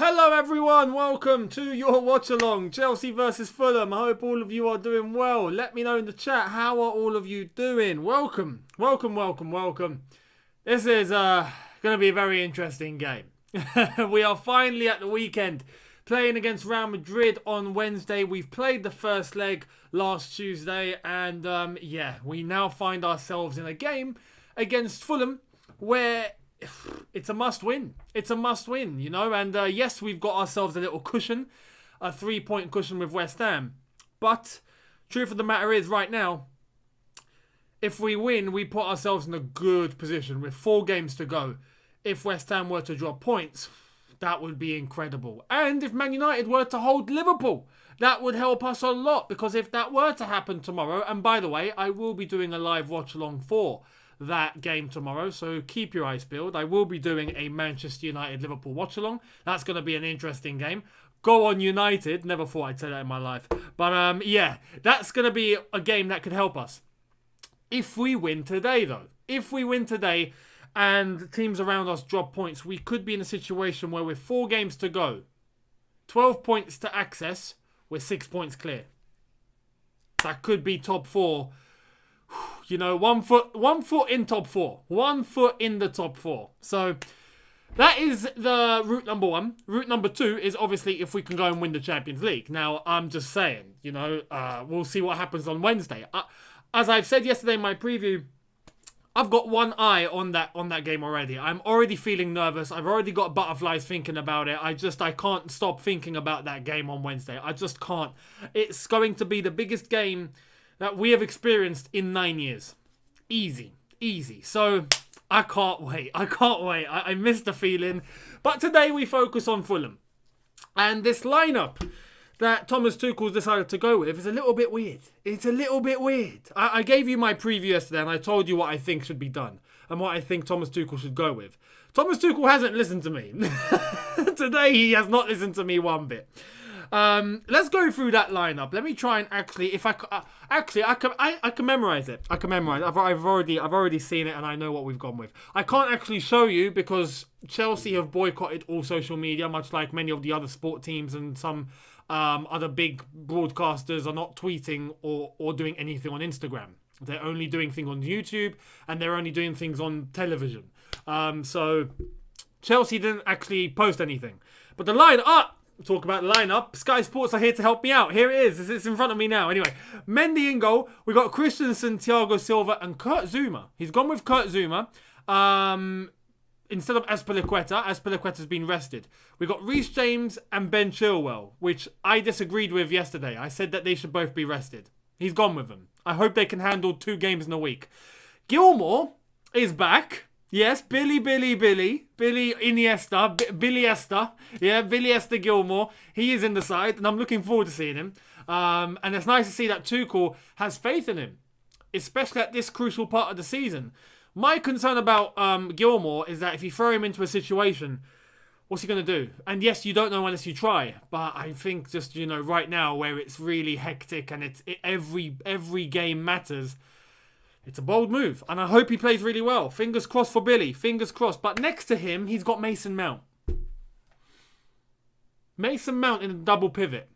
Hello everyone, welcome to your watch along, Chelsea versus Fulham. I hope all of you are doing well. Let me know in the chat, how are all of you doing? Welcome. This is going to be a very interesting game. We are finally at the weekend, playing against Real Madrid on Wednesday. We've played the first leg last Tuesday, and we now find ourselves in a game against Fulham where it's a must-win. It's a must-win, you know. And yes, we've got ourselves a little cushion, a 3-point cushion with West Ham. But truth of the matter is, right now, if we win, we put ourselves in a good position with 4 games to go. If West Ham were to drop points, that would be incredible. And if Man United were to hold Liverpool, that would help us a lot. Because if that were to happen tomorrow, and by the way, I will be doing a live watch-along for that game tomorrow, so keep your eyes peeled. I will be doing a Manchester United-Liverpool watch-along. That's going to be an interesting game. Go on United. Never thought I'd say that in my life. But yeah, that's going to be a game that could help us. If we win today, though. If we win today and teams around us drop points, we could be in a situation where with 4 games to go, 12 points to access, we're 6 points clear. That could be top 4. You know, one foot in top 4. 1 foot in the top 4. So that is the route number 1. Route number 2 is obviously if we can go and win the Champions League. Now, I'm just saying, you know, we'll see what happens on Wednesday. As I've said yesterday in my preview, I've got one eye on that game already. I'm already feeling nervous. I've already got butterflies thinking about it. I can't stop thinking about that game on Wednesday. I just can't. It's going to be the biggest game that we have experienced in 9 years. Easy. So, I can't wait. I miss the feeling. But today we focus on Fulham. And this lineup that Thomas Tuchel decided to go with is a little bit weird. It's a little bit weird. I gave you my preview yesterday and I told you what I think should be done and what I think Thomas Tuchel should go with. Thomas Tuchel hasn't listened to me. Today he has not listened to me one bit. Let's go through that lineup. Let me try and I can memorize it. I've already seen it and I know what we've gone with. I can't actually show you because Chelsea have boycotted all social media, much like many of the other sport teams, and some other big broadcasters are not tweeting or doing anything on Instagram. They're only doing things on YouTube and they're only doing things on television. So Chelsea didn't actually post anything. But the lineup. Talk about the lineup. Sky Sports are here to help me out. Here it is. It's in front of me now. Anyway, Mendy in goal. We got Christensen, Thiago Silva, and Kurt Zouma. He's gone with Kurt Zouma instead of Azpilicueta. Azpilicueta's been rested. We got Reece James and Ben Chilwell, which I disagreed with yesterday. I said that they should both be rested. He's gone with them. I hope they can handle 2 games in a week. Gilmour is back. Yes, Billy Iniesta, Billy Esther. Yeah, Billy Esther Gilmour. He is in the side, and I'm looking forward to seeing him. And it's nice to see that Tuchel has faith in him, especially at this crucial part of the season. My concern about Gilmour is that if you throw him into a situation, what's he going to do? And yes, you don't know unless you try. But I think just, you know, right now where it's really hectic and every game matters, it's a bold move, and I hope he plays really well. Fingers crossed for Billy. Fingers crossed. But next to him, he's got Mason Mount. Mason Mount in a double pivot.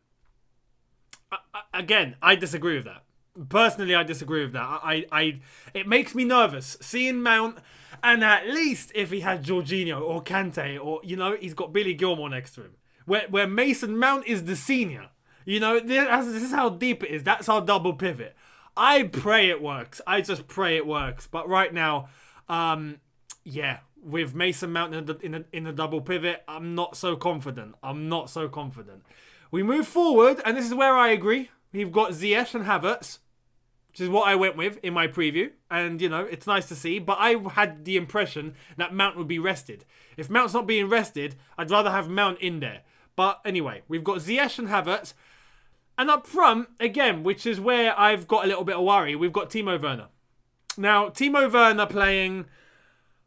Again, I disagree with that. Personally, I disagree with that. It makes me nervous seeing Mount, and at least if he had Jorginho or Kante, or, you know, he's got Billy Gilmour next to him. Where Mason Mount is the senior. You know, this is how deep it is. That's our double pivot. I pray it works. I just pray it works. But right now, with Mason Mount in a double pivot, I'm not so confident. We move forward, and this is where I agree. We've got Ziyech and Havertz, which is what I went with in my preview. And, you know, it's nice to see. But I had the impression that Mount would be rested. If Mount's not being rested, I'd rather have Mount in there. But anyway, we've got Ziyech and Havertz. And up front, again, which is where I've got a little bit of worry, we've got Timo Verna. Now, Timo Verna playing,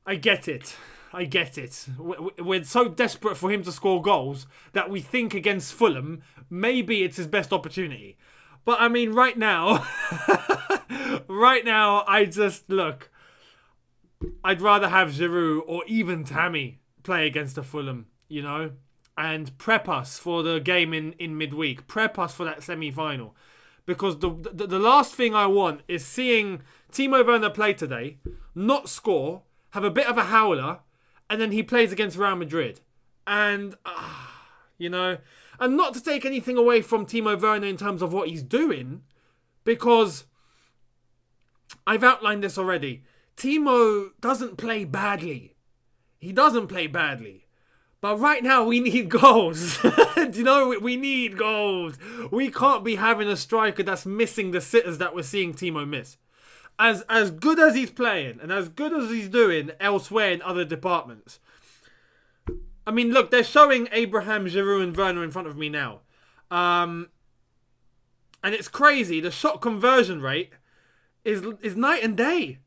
I get it. We're so desperate for him to score goals that we think against Fulham, maybe it's his best opportunity. But I mean, right now, I'd rather have Giroud or even Tammy play against a Fulham, you know? and prep us for the game in midweek. Prep us for that semi-final. Because the last thing I want is seeing Timo Verna play today, not score, have a bit of a howler, and then he plays against Real Madrid. And, and not to take anything away from Timo Verna in terms of what he's doing, because I've outlined this already. Timo doesn't play badly. He doesn't play badly. But right now, we need goals. We need goals. We can't be having a striker that's missing the sitters that we're seeing Timo miss. As good as he's playing and as good as he's doing elsewhere in other departments. I mean, look, they're showing Abraham, Giroud and Werner in front of me now. And it's crazy. The shot conversion rate is night and day.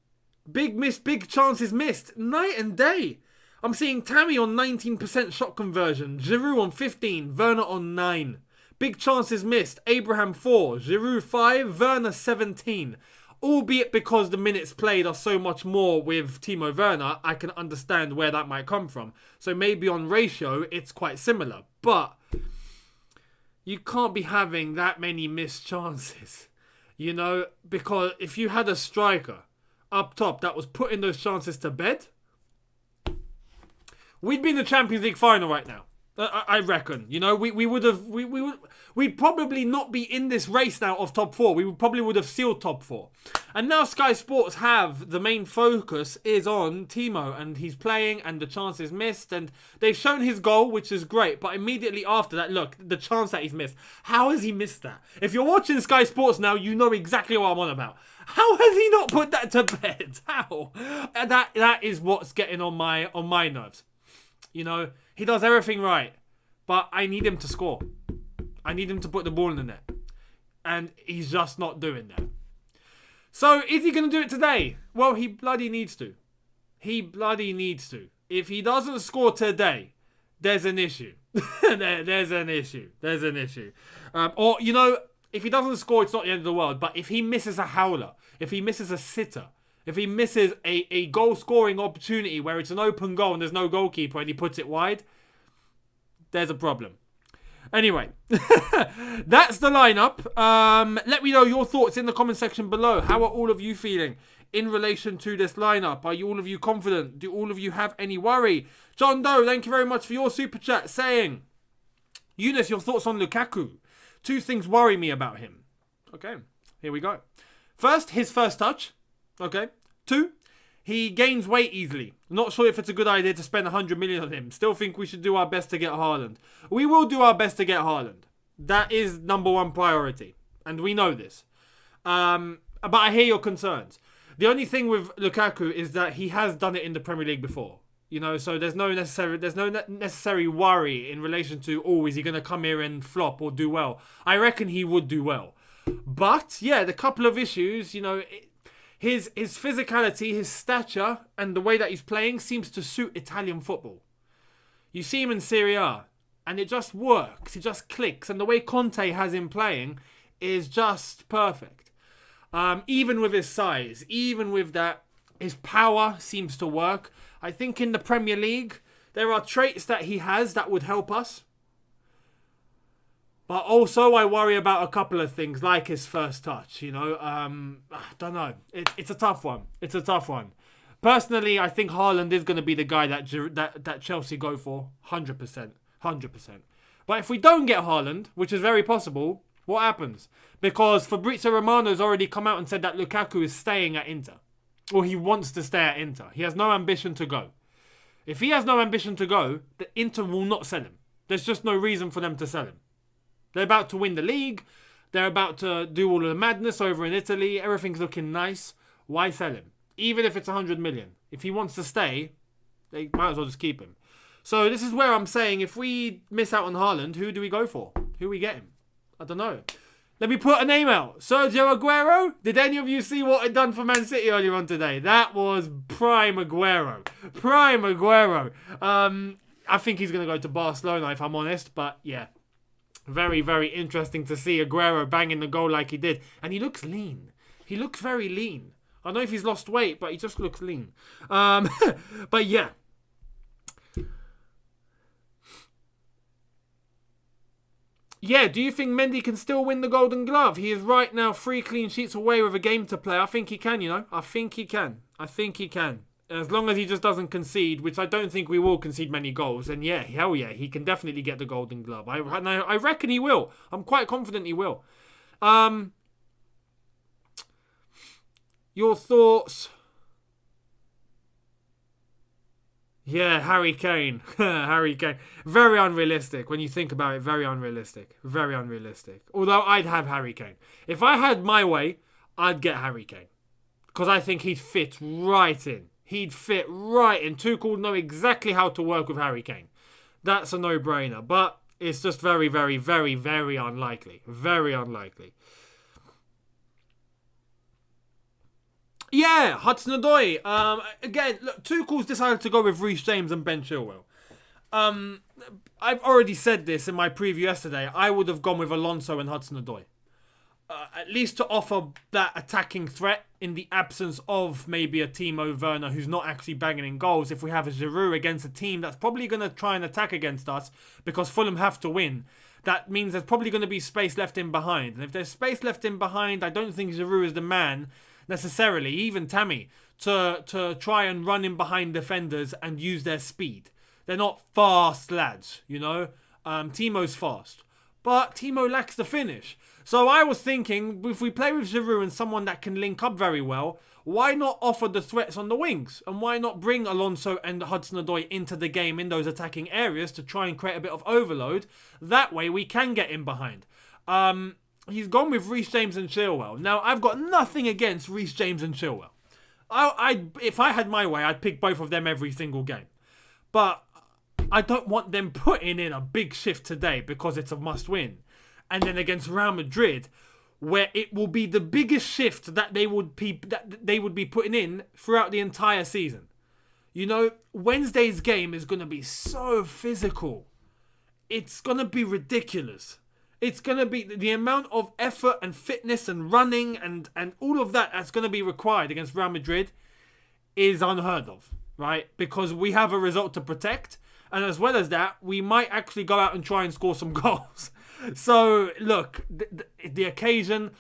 Big chances missed. Night and day. I'm seeing Tammy on 19% shot conversion, Giroud on 15, Werner on 9. Big chances missed, Abraham 4, Giroud 5, Werner 17. Albeit because the minutes played are so much more with Timo Verna, I can understand where that might come from. So maybe on ratio, it's quite similar. But you can't be having that many missed chances. Because if you had a striker up top that was putting those chances to bed, we'd be in the Champions League final right now. I reckon. We'd probably not be in this race now of top 4. We probably would have sealed top 4. And now Sky Sports have the main focus is on Timo, and he's playing and the chance is missed, and they've shown his goal, which is great. But immediately after that, look, the chance that he's missed. How has he missed that? If you're watching Sky Sports now, you know exactly what I'm on about. How has he not put that to bed? How? And that is what's getting on my nerves. He does everything right, but I need him to score. I need him to put the ball in the net. And he's just not doing that. So, is he going to do it today? Well, he bloody needs to. He bloody needs to. If he doesn't score today, there's an issue. There's an issue. If he doesn't score, it's not the end of the world. But if he misses a howler, if he misses a sitter, if he misses a goal-scoring opportunity where it's an open goal and there's no goalkeeper and he puts it wide, there's a problem. Anyway, that's the lineup. Let me know your thoughts in the comment section below. How are all of you feeling in relation to this lineup? Are all of you confident? Do all of you have any worry? John Doe, thank you very much for your super chat saying, Younes, your thoughts on Lukaku. 2 things worry me about him. Okay, here we go. First, his first touch. Okay. 2, he gains weight easily. Not sure if it's a good idea to spend 100 million on him. Still think we should do our best to get Haaland. We will do our best to get Haaland. That is number 1 priority. And we know this. But I hear your concerns. The only thing with Lukaku is that he has done it in the Premier League before. So there's no necessary worry in relation to, is he going to come here and flop or do well? I reckon he would do well. But, yeah, the couple of issues, His physicality, his stature, and the way that he's playing seems to suit Italian football. You see him in Serie A, and it just works. It just clicks. And the way Conte has him playing is just perfect. Even with his size, even with that, his power seems to work. I think in the Premier League, there are traits that he has that would help us. But also, I worry about a couple of things, like his first touch, I don't know. It's a tough one. It's a tough one. Personally, I think Haaland is going to be the guy that Chelsea go for. 100%. 100%. But if we don't get Haaland, which is very possible, what happens? Because Fabrizio Romano's already come out and said that Lukaku is staying at Inter. Or he wants to stay at Inter. He has no ambition to go. If he has no ambition to go, the Inter will not sell him. There's just no reason for them to sell him. They're about to win the league. They're about to do all of the madness over in Italy. Everything's looking nice. Why sell him? Even if it's 100 million. If he wants to stay, they might as well just keep him. So this is where I'm saying, if we miss out on Haaland, who do we go for? Who we get him? I don't know. Let me put a name out. Sergio Aguero. Did any of you see what it done for Man City earlier on today? That was prime Aguero. Prime Aguero. I think he's going to go to Barcelona, if I'm honest. But yeah. Very, very interesting to see Aguero banging the goal like he did. And he looks lean. He looks very lean. I don't know if he's lost weight, but he just looks lean. But yeah. Yeah, do you think Mendy can still win the Golden Glove? He is right now 3 clean sheets away with a game to play. I think he can, I think he can. As long as he just doesn't concede, which I don't think we will concede many goals, then yeah, hell yeah, he can definitely get the Golden Glove. I reckon he will. I'm quite confident he will. Your thoughts? Yeah, Harry Kane. Harry Kane. Very unrealistic when you think about it. Very unrealistic. Although I'd have Harry Kane. If I had my way, I'd get Harry Kane. Because I think he'd fit right in. Tuchel would know exactly how to work with Harry Kane. That's a no-brainer. But it's just very, very, very, very unlikely. Very unlikely. Yeah, Hudson-Odoi. Again, look, Tuchel's decided to go with Reece James and Ben Chilwell. I've already said this in my preview yesterday. I would have gone with Alonso and Hudson-Odoi. At least to offer that attacking threat in the absence of maybe a Timo Verna who's not actually banging in goals. If we have a Giroud against a team that's probably going to try and attack against us because Fulham have to win, that means there's probably going to be space left in behind. And if there's space left in behind, I don't think Giroud is the man necessarily, even Tammy, to try and run in behind defenders and use their speed. They're not fast lads, Timo's fast. But Timo lacks the finish. So I was thinking, if we play with Giroud and someone that can link up very well, why not offer the threats on the wings? And why not bring Alonso and Hudson-Odoi into the game in those attacking areas to try and create a bit of overload? That way we can get in behind. He's gone with Reece James and Chilwell. Now, I've got nothing against Reece James and Chilwell. If I had my way, I'd pick both of them every single game. But I don't want them putting in a big shift today because it's a must-win. And then against Real Madrid, where it will be the biggest shift that they would be putting in throughout the entire season. Wednesday's game is going to be so physical. It's going to be ridiculous. It's going to be the amount of effort and fitness and running and all of that's going to be required against Real Madrid is unheard of, right? Because we have a result to protect. And as well as that, we might actually go out and try and score some goals. So, look, the occasion,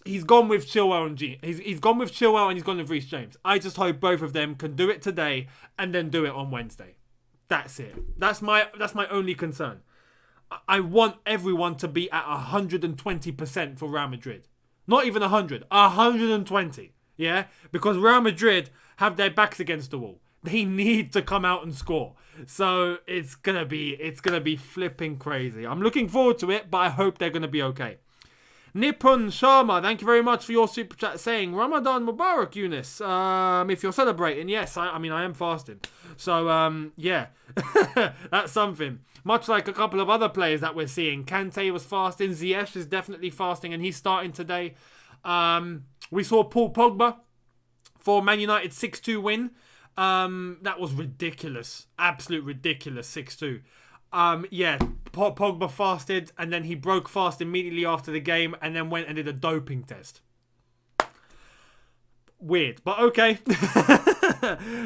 he's gone with Chilwell and he's gone with Chilwell and he's gone with Reece James. I just hope both of them can do it today and then do it on Wednesday. That's it. That's my only concern. I want everyone to be at 120% for Real Madrid. Not even 100, 120. Yeah? Because Real Madrid have their backs against the wall. They need to come out and score. So it's gonna be flipping crazy. I'm looking forward to it, but I hope they're gonna be okay. Nippon Sharma, thank you very much for your super chat saying Ramadan Mubarak, Younes. If you're celebrating, yes, I am fasting. So yeah, that's something. Much like a couple of other players that we're seeing. Kante was fasting, Ziyech is definitely fasting, and he's starting today. We saw Paul Pogba for Man United 6-2 win. That was ridiculous. Absolute ridiculous 6-2. Yeah, Pogba fasted and then he broke fast immediately after the game and then went and did a doping test. Weird, but okay.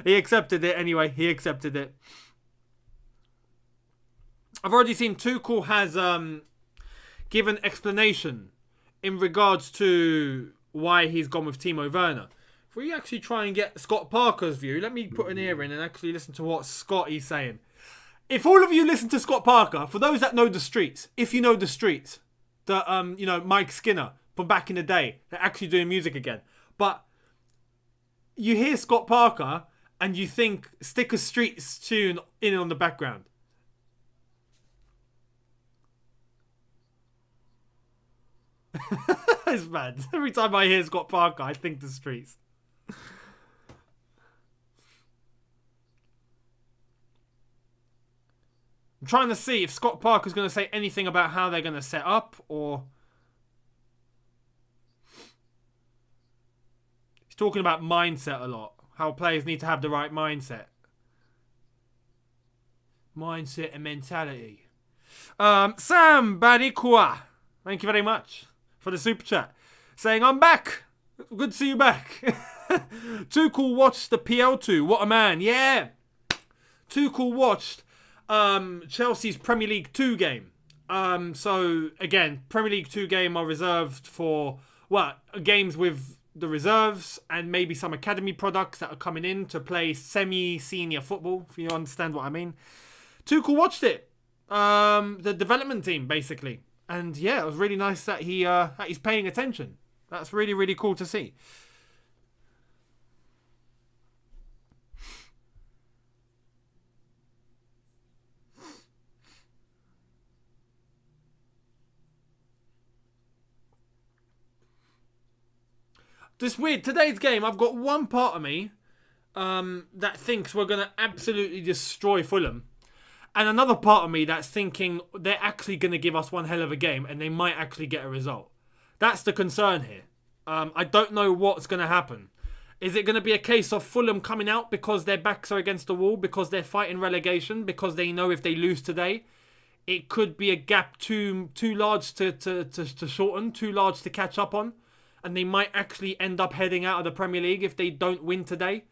He accepted it anyway. He accepted it. I've already seen Tuchel has given explanation in regards to why he's gone with Timo Verna. If we actually try and get Scott Parker's view, let me put an ear in and actually listen to what Scott is saying. If all of you listen to Scott Parker, for those that know the streets, if you know the streets, the Mike Skinner from back in the day, they're actually doing music again. But you hear Scott Parker and you think stick a streets tune in on the background. It's bad. Every time I hear Scott Parker, I think the streets. I'm trying to see if Scott Parker's going to say anything about how they're going to set up, or he's talking about mindset a lot. How players need to have the right mindset. Mindset and mentality. Sam Barikua, thank you very much for the super chat. Saying, I'm back. Good to see you back. Tuchel watched the PL2. What a man. Yeah. Tuchel watched Chelsea's Premier League 2 game. So again, Premier League 2 game are reserved for games with the reserves and maybe some academy products that are coming in to play semi-senior football, if you understand what I mean. Tuchel watched it. The development team, basically. And yeah, it was really nice that he's paying attention. That's really, really cool to see. This weird. Today's game, I've got one part of me that thinks we're going to absolutely destroy Fulham. And another part of me that's thinking they're actually going to give us one hell of a game and they might actually get a result. That's the concern here. I don't know what's going to happen. Is it going to be a case of Fulham coming out because their backs are against the wall, because they're fighting relegation, because they know if they lose today, it could be a gap too large to shorten, too large to catch up on, and they might actually end up heading out of the Premier League if they don't win today?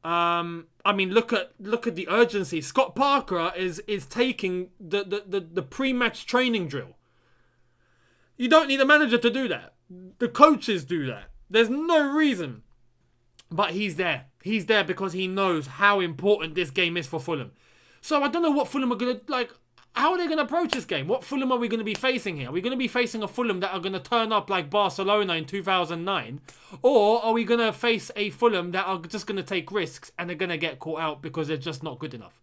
I mean, look at the urgency. Scott Parker is taking the pre-match training drill. You don't need a manager to do that. The coaches do that. There's no reason. But he's there. He's there because he knows how important this game is for Fulham. So I don't know what Fulham are going to, how are they going to approach this game? What Fulham are we going to be facing here? Are we going to be facing a Fulham that are going to turn up like Barcelona in 2009? Or are we going to face a Fulham that are just going to take risks and they're going to get caught out because they're just not good enough?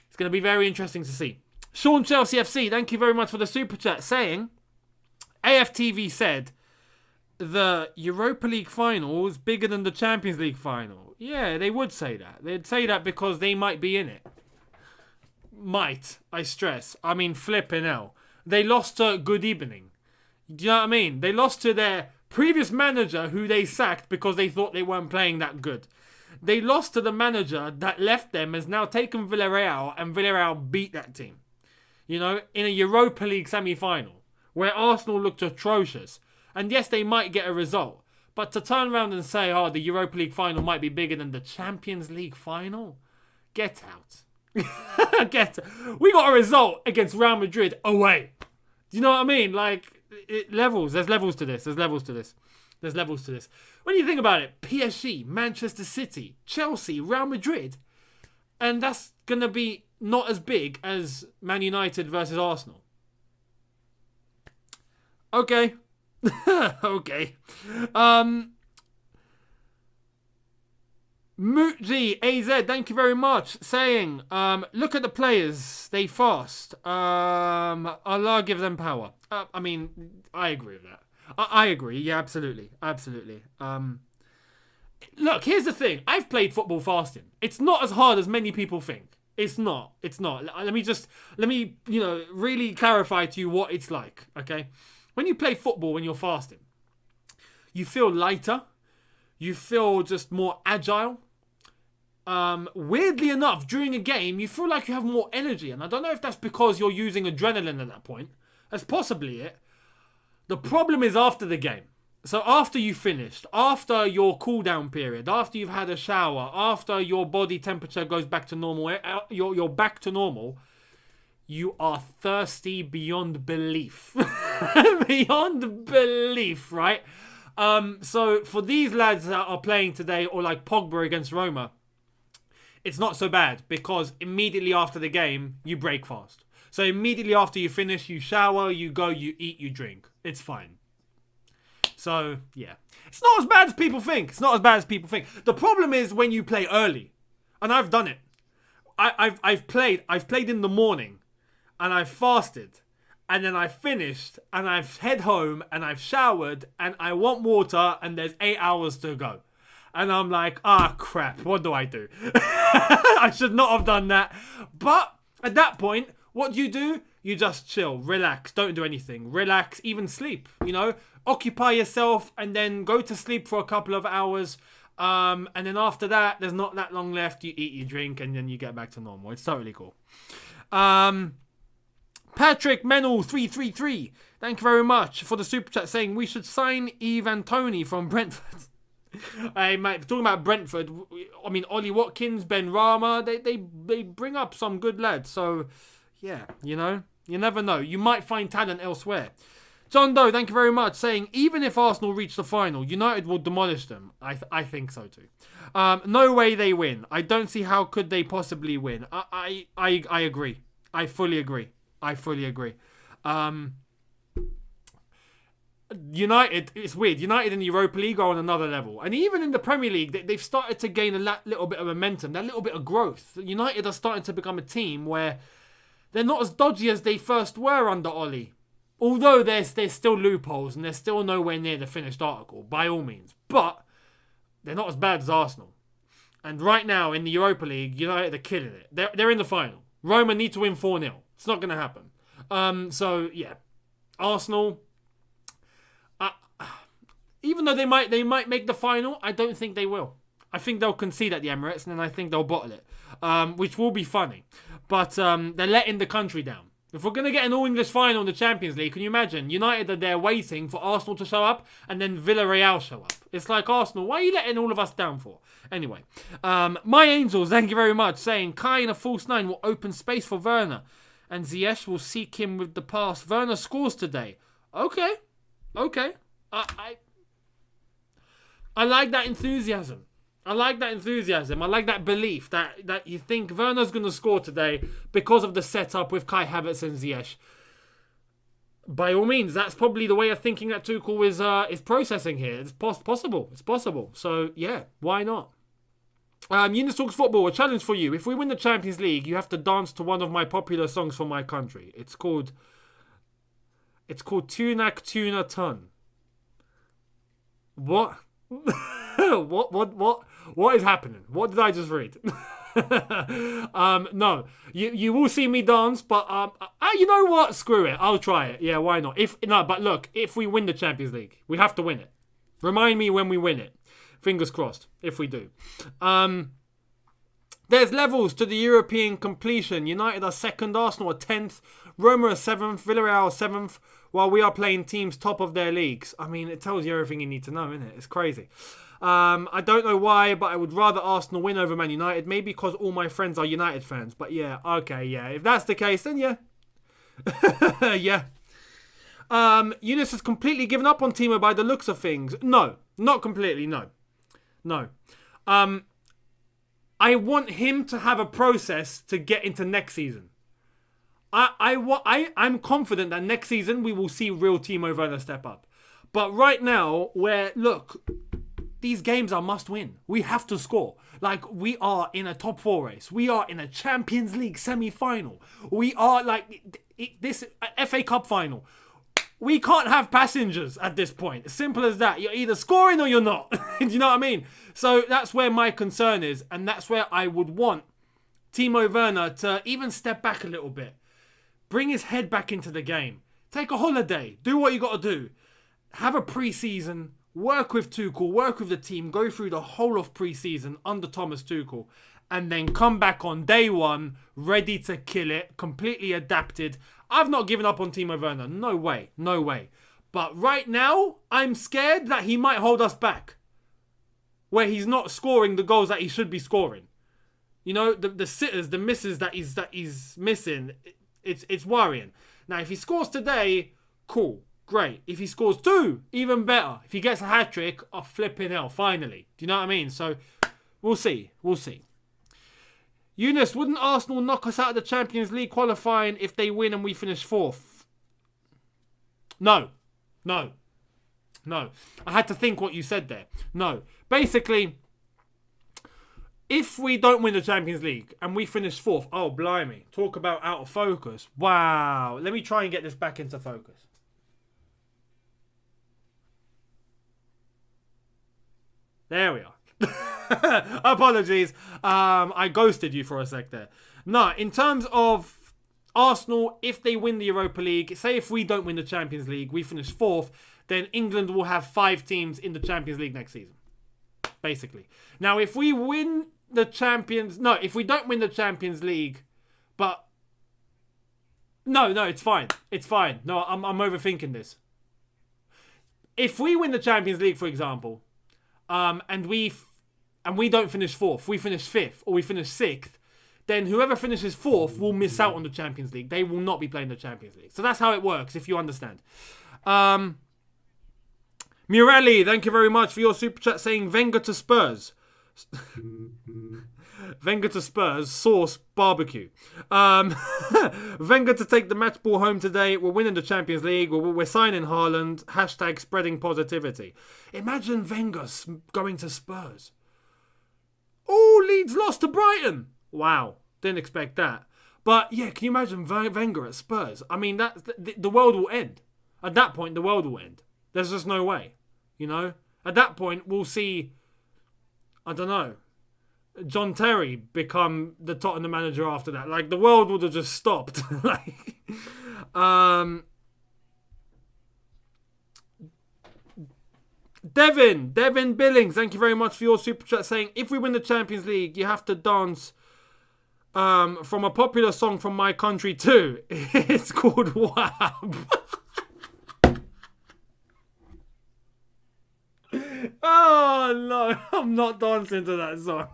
It's going to be very interesting to see. Sean Chelsea FC, thank you very much for the super chat, saying, AFTV said, the Europa League final is bigger than the Champions League final. Yeah, they would say that. They'd say that because they might be in it. Might, I stress. I mean, flipping hell. They lost to Good Evening. Do you know what I mean? They lost to their previous manager who they sacked because they thought they weren't playing that good. They lost to the manager that left them, has now taken Villarreal, and Villarreal beat that team. You know, in a Europa League semi-final where Arsenal looked atrocious. And yes, they might get a result. But to turn around and say, oh, the Europa League final might be bigger than the Champions League final? Get out. We got a result against Real Madrid away. Do you know what I mean? Levels. There's levels to this. There's levels to this. When you think about it, PSG, Manchester City, Chelsea, Real Madrid, and that's going to be not as big as Man United versus Arsenal. Okay. Okay. Mootzy AZ, thank you very much, saying, look at the players, they fast. Allah give them power. I mean, I agree with that. I agree, yeah, absolutely. Look, here's the thing. I've played football fasting. It's not as hard as many people think. It's not. Let me, really clarify to you what it's like, okay? When you play football when you're fasting, you feel lighter. You feel just more agile. Weirdly enough, during a game, you feel like you have more energy. And I don't know if that's because you're using adrenaline at that point. That's possibly it. The problem is after the game. So after you finished, after your cool down period, after you've had a shower, after your body temperature goes back to normal, you're back to normal, you are thirsty beyond belief. Beyond belief, right? So for these lads that are playing today, or like Pogba against Roma, it's not so bad because immediately after the game, you break fast. So immediately after you finish, you shower, you go, you eat, you drink. It's fine. So, yeah. It's not as bad as people think. The problem is when you play early. And I've done it. I've played in the morning. And I've fasted. And then I finished. And I've head home. And I've showered. And I want water. And there's 8 hours to go. And I'm like, crap. What do I do? I should not have done that. But at that point, what do? You just chill. Relax. Don't do anything. Relax. Even sleep. Occupy yourself. And then go to sleep for a couple of hours. And then after that, there's not that long left. You eat, you drink. And then you get back to normal. It's totally cool. Patrick Menel 333, thank you very much for the super chat saying we should sign Eve Antoni from Brentford. Hey mate, talking about Brentford, I mean Ollie Watkins, Ben Rama, they bring up some good lads. So yeah, You never know. You might find talent elsewhere. John Doe, thank you very much, saying, even if Arsenal reach the final, United will demolish them. I think so too. No way they win. I don't see how could they possibly win. I agree. I fully agree. United, it's weird. United in the Europa League are on another level. And even in the Premier League, they've started to gain a little bit of momentum, that little bit of growth. United are starting to become a team where they're not as dodgy as they first were under Ollie. Although there's still loopholes and they're still nowhere near the finished article, by all means. But they're not as bad as Arsenal. And right now in the Europa League, United are killing it. They're in the final. Roma need to win 4-0. It's not going to happen. So, yeah. Arsenal, even though they might make the final, I don't think they will. I think they'll concede at the Emirates and then I think they'll bottle it. Which will be funny. But they're letting the country down. If we're going to get an all-English final in the Champions League, can you imagine? United are there waiting for Arsenal to show up and then Villarreal show up. It's like, Arsenal, why are you letting all of us down for? Anyway, My Angels, thank you very much, saying Kai in a false 9 will open space for Verna and Ziyech will seek him with the pass. Verna scores today. Okay. I like that enthusiasm. I like that belief that you think Werner's going to score today because of the setup with Kai Havertz and Ziyech. By all means, that's probably the way of thinking that Tuchel is processing here. It's possible. It's possible. So, yeah, why not? Younes Talks Football, a challenge for you. If we win the Champions League, you have to dance to one of my popular songs from my country. It's called Tunak Tuna Tun. What? What is happening? What did I just read? No, you will see me dance, but you know what? Screw it. I'll try it. Yeah, why not? But look, if we win the Champions League, we have to win it. Remind me when we win it. Fingers crossed. If we do. There's levels to the European completion. United are 2nd, Arsenal are 10th, Roma are 7th, Villarreal are 7th, while we are playing teams top of their leagues. I mean, it tells you everything you need to know, isn't it? It's crazy. I don't know why, but I would rather Arsenal win over Man United. Maybe because all my friends are United fans. But yeah, okay, yeah. If that's the case, then yeah. Yeah. Younes has completely given up on Timo by the looks of things. No, not completely, no. I want him to have a process to get into next season. I'm confident that next season we will see real Timo Verna step up. But right now, these games are must win. We have to score. Like, we are in a top 4 race. We are in a Champions League semi-final. We are this FA Cup final. We can't have passengers at this point. Simple as that. You're either scoring or you're not. Do you know what I mean? So that's where my concern is. And that's where I would want Timo Verna to even step back a little bit. Bring his head back into the game. Take a holiday. Do what you got to do. Have a pre-season. Work with Tuchel. Work with the team. Go through the whole of pre-season under Thomas Tuchel. And then come back on day one, ready to kill it. Completely adapted. I've not given up on Timo Verna. No way. But right now, I'm scared that he might hold us back. Where he's not scoring the goals that he should be scoring. You know, the sitters, the misses that he's missing, it's worrying. Now, if he scores today, cool, great. If he scores 2, even better. If he gets a hat-trick, oh, flipping hell, finally. Do you know what I mean? So, we'll see. Younes, wouldn't Arsenal knock us out of the Champions League qualifying if they win and we finish 4th? No. I had to think what you said there. No. Basically, if we don't win the Champions League and we finish 4th, oh, blimey. Talk about out of focus. Wow. Let me try and get this back into focus. There we are. Apologies. I ghosted you for a sec there. No, in terms of Arsenal, if they win the Europa League, say if we don't win the Champions League, we finish 4th, then England will have 5 teams in the Champions League next season. Basically. Now, if we win the if we don't win the Champions League, but no, it's fine. No, I'm overthinking this. If we win the Champions League, for example, and we don't finish 4th, we finish 5th, or we finish 6th, then whoever finishes fourth will miss out on the Champions League. They will not be playing the Champions League. So that's how it works, if you understand. Murali, thank you very much for your super chat saying Wenger to Spurs. Wenger to Spurs, sauce, barbecue. Wenger to take the match ball home today. We're winning the Champions League. We're signing Haaland. Hashtag spreading positivity. Imagine Wenger going to Spurs. Oh, Leeds lost to Brighton. Wow, didn't expect that. But yeah, can you imagine Wenger at Spurs? I mean, the world will end. At that point, the world will end. There's just no way, you know? At that point, we'll see, I don't know, John Terry become the Tottenham manager after that. Like, the world would have just stopped. Devin Billings, thank you very much for your super chat saying, if we win the Champions League, you have to dance from a popular song from my country too. It's called WAB. Oh no, I'm not dancing to that song.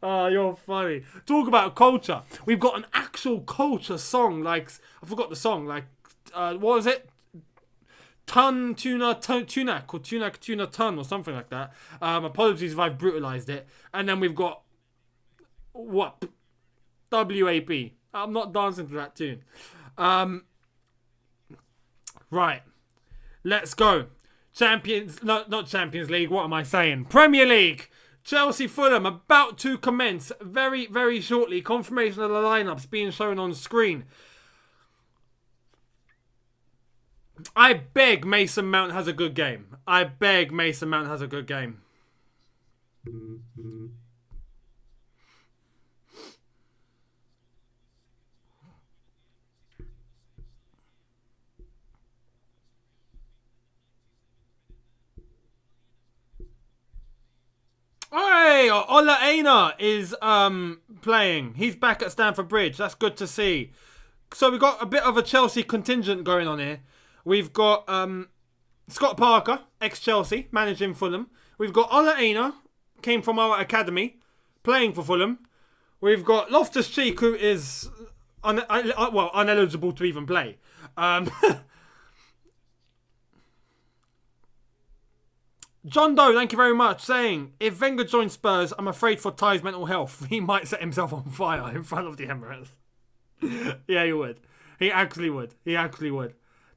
Oh, you're funny. Talk about culture. We've got an actual culture song. Like, I forgot the song. Like, what was it? Tunak or something like that. Apologies if I've brutalized it. And then we've got what? WAP. I'm not dancing to that tune. Right. Let's go. Not Champions League. What am I saying? Premier League. Chelsea Fulham about to commence very, very shortly. Confirmation of the lineups being shown on screen. I beg Mason Mount has a good game. Hey, Ola Aina is playing. He's back at Stamford Bridge. That's good to see. So we've got a bit of a Chelsea contingent going on here. We've got Scott Parker, ex-Chelsea, managing Fulham. We've got Ola Aina, came from our academy, playing for Fulham. We've got Loftus-Cheek, who is ineligible to even play. John Doe, thank you very much, saying, if Wenger joins Spurs, I'm afraid for Ty's mental health. He might set himself on fire in front of the Emirates. Yeah, he would. He actually would.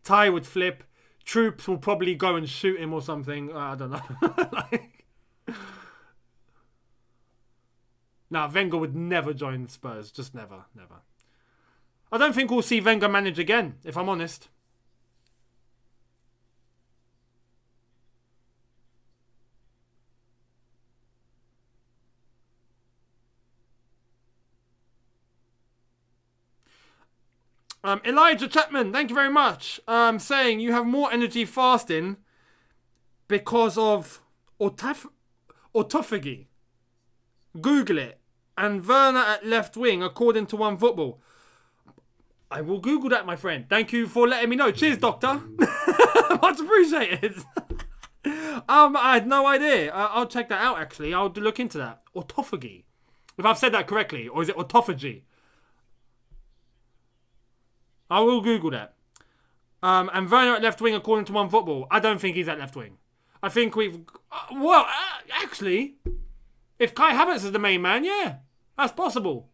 Ty would flip. Troops will probably go and shoot him or something. I don't know. Nah, Wenger would never join Spurs. Just never. I don't think we'll see Wenger manage again, if I'm honest. Elijah Chapman, thank you very much. Saying you have more energy fasting because of autophagy. Google it. And Verna at left wing, according to One Football. I will Google that, my friend. Thank you for letting me know. Cheers, doctor. Much appreciated. I had no idea. I'll check that out, actually. I'll look into that. Autophagy. If I've said that correctly. Or is it autophagy? I will Google that. And Verna at left wing, according to One Football. I don't think he's at left wing. I think we've... actually, if Kai Havertz is the main man, yeah, that's possible.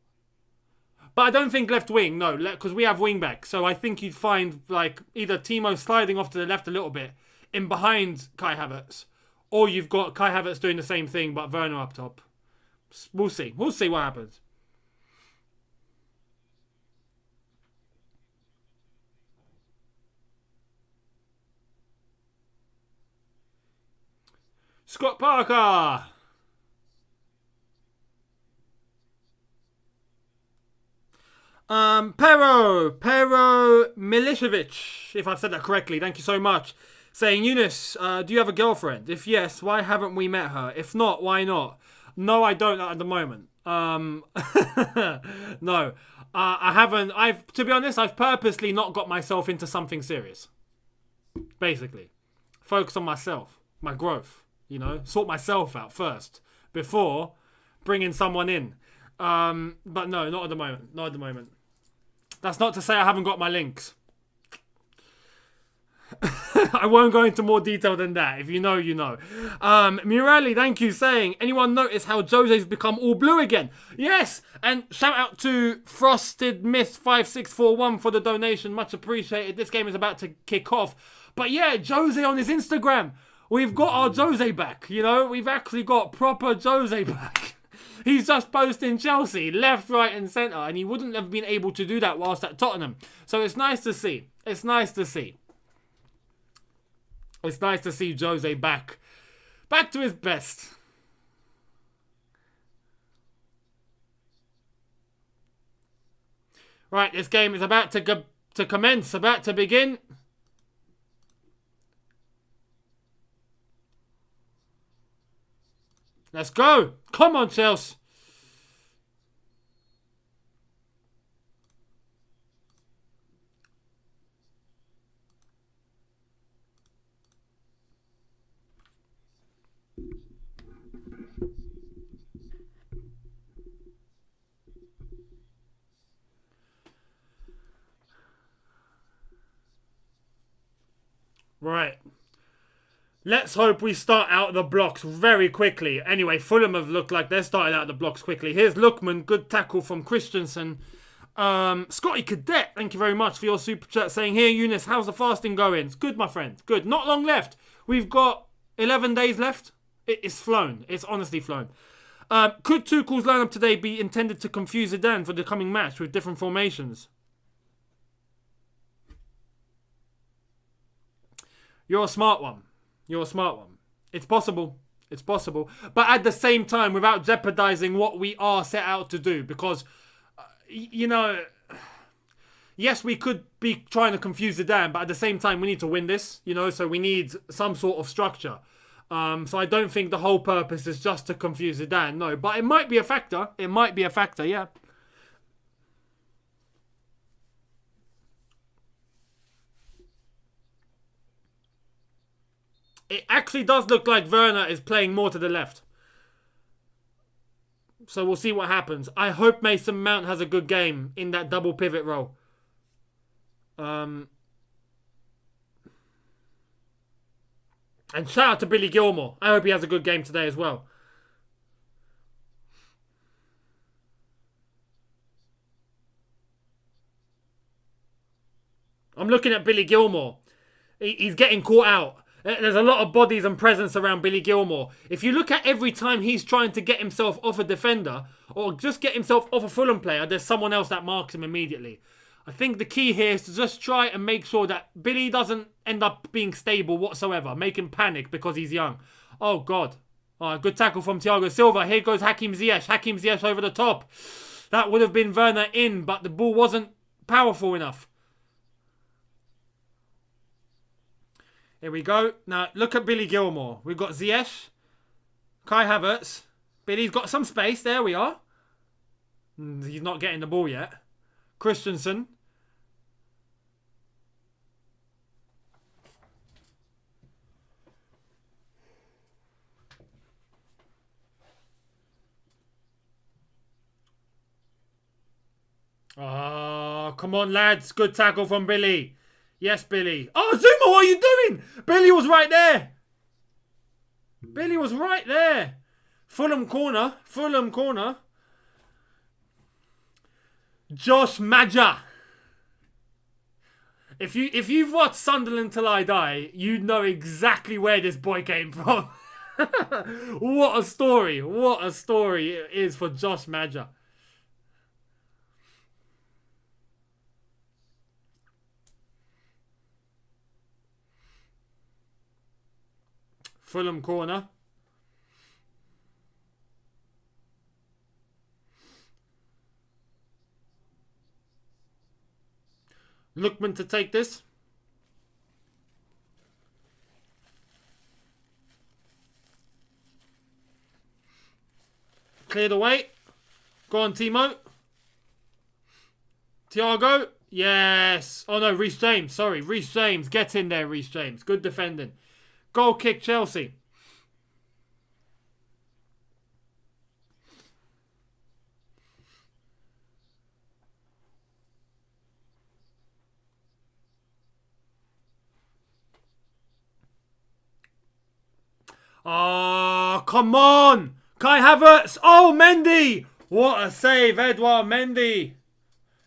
But I don't think left wing, no, because we have wing back. So I think you'd find like either Timo sliding off to the left a little bit in behind Kai Havertz, or you've got Kai Havertz doing the same thing but Verna up top. We'll see. We'll see what happens. Scott Parker. Pero Milicevic, if I've said that correctly, thank you so much. Saying, Younes, do you have a girlfriend? If yes, why haven't we met her? If not, why not? No, I don't at the moment. No, I haven't. To be honest, I've purposely not got myself into something serious. Basically, focus on myself, my growth. You know, sort myself out first before bringing someone in. But no, not at the moment. Not at the moment. That's not to say I haven't got my links. I won't go into more detail than that. If you know, you know. Murali, thank you, saying, anyone notice how Jose's become all blue again? Yes! And shout out to Frosted Myth 5641 for the donation. Much appreciated. This game is about to kick off. But yeah, Jose on his Instagram. We've got our Jose back, you know? We've actually got proper Jose back. He's just posting Chelsea, left, right and centre. And he wouldn't have been able to do that whilst at Tottenham. So it's nice to see. It's nice to see. It's nice to see Jose back to his best. Right, this game is about to commence, about to begin. Let's go. Come on, Chelsea. Right. Let's hope we start out the blocks very quickly. Anyway, Fulham have looked like they're starting out the blocks quickly. Here's Lookman. Good tackle from Christensen. Scotty Cadet, thank you very much for your super chat, saying, here, Younes, how's the fasting going? It's good, my friend. Good. Not long left. We've got 11 days left. It's flown. It's honestly flown. Could Tuchel's lineup today be intended to confuse Zidane for the coming match with different formations? You're a smart one. You're a smart one. It's possible. It's possible. But at the same time, without jeopardizing what we are set out to do. Because, you know, yes, we could be trying to confuse Zidane, but at the same time, we need to win this. You know, so we need some sort of structure. So I don't think the whole purpose is just to confuse Zidane. No, but it might be a factor. It might be a factor, yeah. It actually does look like Verna is playing more to the left. So we'll see what happens. I hope Mason Mount has a good game in that double pivot role. And shout out to Billy Gilmore. I hope he has a good game today as well. I'm looking at Billy Gilmore. He's getting caught out. There's a lot of bodies and presence around Billy Gilmore. If you look at every time he's trying to get himself off a defender or just get himself off a Fulham player, there's someone else that marks him immediately. I think the key here is to just try and make sure that Billy doesn't end up being stable whatsoever. Make him panic because he's young. Oh, God. Good tackle from Thiago Silva. Here goes Hakim Ziyech. Hakim Ziyech over the top. That would have been Verna in, but the ball wasn't powerful enough. Here we go. Now, look at Billy Gilmore. We've got Ziyech. Kai Havertz. Billy's got some space. There we are. He's not getting the ball yet. Christensen. Oh, come on, lads. Good tackle from Billy. Yes, Billy. Oh, Zuma, what are you doing? Billy was right there. Billy was right there. Fulham corner. Fulham corner. Josh Maja. If you've watched Sunderland Till I Die, you know exactly where this boy came from. What a story. What a story it is for Josh Maja. Fulham corner. Lookman to take this. Cleared away. Go on, Timo. Thiago. Yes. Oh no, Reece James. Sorry, Reece James. Get in there, Reece James. Good defending. Goal kick, Chelsea. Oh, come on. Kai Havertz. Oh, Mendy. What a save, Edouard Mendy.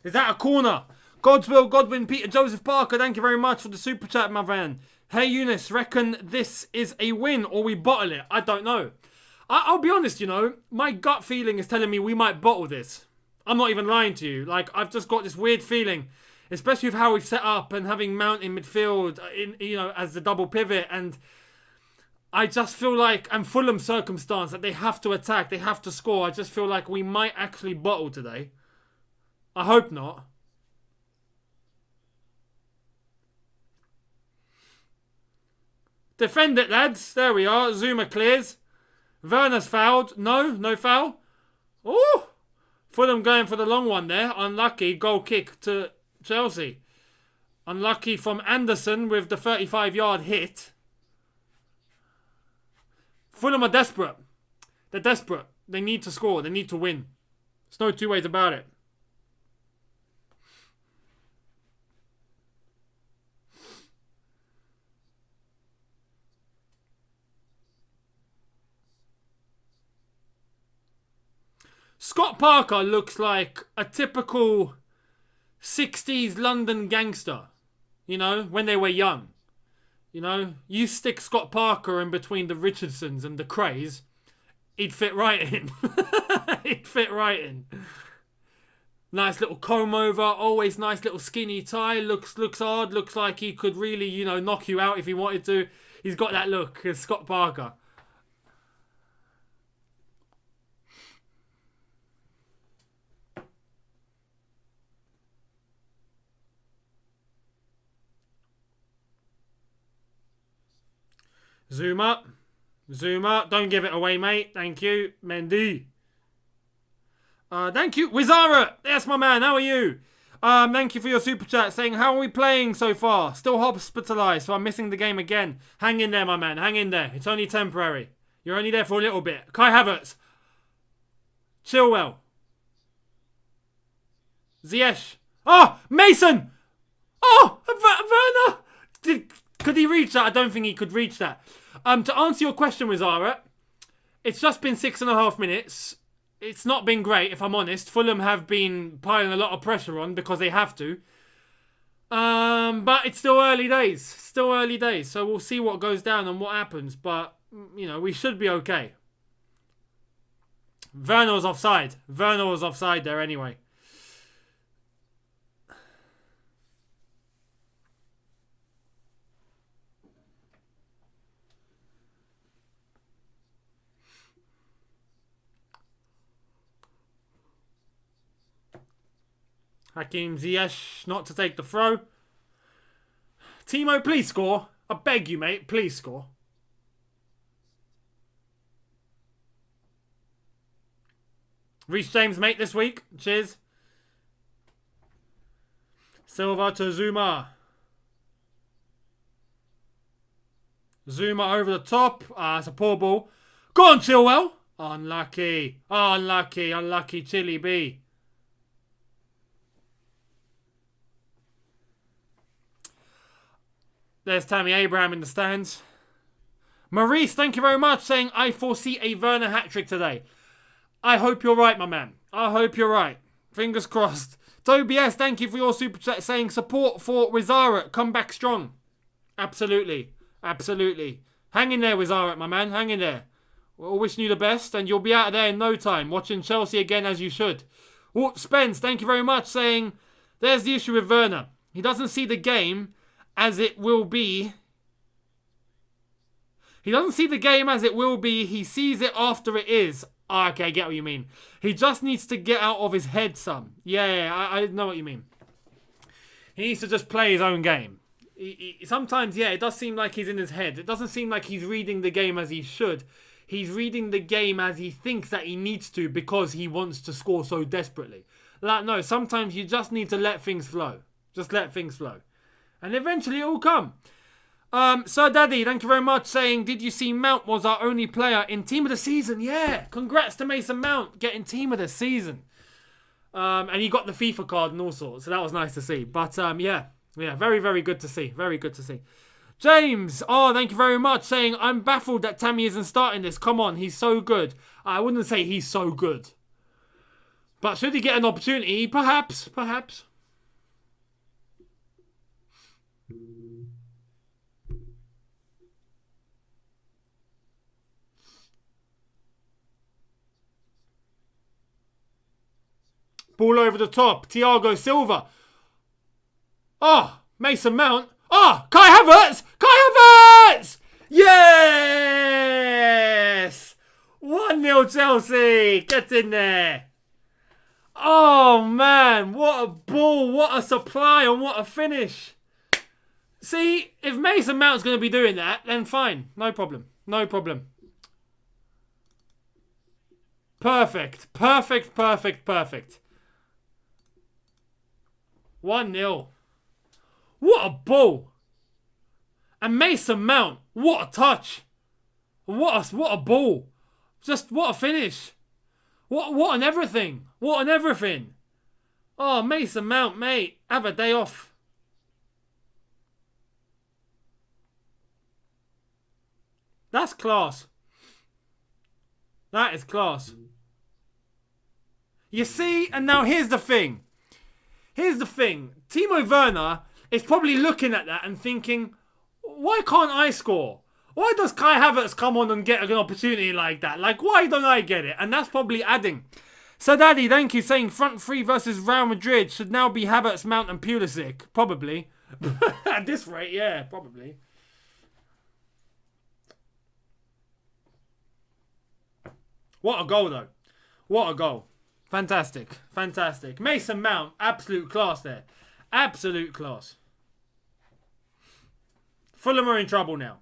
Is that a corner? Godswill, Godwin, Peter Joseph Parker, thank you very much for the super chat, my man. Hey, Younes, reckon this is a win or we bottle it? I don't know. I'll be honest, you know, my gut feeling is telling me we might bottle this. I'm not even lying to you. Like, I've just got this weird feeling, especially with how we've set up and having Mount in midfield, as the double pivot, and I just feel like, and Fulham circumstance, that they have to attack, they have to score. I just feel like we might actually bottle today. I hope not. Defend it, lads. There we are. Zuma clears. Verna's fouled. No foul. Oh! Fulham going for the long one there. Unlucky. Goal kick to Chelsea. Unlucky from Anderson with the 35-yard hit. Fulham are desperate. They're desperate. They need to score. They need to win. There's no two ways about it. Scott Parker looks like a typical 60s London gangster, you know, when they were young. You know, you stick Scott Parker in between the Richardsons and the Crays, he'd fit right in. He'd fit right in. Nice little comb over, always nice little skinny tie, looks hard, looks like he could really, you know, knock you out if he wanted to. He's got that look, Scott Parker. Zoom up. Don't give it away, mate. Thank you. Mendy. Thank you. Wizara. Yes, my man. How are you? Thank you for your super chat saying, how are we playing so far? Still hospitalised, so I'm missing the game again. Hang in there, my man. Hang in there. It's only temporary. You're only there for a little bit. Kai Havertz. Chilwell. Ziyech. Oh, Mason. Oh, Verna. Could he reach that? I don't think he could reach that. To answer your question, Wizara, it's just been 6.5 minutes. It's not been great, if I'm honest. Fulham have been piling a lot of pressure on because they have to. But it's still early days. Still early days. So we'll see what goes down and what happens. But, you know, we should be okay. Verna was offside. Verna was offside there anyway. Hakim Ziyech not to take the throw. Timo, please score. I beg you, mate. Please score. Reece James, mate, this week. Cheers. Silva to Zuma. Zuma over the top. It's a poor ball. Go on, Chilwell. Unlucky. Unlucky Chili B. There's Tammy Abraham in the stands. Maurice, thank you very much, saying, I foresee a Verna hat-trick today. I hope you're right, my man. I hope you're right. Fingers crossed. Toby S, thank you for your super chat, saying, support for Wizara. Come back strong. Absolutely. Absolutely. Hang in there, Wizara, my man. Hang in there. We're all wishing you the best, and you'll be out of there in no time, watching Chelsea again as you should. Walt Spence, thank you very much, saying, there's the issue with Verna. He doesn't see the game as it will be. He doesn't see the game as it will be. He sees it after it is. Oh, okay, I get what you mean. He just needs to get out of his head some. Yeah, I know what you mean. He needs to just play his own game. Sometimes, yeah, it does seem like he's in his head. It doesn't seem like he's reading the game as he should. He's reading the game as he thinks that he needs to because he wants to score so desperately. Like, no, sometimes you just need to let things flow. Just let things flow. And eventually it will come. Sir Daddy, thank you very much, saying, did you see Mount was our only player in Team of the Season? Yeah, congrats to Mason Mount getting Team of the Season. And he got the FIFA card and all sorts, so that was nice to see. But yeah, very, very good to see. Very good to see. James, oh, thank you very much, saying, I'm baffled that Tammy isn't starting this. Come on, he's so good. I wouldn't say he's so good. But should he get an opportunity? Perhaps. Ball over the top. Thiago Silva. Oh, Mason Mount. Oh, Kai Havertz! Yes! 1-0 Chelsea. Get in there. Oh, man. What a ball. What a supply and what a finish. See, if Mason Mount's going to be doing that, then fine. No problem. Perfect. 1-0. What a ball. And Mason Mount, what a touch. What a ball. Just what a finish. What an everything. Oh, Mason Mount, mate. Have a day off. That's class. That is class. You see, and now here's the thing. Timo Verna is probably looking at that and thinking, why can't I score? Why does Kai Havertz come on and get an opportunity like that? Like, why don't I get it? And that's probably adding. So, Daddy, thank you, saying front three versus Real Madrid should now be Havertz, Mount and Pulisic. Probably. At this rate, yeah, probably. What a goal, though. What a goal. Fantastic. Mason Mount, absolute class there. Absolute class. Fulham are in trouble now.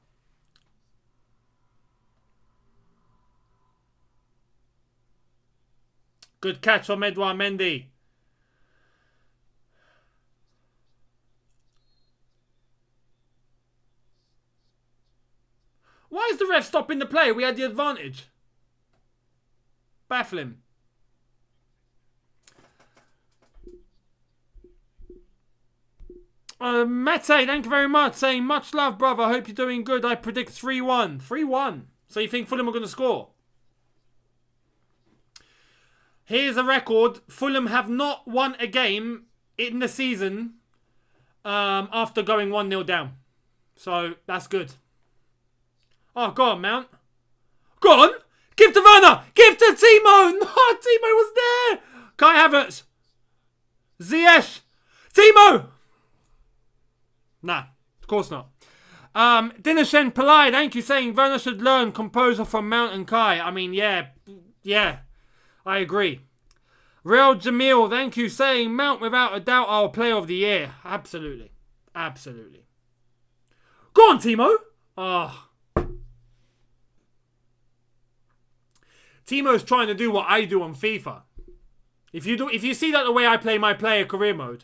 Good catch from Edouard Mendy. Why is the ref stopping the play? We had the advantage. Baffling. Mate, thank you very much. Saying, much love, brother. Hope you're doing good. I predict 3-1. 3-1. So you think Fulham are going to score? Here's a record. Fulham have not won a game in the season after going 1-0 down. So that's good. Oh, go on, Mount. Go on. Give to Verna. Give to Timo. No, Timo was there. Kai Havertz. Ziyech. Timo. Nah, of course not. Dinesh Pillai, thank you, saying Verna should learn composure from Mount and Kai. I mean, yeah, I agree. Real Jamil, thank you, saying Mount without a doubt our player of the year. Absolutely. Go on, Timo. Oh. Timo's trying to do what I do on FIFA. If you see that the way I play my player career mode,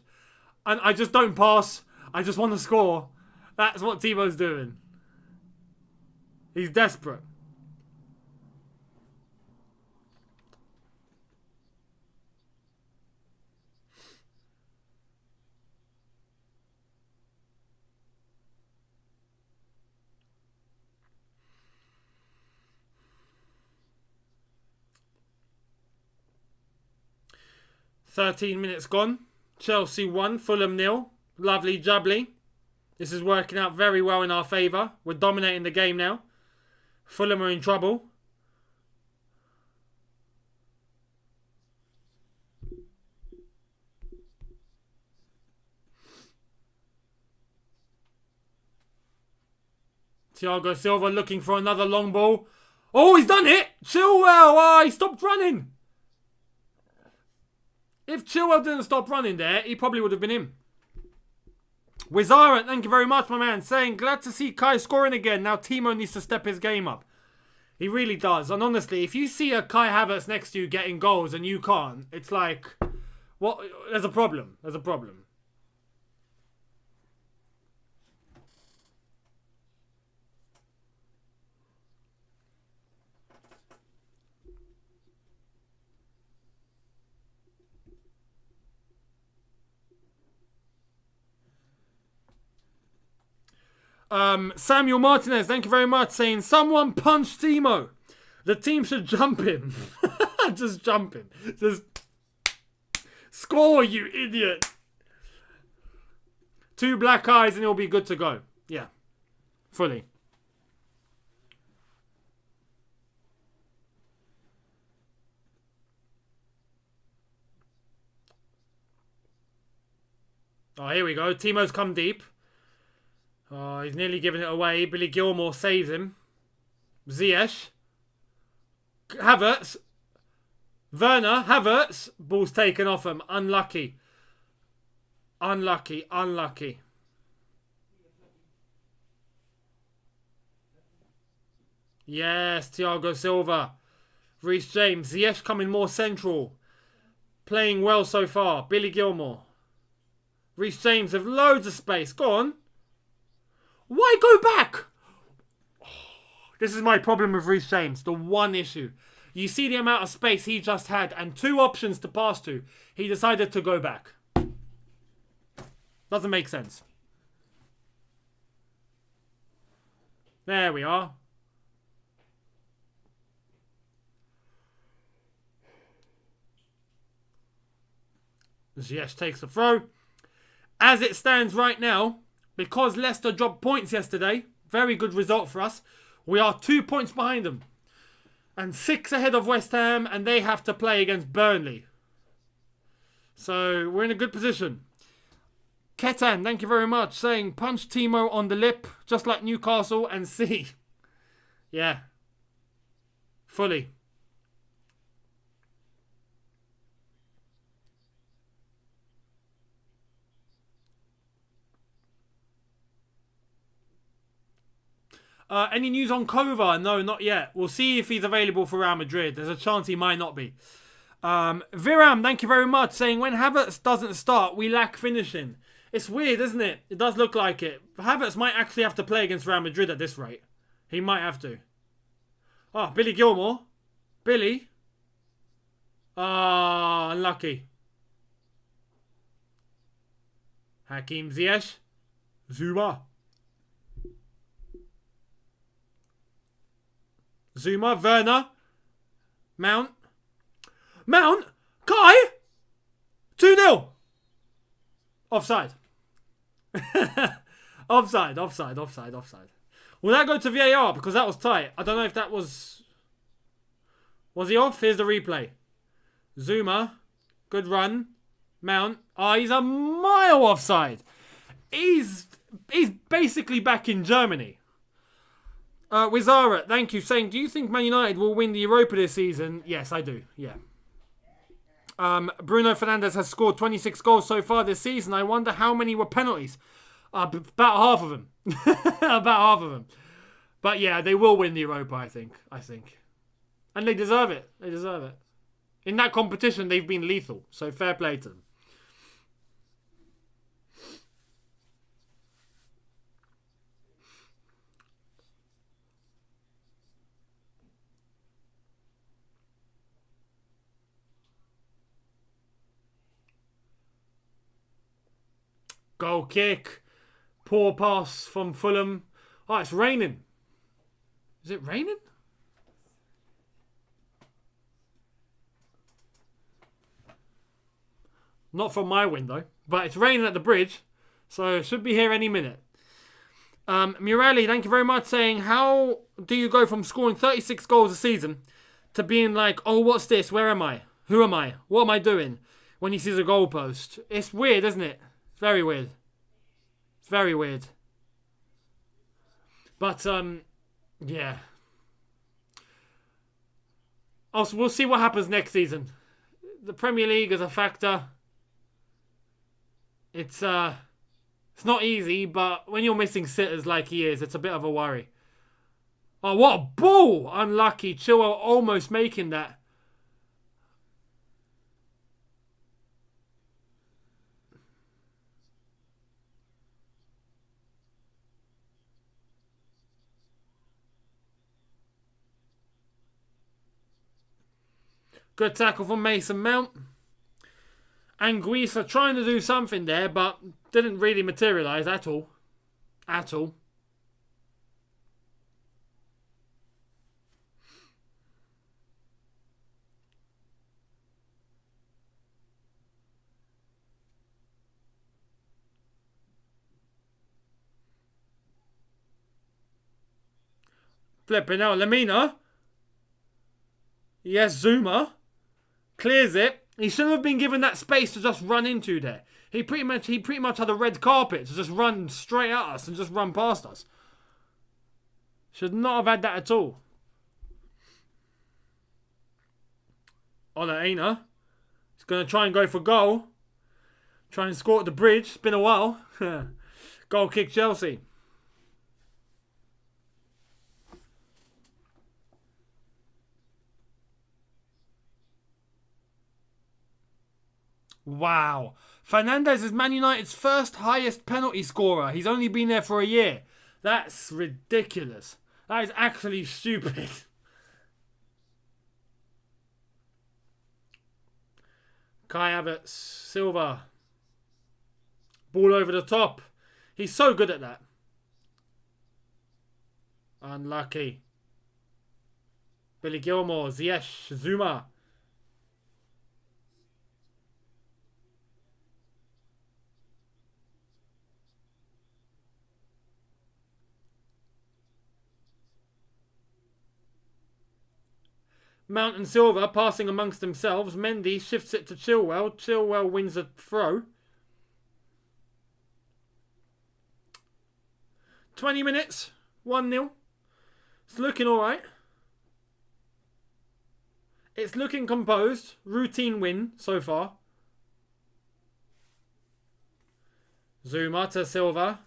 and I just don't pass, I just want to score. That's what Timo's doing. He's desperate. "13 minutes gone. Chelsea 1, Fulham 0. Lovely jubbly. This is working out very well in our favour. We're dominating the game now. Fulham are in trouble. Thiago Silva looking for another long ball. Oh, he's done it! Chilwell! Oh, he stopped running. If Chilwell didn't stop running there, he probably would have been him. Wizara, thank you very much, my man. Saying, glad to see Kai scoring again. Now Timo needs to step his game up. He really does. And honestly, if you see a Kai Havertz next to you getting goals and you can't, it's like, what? There's a problem. There's a problem. Samuel Martinez, thank you very much, saying someone punch Timo. The team should jump him. Just jump him. Just score, you idiot. 2 black eyes and he'll be good to go. Yeah. Fully. Oh, here we go. Timo's come deep. Oh, he's nearly given it away. Billy Gilmore saves him. Ziyech. Havertz. Verna. Havertz. Ball's taken off him. Unlucky. Unlucky. Unlucky. Yes, Thiago Silva. Reece James. Ziyech coming more central. Playing well so far. Billy Gilmore. Reece James with loads of space. Go on. Why go back? Oh, this is my problem with Reece James. The one issue. You see the amount of space he just had and 2 options to pass to. He decided to go back. Doesn't make sense. There we are. Ziyech takes the throw. As it stands right now, because Leicester dropped points yesterday, very good result for us, we are 2 points behind them. And 6 ahead of West Ham, and they have to play against Burnley. So, we're in a good position. Ketan, thank you very much, saying punch Timo on the lip, just like Newcastle, and see. Yeah. Fully. Any news on Kova? No, not yet. We'll see if he's available for Real Madrid. There's a chance he might not be. Viram, thank you very much, saying when Havertz doesn't start, we lack finishing. It's weird, isn't it? It does look like it. Havertz might actually have to play against Real Madrid at this rate. He might have to. Oh, Billy Gilmore. Billy. Ah, unlucky. Hakim Ziyech. Zuma. Zuma, Verna, Mount, Kai, 2-0. Offside. Offside. Will that go to VAR? Because that was tight. I don't know if that was... Was he off? Here's the replay. Zuma, good run. Mount, he's a mile offside. He's basically back in Germany. Wizara, thank you, saying, do you think Man United will win the Europa this season? Yes, I do, yeah. Bruno Fernandes has scored 26 goals so far this season. I wonder how many were penalties. About half of them. About half of them. But yeah, they will win the Europa, I think. And they deserve it. In that competition, they've been lethal. So fair play to them. Goal kick. Poor pass from Fulham. Oh, it's raining. Is it raining? Not from my window. But it's raining at the bridge. So it should be here any minute. Murali, thank you very much, saying, how do you go from scoring 36 goals a season to being like, oh, what's this? Where am I? Who am I? What am I doing? When he sees a goalpost. It's weird, isn't it? Very weird. It's very weird. But, yeah. Also, we'll see what happens next season. The Premier League is a factor. It's not easy, but when you're missing sitters like he is, it's a bit of a worry. Oh, what a ball! Unlucky. Chilwell almost making that. Good tackle from Mason Mount. Anguissa trying to do something there, but didn't really materialise at all. Flipping out. Lamina. Yes, Zuma. Clears it. He shouldn't have been given that space to just run into there. He pretty much had a red carpet to just run straight at us and just run past us. Should not have had that at all. Aina. He's going to try and go for goal. Try and score at the bridge. It's been a while. Goal kick Chelsea. Wow. Fernandes is Man United's first highest penalty scorer. He's only been there for a year. That's ridiculous. That is actually stupid. Kai Havertz, Silva. Ball over the top. He's so good at that. Unlucky. Billy Gilmore, Ziyech, Zuma. Mount and Silva passing amongst themselves. Mendy shifts it to Chilwell. Chilwell wins a throw. 20 minutes. 1-0. It's looking alright. It's looking composed. Routine win so far. Zuma to Silva.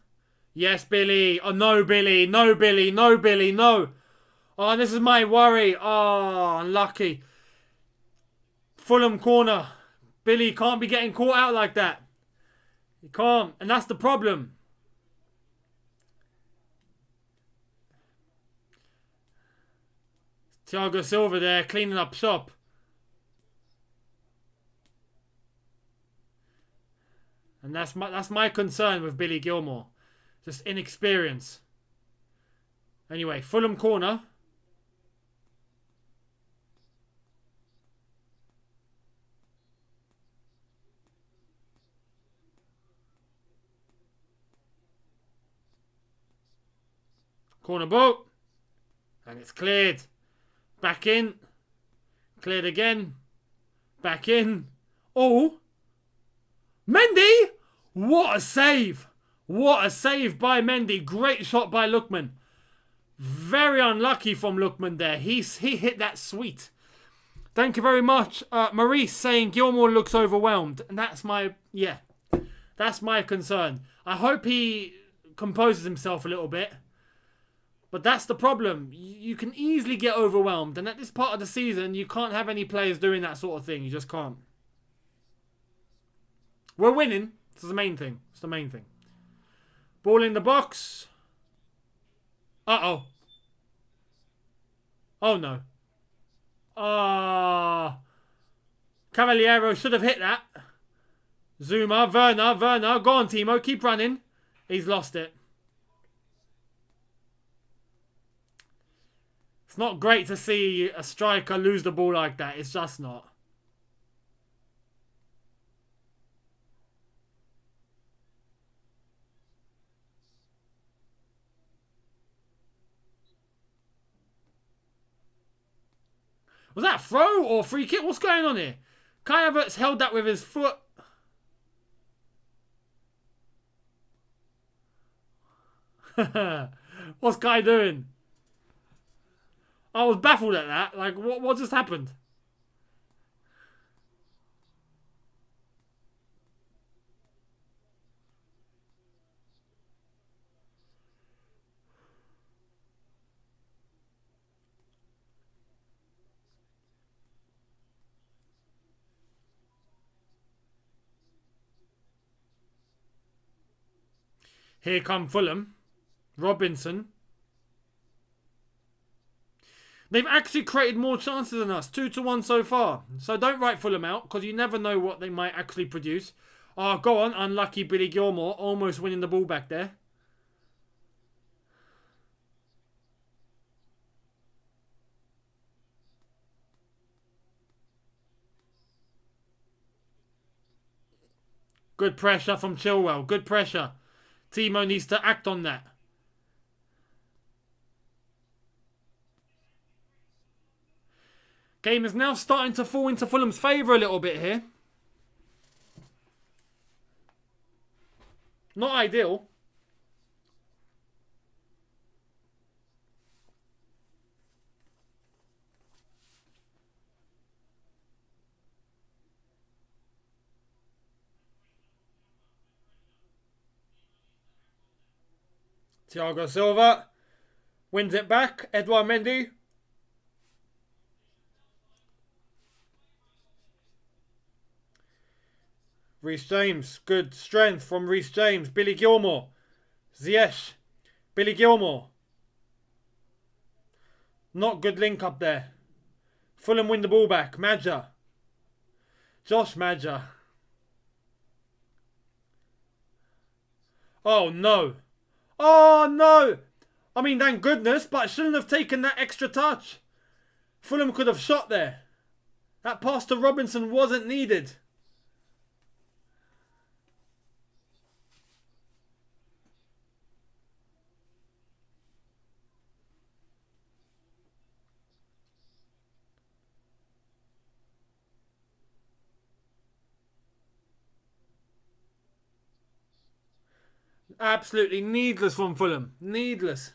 Yes, Billy. Oh, no, Billy. No, Billy. No, Billy. No. Oh, this is my worry. Oh, unlucky. Fulham corner. Billy can't be getting caught out like that. He can't. And that's the problem. Thiago Silva there cleaning up shop. And that's my concern with Billy Gilmore. Just inexperience. Anyway, Fulham corner. Corner ball. And it's cleared. Back in. Cleared again. Back in. Oh. Mendy! What a save. What a save by Mendy. Great shot by Lookman. Very unlucky from Lookman there. He hit that sweet. Thank you very much. Maurice saying Gilmore looks overwhelmed. And that's my concern. I hope he composes himself a little bit. But that's the problem. You can easily get overwhelmed. And at this part of the season, you can't have any players doing that sort of thing. You just can't. We're winning. It's the main thing. It's the main thing. Ball in the box. Uh-oh. Oh, no. Cavaliero should have hit that. Zuma, Verna. Go on, Timo. Keep running. He's lost it. It's not great to see a striker lose the ball like that. It's just not. Was that a throw or free kick? What's going on here? Kai Havertz held that with his foot. What's Kai doing? I was baffled at that. Like, what just happened? Here come Fulham. Robinson. They've actually created more chances than us. 2-1 so far. So don't write Fulham out, because you never know what they might actually produce. Oh, go on. Unlucky Billy Gilmore. Almost winning the ball back there. Good pressure from Chilwell. Good pressure. Timo needs to act on that. Game is now starting to fall into Fulham's favour a little bit here. Not ideal. Thiago Silva wins it back. Edouard Mendy. Reece James. Good strength from Reece James. Billy Gilmore. Ziyech. Billy Gilmore. Not good link up there. Fulham win the ball back. Madja. Josh Madja. Oh no. Oh no! I mean, thank goodness, but I shouldn't have taken that extra touch. Fulham could have shot there. That pass to Robinson wasn't needed. Absolutely needless from Fulham. Needless.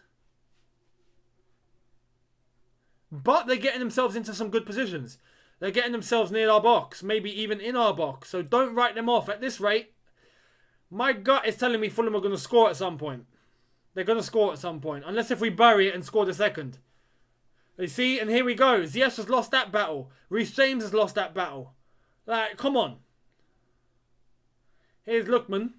But they're getting themselves into some good positions. They're getting themselves near our box. Maybe even in our box. So don't write them off. At this rate, my gut is telling me Fulham are going to score at some point. They're going to score at some point. Unless if we bury it and score the second. You see? And here we go. Ziyech has lost that battle. Reece James has lost that battle. Like, come on. Here's Lookman.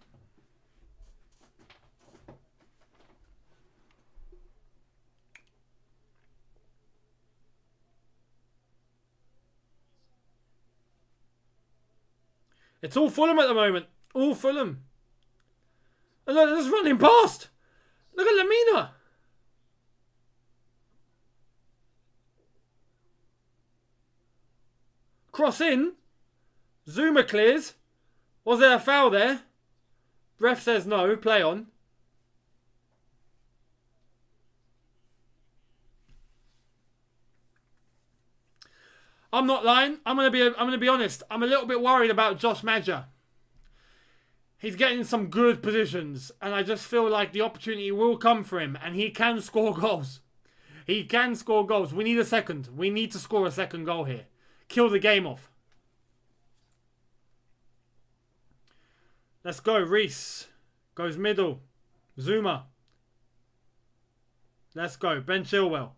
It's all Fulham at the moment. All Fulham. And look, they're just running past. Look at Lamina. Cross in. Zuma clears. Was there a foul there? Ref says no. Play on. I'm not lying. I'm gonna be honest. I'm a little bit worried about Josh Madja. He's getting some good positions, and I just feel like the opportunity will come for him, and he can score goals. He can score goals. We need a second. We need to score a second goal here. Kill the game off. Let's go. Reece goes middle. Zuma. Let's go. Ben Chilwell.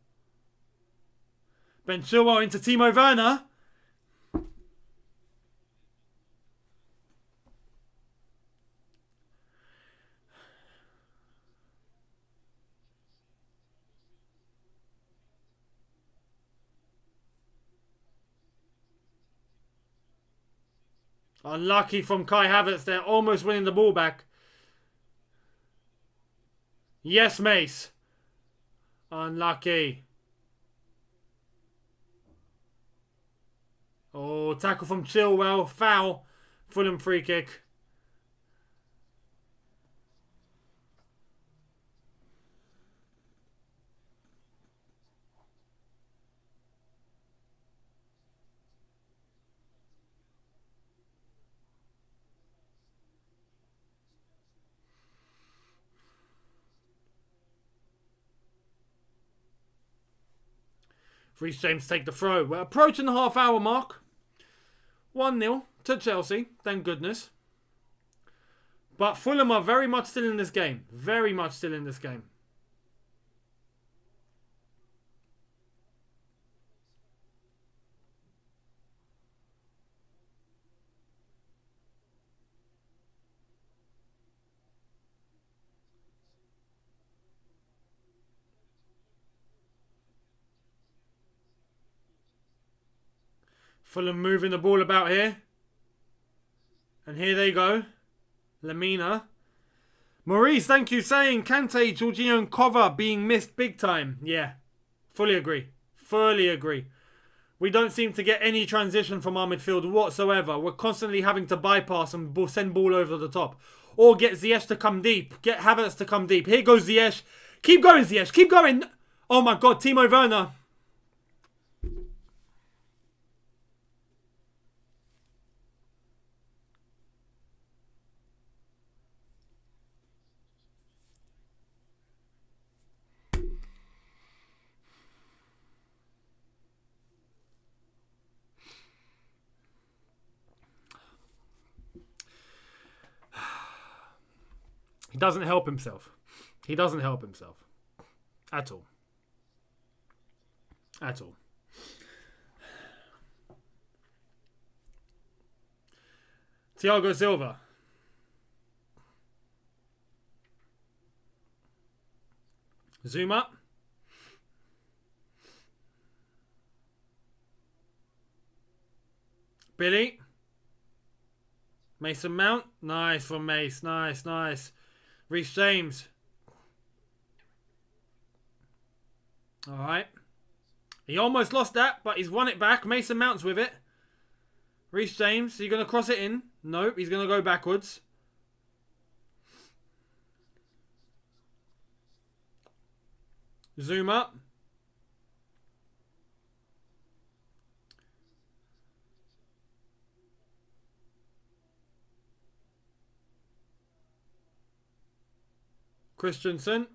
Ben Chilwell into Timo Verna. Unlucky from Kai Havertz there. Almost winning the ball back. Yes, Mace. Unlucky. Oh, tackle from Chilwell. Foul. Fulham free kick. Reece James take the throw. We're approaching the half-hour mark. 1-0 to Chelsea, thank goodness. But Fulham are very much still in this game. Very much still in this game. Fulham moving the ball about here. And here they go. Lamina. Maurice, thank you, saying Kante, Jorginho and Kova being missed big time. Yeah, fully agree. Fully agree. We don't seem to get any transition from our midfield whatsoever. We're constantly having to bypass and send ball over the top. Or get Ziyech to come deep. Get Havertz to come deep. Here goes Ziyech. Keep going, Ziyech. Keep going. Oh my God, Timo Verna. He doesn't help himself. He doesn't help himself. At all. At all. Thiago Silva. Zoom up. Billy. Mason Mount. Nice from Mace. Nice, nice. Reece James. Alright. He almost lost that, but he's won it back. Mason Mount's with it. Reece James. Are you going to cross it in? Nope. He's going to go backwards. Zoom up. Christensen.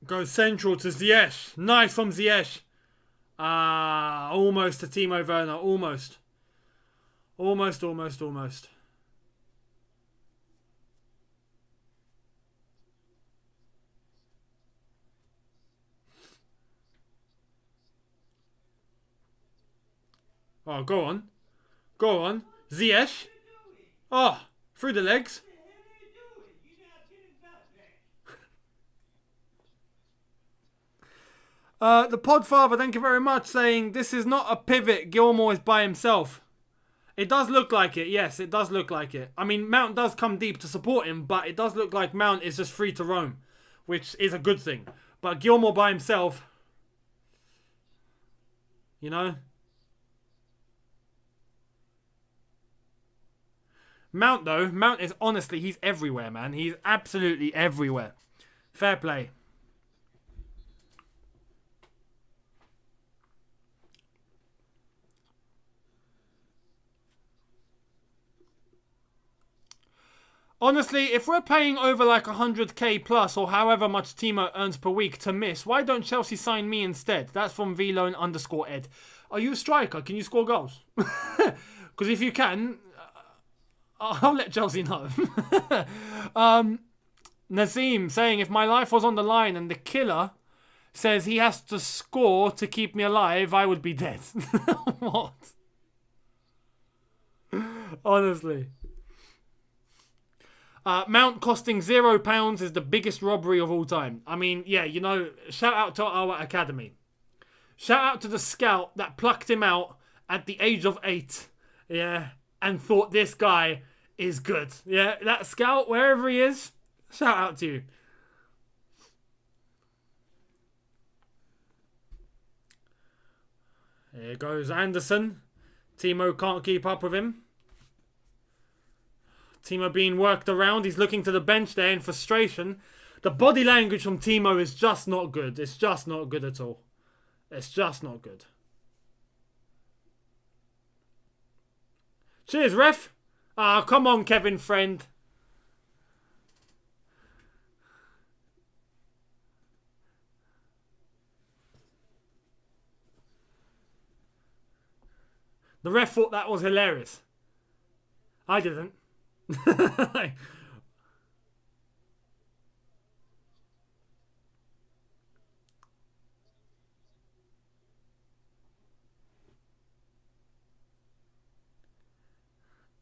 Goes central to Ziyech. Nice from Ziyech. Almost to Timo Verna. Almost. Almost. Oh, go on. Go on. Ziyech. Oh, through the legs. The Podfather, thank you very much, saying this is not a pivot. Gilmour is by himself. It does look like it. Yes, it does look like it. I mean, Mount does come deep to support him, but it does look like Mount is just free to roam, which is a good thing. But Gilmour by himself, you know. Mount, though, Mount is honestly, he's everywhere, man. He's absolutely everywhere. Fair play. Honestly, if we're paying over like 100k plus or however much Timo earns per week to miss, why don't Chelsea sign me instead? That's from VLone_Ed. Are you a striker? Can you score goals? Because if you can, I'll let Chelsea know. Nazim saying, if my life was on the line and the killer says he has to score to keep me alive, I would be dead. What? Honestly. Mount costing £0 is the biggest robbery of all time. I mean, yeah, you know, shout out to our academy. Shout out to the scout that plucked him out at the age of 8. Yeah, and thought this guy is good. Yeah, that scout, wherever he is, shout out to you. Here goes Anderson. Timo can't keep up with him. Timo being worked around. He's looking to the bench there in frustration. The body language from Timo is just not good. It's just not good at all. It's just not good. Cheers, ref. Ah, come on, Kevin, friend. The ref thought that was hilarious. I didn't.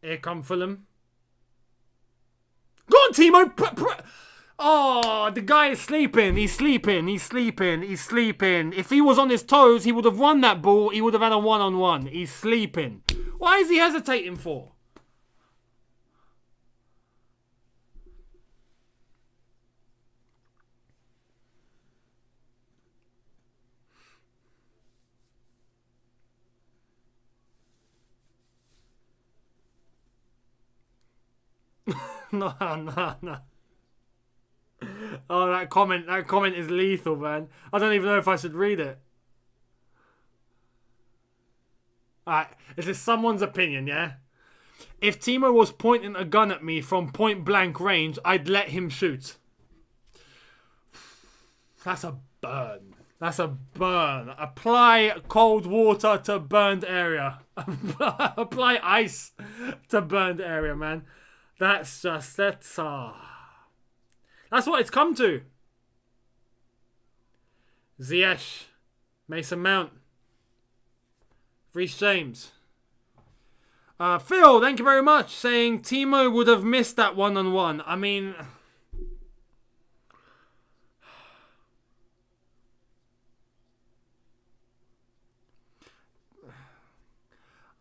Here come Fulham. Go on, Timo! Oh, the guy is sleeping. He's sleeping. If he was on his toes, he would have won that ball. He would have had a one-on-one. He's sleeping. Why is he hesitating for? No. Oh, that comment is lethal, man. I don't even know if I should read it. Alright, this is someone's opinion, yeah? If Timo was pointing a gun at me from point blank range, I'd let him shoot. That's a burn. That's a burn. Apply cold water to burned area. Apply ice to burned area, man. That's what it's come to. Ziyech, Mason Mount, Reece James. Phil, thank you very much, saying Timo would have missed that one-on-one. I mean,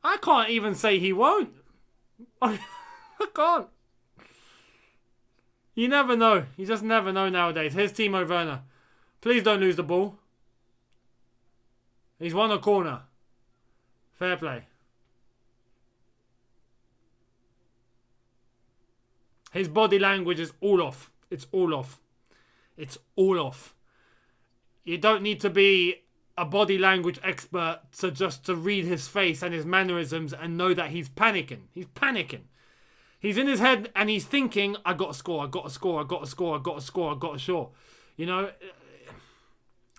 I can't even say he won't. I can't. You never know. You just never know nowadays. Here's Timo Verna. Please don't lose the ball. He's won a corner. Fair play. His body language is all off. It's all off. It's all off. You don't need to be a body language expert to read his face and his mannerisms and know that he's panicking. He's panicking. He's in his head and he's thinking, I got to score, I got to score, I got to score, I got to score, I got to score. You know,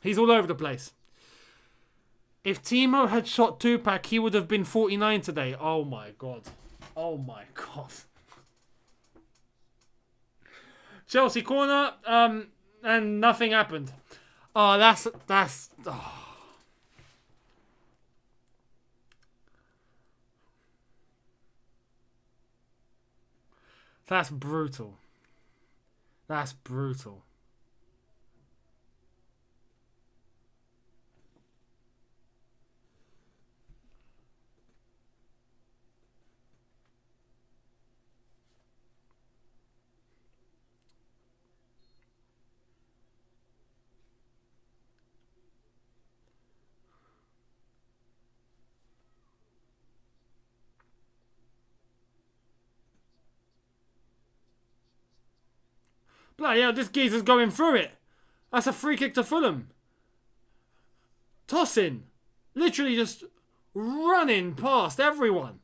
he's all over the place. If Timo had shot 2-pack, he would have been 49 today. Oh my God. Oh my God. Chelsea corner, and nothing happened. Oh, that's brutal. That's brutal. Bloody hell, this geezer's going through it. That's a free kick to Fulham. Tossing. Literally just running past everyone.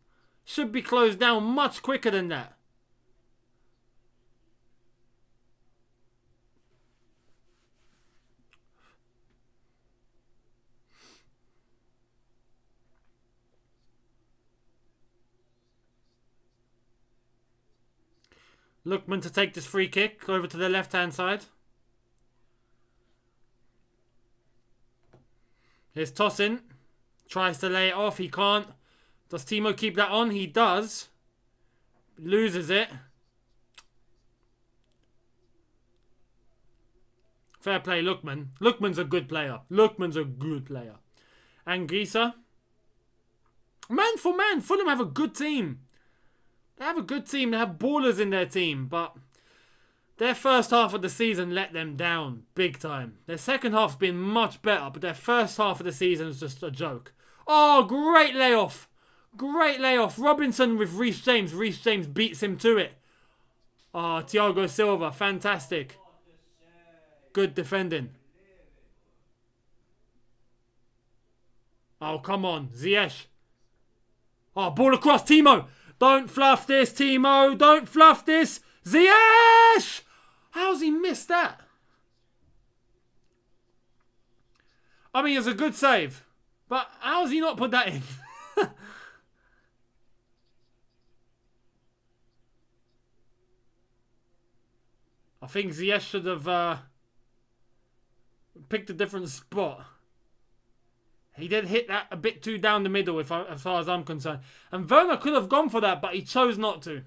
Should be closed down much quicker than that. Lookman to take this free kick over to the left-hand side. Here's Tosin. Tries to lay it off. He can't. Does Timo keep that on? He does. Loses it. Fair play, Lookman. Lookman's a good player. Lookman's a good player. Anguissa. Man for man, Fulham have a good team. They have a good team. They have ballers in their team. But their first half of the season let them down big time. Their second half's been much better. But their first half of the season is just a joke. Oh, great layoff. Great layoff. Robinson with Reece James. Reece James beats him to it. Oh, Thiago Silva. Fantastic. Good defending. Oh, come on. Ziyech. Oh, ball across. Timo. Don't fluff this, Timo. Don't fluff this. Ziyech! How's he missed that? I mean, it's a good save. But how's he not put that in? I think Ziyech should have picked a different spot. He did hit that a bit too down the middle, as far as I'm concerned. And Verna could have gone for that, but he chose not to.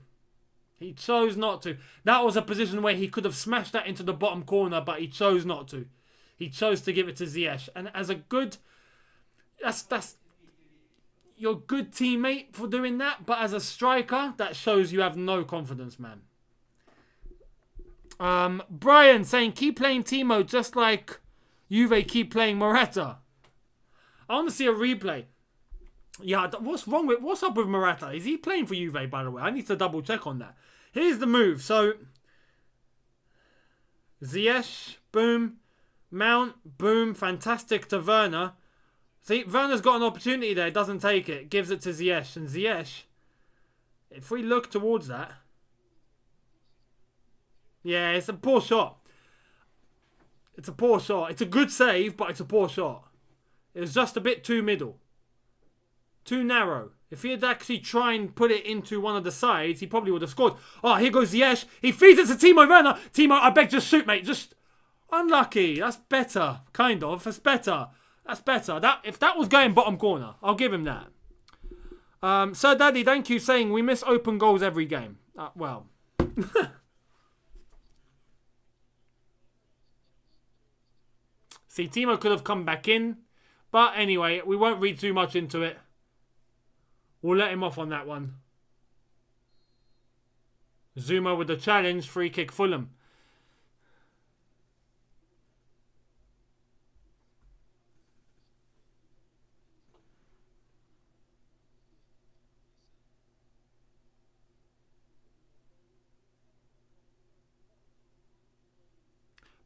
He chose not to. That was a position where he could have smashed that into the bottom corner, but he chose not to. He chose to give it to Ziyech. And as a good... That's your good teammate for doing that, but as a striker, that shows you have no confidence, man. Brian saying, keep playing Timo just like Juve keep playing Morata. I want to see a replay. Yeah, what's up with Morata? Is he playing for Juve, by the way? I need to double check on that. Here's the move. So, Ziyech, boom. Mount, boom. Fantastic to Verna. See, Verna's got an opportunity there. Doesn't take it. Gives it to Ziyech. And Ziyech, if we look towards that. Yeah, it's a poor shot. It's a poor shot. It's a good save, but it's a poor shot. It was just a bit too middle. Too narrow. If he had actually tried and put it into one of the sides, he probably would have scored. Oh, here goes Ziyech. He feeds it to Timo Verna. Timo, I beg, just shoot, mate. Just unlucky. That's better. Kind of. That's better. That's better. If that was going bottom corner, I'll give him that. Sir Daddy, thank you, saying we miss open goals every game. Well. See, Timo could have come back in. But anyway, we won't read too much into it. We'll let him off on that one. Zuma with the challenge. Free kick Fulham.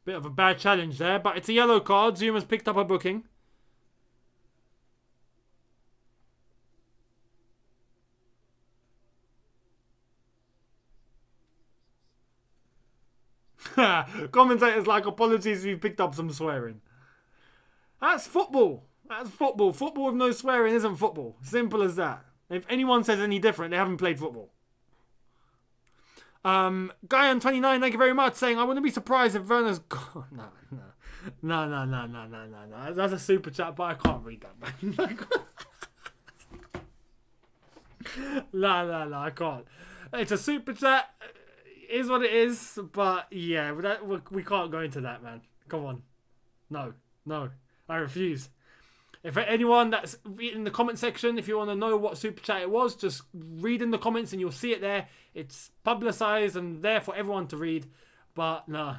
Bit of a bad challenge there, but it's a yellow card. Zuma's picked up a booking. Commentators like, apologies if you picked up some swearing. That's football. That's football. Football with no swearing isn't football. Simple as that. If anyone says any different, they haven't played football. Guyan29, thank you very much, saying, I wouldn't be surprised if Verna's gone. No. That's a super chat, but I can't read that, man. No, I can't. It's a super chat. It is what it is, but yeah, we can't go into that, man. Come on. No. I refuse. If anyone that's in the comment section, if you want to know what super chat it was, just read in the comments and you'll see it there. It's publicized and there for everyone to read. But nah.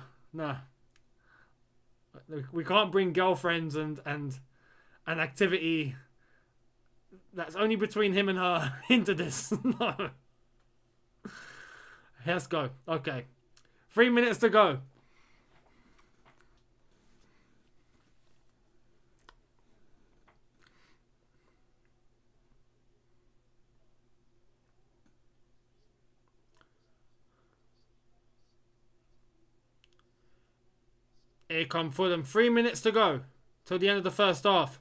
We can't bring girlfriends and an activity that's only between him and her into this. No. Let's go. Okay. 3 minutes to go. Here come Fulham. 3 minutes to go till the end of the first half.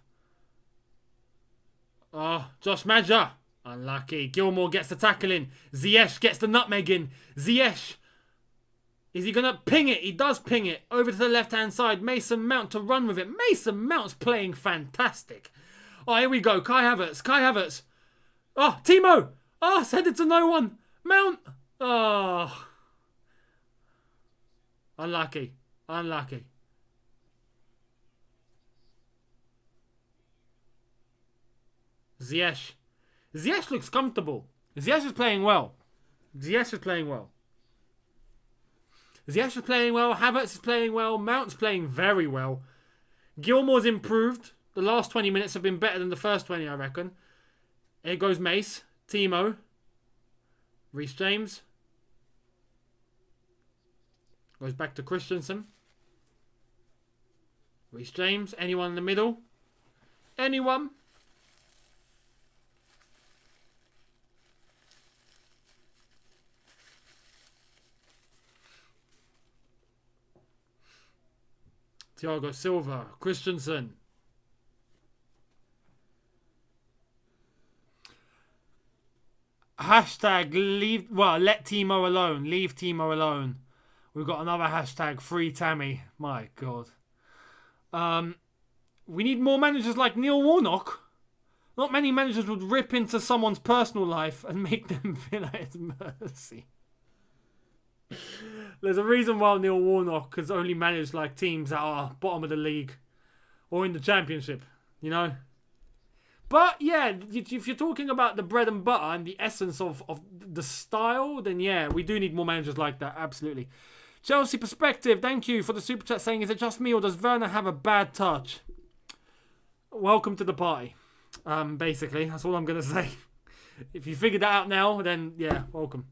Oh, Josh Madger. Unlucky. Gilmour gets the tackle in. Ziyech gets the nutmeg in. Ziyech. Is he going to ping it? He does ping it. Over to the left-hand side. Mason Mount to run with it. Mason Mount's playing fantastic. Oh, here we go. Kai Havertz. Oh, Timo. Oh, it's headed to no one. Mount. Oh. Unlucky. Ziyech. Ziyech looks comfortable. Ziyech is playing well. Havertz is playing well. Mount's playing very well. Gilmour's improved. The last 20 minutes have been better than the first 20, I reckon. Here goes Mace. Timo. Reece James. Goes back to Christensen. Reece James. Anyone in the middle? Anyone? Thiago Silva, Christensen. Hashtag let Timo alone. Leave Timo alone. We've got another hashtag, free Tammy. My God. We need more managers like Neil Warnock. Not many managers would rip into someone's personal life and make them feel at his mercy. There's a reason why Neil Warnock has only managed like teams that are bottom of the league or in the championship, you know. But yeah, if you're talking about the bread and butter and the essence of the style, then yeah, we do need more managers like that, absolutely. Chelsea Perspective, thank you for the super chat saying, is it just me or does Verna have a bad touch? Welcome to the party. Basically, that's all I'm going to say. If you figured that out now, then yeah, welcome.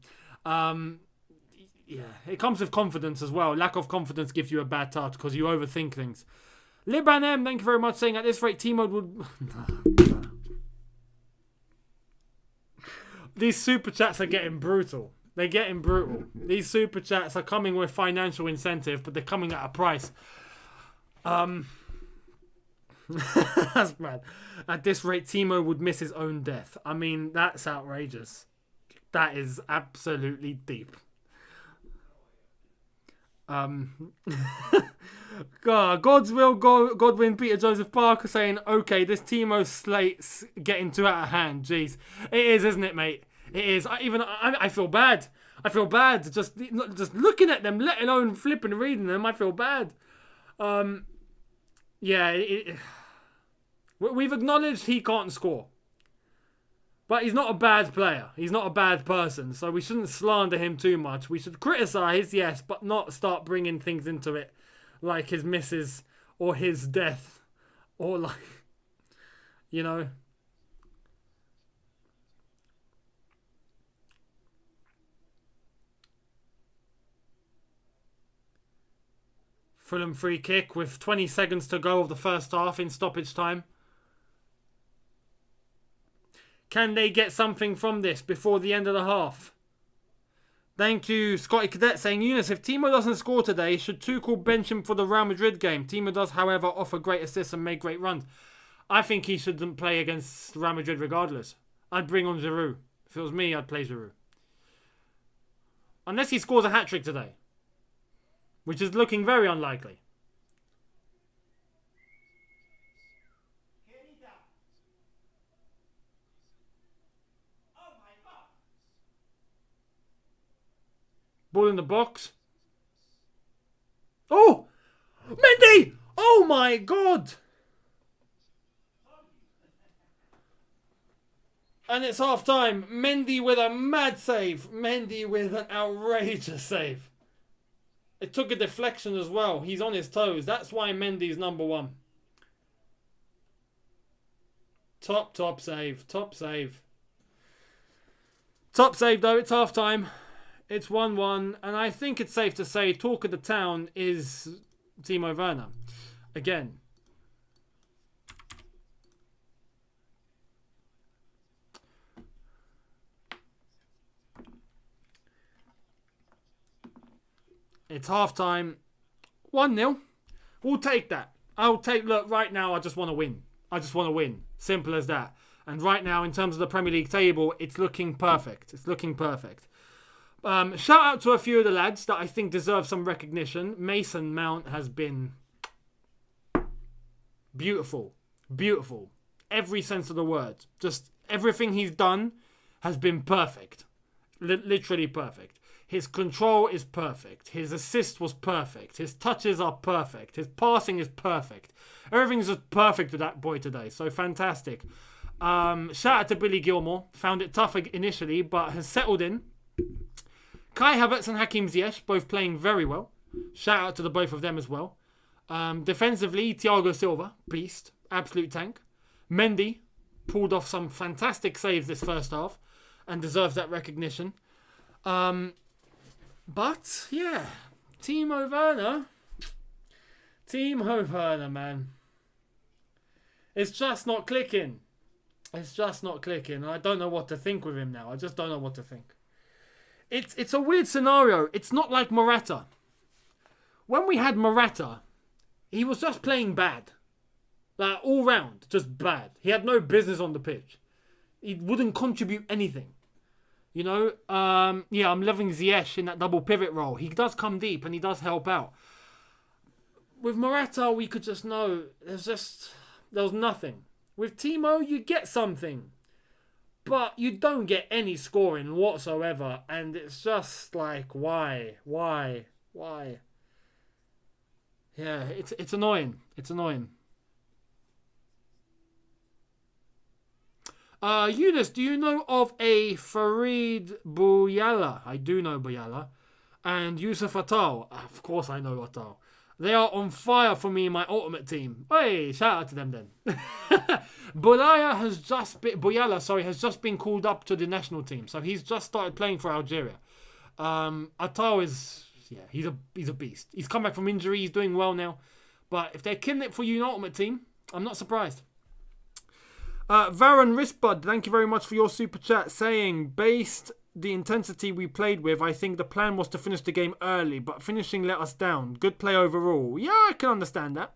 Yeah, it comes with confidence as well. Lack of confidence gives you a bad touch because you overthink things. Liban M, thank you very much, saying at this rate Timo would... These super chats are getting brutal. They're getting brutal. These super chats are coming with financial incentive, but they're coming at a price. That's mad. At this rate, Timo would miss his own death. I mean, that's outrageous. That is absolutely deep. God's will, Godwin, Peter Joseph Parker saying, okay, this Timo slate's getting too out of hand. Jeez. It is, isn't it, mate? It is. I feel bad. I feel bad. Just looking at them, let alone flipping and reading them, I feel bad. Yeah, we've acknowledged he can't score. But he's not a bad player. He's not a bad person. So we shouldn't slander him too much. We should criticise, yes, but not start bringing things into it. Like his misses or his death. Or like, you know. Fulham free kick with 20 seconds to go of the first half in stoppage time. Can they get something from this before the end of the half? Thank you, Scotty Cadet, saying, Younes, if Timo doesn't score today, should Tuchel bench him for the Real Madrid game? Timo does, however, offer great assists and make great runs. I think he shouldn't play against Real Madrid regardless. I'd bring on Giroud. If it was me, I'd play Giroud. Unless he scores a hat-trick today. Which is looking very unlikely. Ball in the box. Oh! Mendy! Oh my God! And it's half time. Mendy with a mad save. Mendy with an outrageous save. It took a deflection as well. He's on his toes. That's why Mendy's number one. Top save. Top save. Top save though. It's half time. It's 1-1. And I think it's safe to say talk of the town is Timo Verna. Again. It's half time. 1-0. We'll take that. Look, right now I just want to win. I just want to win. Simple as that. And right now, in terms of the Premier League table, it's looking perfect. It's looking perfect. Shout out to a few of the lads that I think deserve some recognition. Mason Mount has been beautiful. Beautiful. Every sense of the word. Just everything he's done has been perfect. Literally perfect. His control is perfect. His assist was perfect. His touches are perfect. His passing is perfect. Everything's just perfect with that boy today. So fantastic. Shout out to Billy Gilmore. Found it tough initially, but has settled in. Kai Havertz and Hakim Ziyech both playing very well. Shout out to the both of them as well. Defensively, Thiago Silva, beast, absolute tank. Mendy pulled off some fantastic saves this first half and deserves that recognition. But, yeah, Timo Verna, man. It's just not clicking. It's just not clicking. I don't know what to think with him now. I just don't know what to think. It's a weird scenario. It's not like Morata. When we had Morata, he was just playing bad. Like, all round, just bad. He had no business on the pitch. He wouldn't contribute anything. You know, yeah, I'm loving Ziyech in that double pivot role. He does come deep and he does help out. With Morata, we could just know there was nothing. With Timo, you get something. But you don't get any scoring whatsoever. And it's just like, why? Yeah, it's annoying. It's annoying. Younes, do you know of a Farid Bouyala? I do know Bouyala. And Yusuf Atal. Of course I know Atal. They are on fire for me in my ultimate team. Hey, shout out to them then. Bouyala has just been called up to the national team. So he's just started playing for Algeria. Atal is, yeah, he's a beast. He's come back from injury. He's doing well now. But if they're killing it for you in ultimate team, I'm not surprised. Varon Rispud, thank you very much for your super chat, saying, based the intensity we played with, I think the plan was to finish the game early, but finishing let us down. Good play overall. Yeah, I can understand that.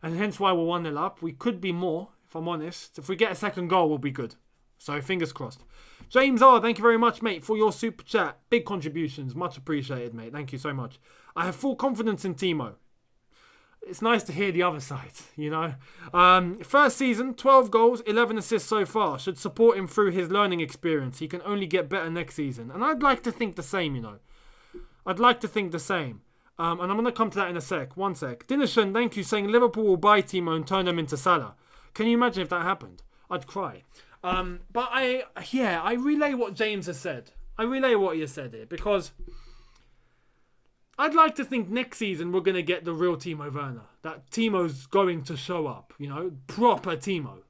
and hence why we're 1-0 up. We could be more, if I'm honest. If we get a second goal, we'll be good. So fingers crossed. James R, thank you very much, mate, for your super chat. Big contributions. Much appreciated, mate. Thank you so much. I have full confidence in Timo. It's nice to hear the other side, you know. First season, 12 goals, 11 assists so far. Should support him through his learning experience. He can only get better next season. And I'd like to think the same, you know. I'd like to think the same. And I'm going to come to that in a sec. One sec. Dinershan, thank you, saying Liverpool will buy Timo and turn him into Salah. Can you imagine if that happened? I'd cry. But I relay what James has said. I relay what he has said here. Because I'd like to think next season we're going to get the real Timo Verna. That Timo's going to show up, you know. Proper Timo.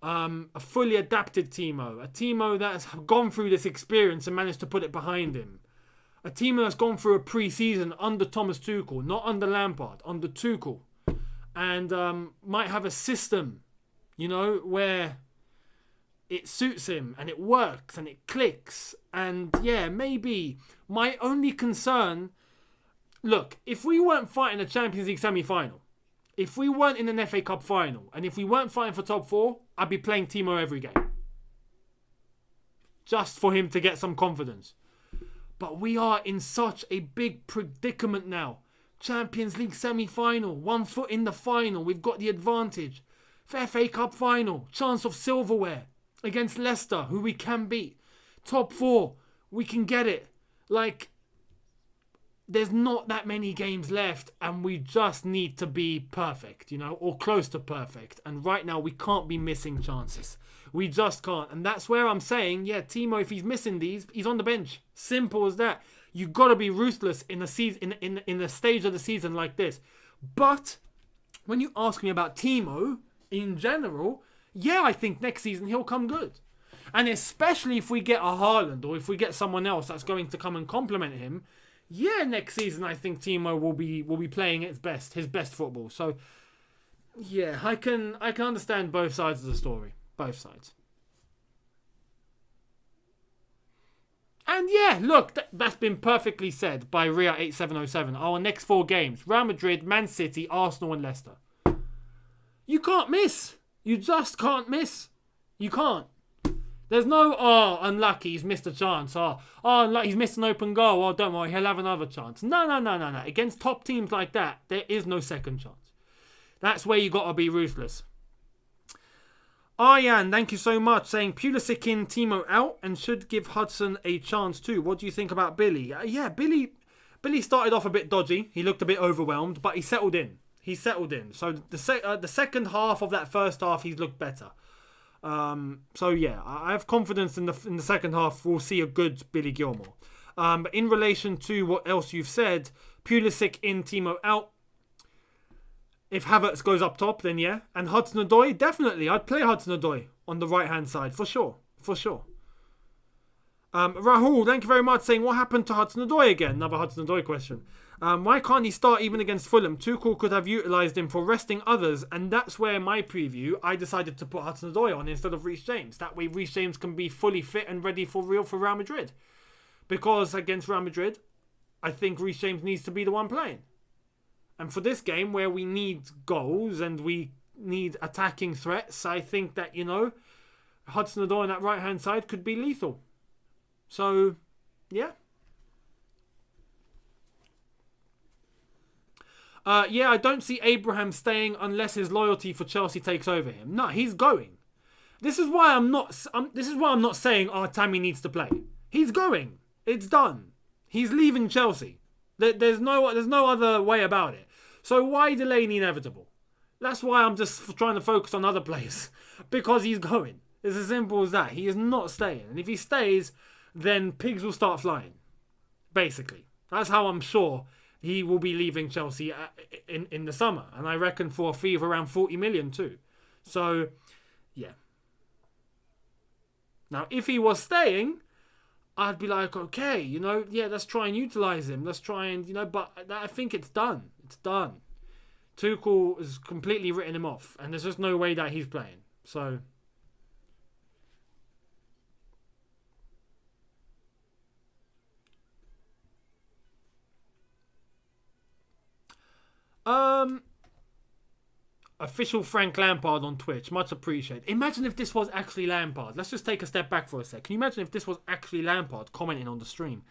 A fully adapted Timo. A Timo that's gone through this experience and managed to put it behind him. A Timo that's gone through a pre-season under Thomas Tuchel. Not under Lampard. Under Tuchel. And might have a system, you know, where it suits him and it works and it clicks. And yeah, maybe my only concern... Look, if we weren't fighting a Champions League semi-final, if we weren't in an FA Cup final, and if we weren't fighting for top 4, I'd be playing Timo every game. Just for him to get some confidence. But we are in such a big predicament now. Champions League semi-final, 1 foot in the final, we've got the advantage. FA Cup final, chance of silverware against Leicester, who we can beat. Top 4, we can get it. Like... There's not that many games left and we just need to be perfect, you know, or close to perfect. And right now we can't be missing chances. We just can't. And that's where I'm saying, yeah, Timo, if he's missing these, he's on the bench. Simple as that. You got to be ruthless in a season, in a stage of the season like this. But when you ask me about Timo in general, yeah, I think next season he'll come good. And especially if we get a Haaland or if we get someone else that's going to come and complement him, yeah, next season I think Timo will be playing his best football. So yeah, I can understand both sides of the story, both sides. And yeah, look, that's been perfectly said by Ria8707. Our next 4 games: Real Madrid, Man City, Arsenal, and Leicester. You can't miss. You just can't miss. You can't. There's no, unlucky, he's missed a chance. Unlucky, he's missed an open goal. Oh, don't worry, he'll have another chance. No. Against top teams like that, there is no second chance. That's where you got to be ruthless. Aryan, thank you so much, saying Pulisic in, Timo out, and should give Hudson a chance too. What do you think about Billy? Yeah, Billy started off a bit dodgy. He looked a bit overwhelmed, but he settled in. So the second half of that first half, he's looked better. So yeah, I have confidence in the second half we'll see a good Billy Gilmore. But in relation to what else you've said, Pulisic in, Timo out. If Havertz goes up top, then yeah. And Hudson-Odoi, definitely. I'd play Hudson-Odoi on the right-hand side, for sure. Rahul, thank you very much, saying, what happened to Hudson-Odoi again? Another Hudson-Odoi question. Why can't he start even against Fulham? Tuchel could have utilised him for resting others, and that's where my preview, I decided to put Hudson-Odoi on instead of Reece James. That way Reece James can be fully fit and ready for Real Madrid. Because against Real Madrid, I think Reece James needs to be the one playing. And for this game, where we need goals and we need attacking threats, I think that, you know, Hudson-Odoi on that right-hand side could be lethal. So, yeah. Yeah, I don't see Abraham staying unless his loyalty for Chelsea takes over him. No, he's going. This is why I'm not saying, Tammy needs to play. He's going. It's done. He's leaving Chelsea. There's no other way about it. So why delay the inevitable? That's why I'm just trying to focus on other players. Because he's going. It's as simple as that. He is not staying. And if he stays, then pigs will start flying. Basically. That's how I'm sure he will be leaving Chelsea in the summer. And I reckon for a fee of around 40 million too. So, yeah. Now, if he was staying, I'd be like, okay, you know, yeah, let's try and utilise him. Let's try and, you know, but I think it's done. It's done. Tuchel has completely written him off. And there's just no way that he's playing. So, Official Frank Lampard on Twitch. Much appreciated. Imagine if this was actually Lampard. Let's just take a step back for a sec. Can you imagine if this was actually Lampard commenting on the stream?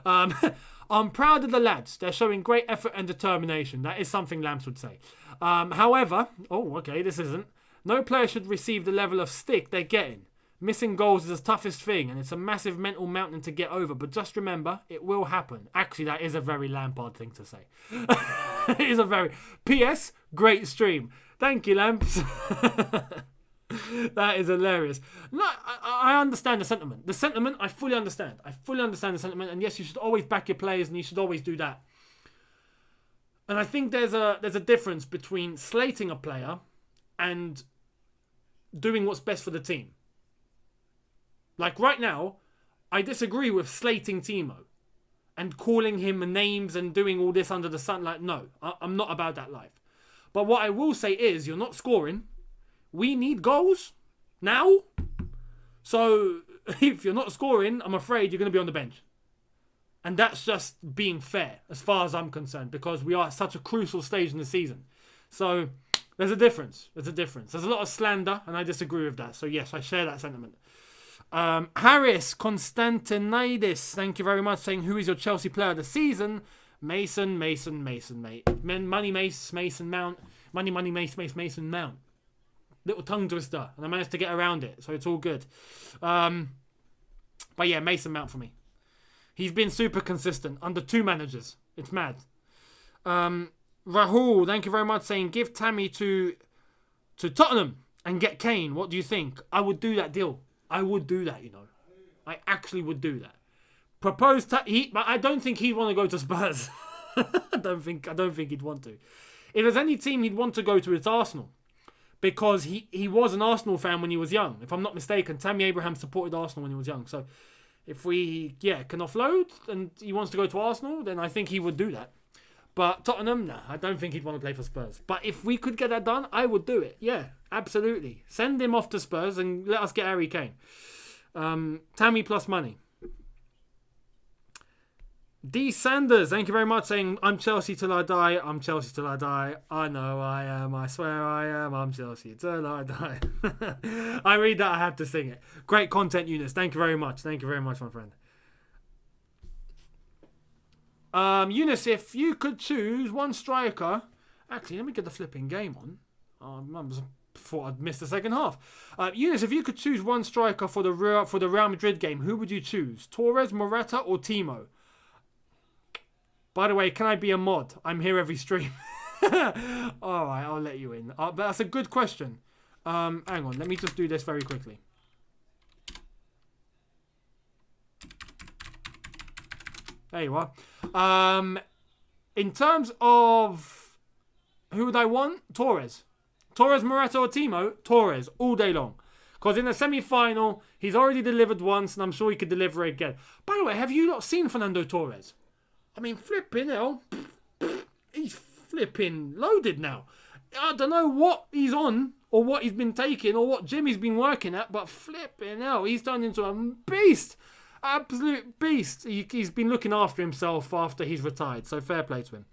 I'm proud of the lads. They're showing great effort and determination. That is something Lamps would say. However, this isn't. No player should receive the level of stick they're getting. Missing goals is the toughest thing, and it's a massive mental mountain to get over. But just remember, it will happen. Actually, that is a very Lampard thing to say. It is a very... P.S. Great stream. Thank you, Lamps. That is hilarious. No, I understand the sentiment. The sentiment, I fully understand. I fully understand the sentiment. And yes, you should always back your players, and you should always do that. And I think there's a difference between slating a player and doing what's best for the team. Like right now, I disagree with slating Timo and calling him names and doing all this under the sun. Like, no, I'm not about that life. But what I will say is, you're not scoring. We need goals now. So if you're not scoring, I'm afraid you're going to be on the bench. And that's just being fair, as far as I'm concerned, because we are at such a crucial stage in the season. So there's a difference. There's a lot of slander, and I disagree with that. So yes, I share that sentiment. Harris Constantinides, thank you very much, saying, who is your Chelsea player of the season? Mason, mate. Money, Mason Mount. Money, Mason Mount. Little tongue twister, and I managed to get around it, so it's all good. But yeah, Mason Mount for me. He's been super consistent under 2 managers. It's mad. Rahul, thank you very much, saying, give Tammy to Tottenham and get Kane. What do you think? I would do that deal. I would do that, I actually would do that. But I don't think he'd want to go to Spurs. I don't think he'd want to. If there's any team he'd want to go to, it's Arsenal. Because he was an Arsenal fan when he was young. If I'm not mistaken, Tammy Abraham supported Arsenal when he was young. So if we can offload and he wants to go to Arsenal, then I think he would do that. But Tottenham, no, I don't think he'd want to play for Spurs. But if we could get that done, I would do it. Yeah, absolutely. Send him off to Spurs and let us get Harry Kane. Tammy plus money. D. Sanders, thank you very much, saying, I'm Chelsea till I die. I'm Chelsea till I die. I know I am. I swear I am. I'm Chelsea till I die. I read that. I have to sing it. Great content, Younes. Thank you very much. Thank you very much, my friend. Younes, if you could choose one striker... Actually, let me get the flipping game on. I thought I'd missed the second half. Younes, if you could choose one striker for the Real Madrid game, who would you choose? Torres, Morata or Timo? By the way, can I be a mod? I'm here every stream. Alright, I'll let you in. But that's a good question. Hang on, let me just do this very quickly. There you are. In terms of who would I want? Torres. Torres, Morata or Timo? Torres, all day long. Because in the semi-final, he's already delivered once, and I'm sure he could deliver again. By the way, have you not seen Fernando Torres? I mean, flipping hell. He's flipping loaded now. I don't know what he's on, or what he's been taking, or what gym he's been working at, but flipping hell, he's turned into a beast. Absolute beast. He's been looking after himself after he's retired, so fair play to him.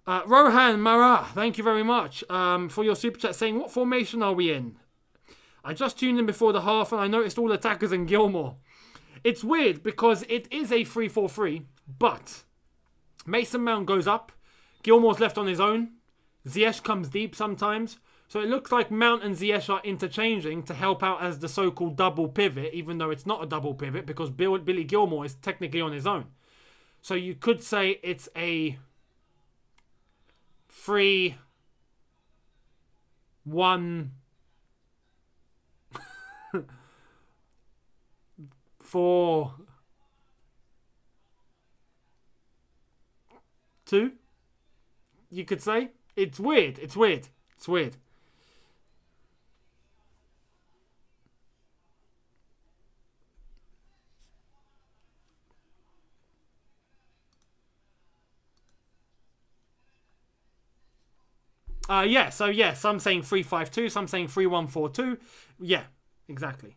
Rohan Mara, thank you very much for your super chat, saying, what formation are we in? I just tuned in before the half and I noticed all attackers and Gilmore. It's weird because it is a 3-4-3, but Mason Mount goes up, Gilmore's left on his own, Ziyech comes deep sometimes, so it looks like Mount and Ziyech are interchanging to help out as the so-called double pivot, even though it's not a double pivot because Billy Gilmore is technically on his own. So you could say it's a 3-1... 4-2, you could say. It's weird. Some saying 3-5-2, some saying 3-1-4-2. Yeah, exactly.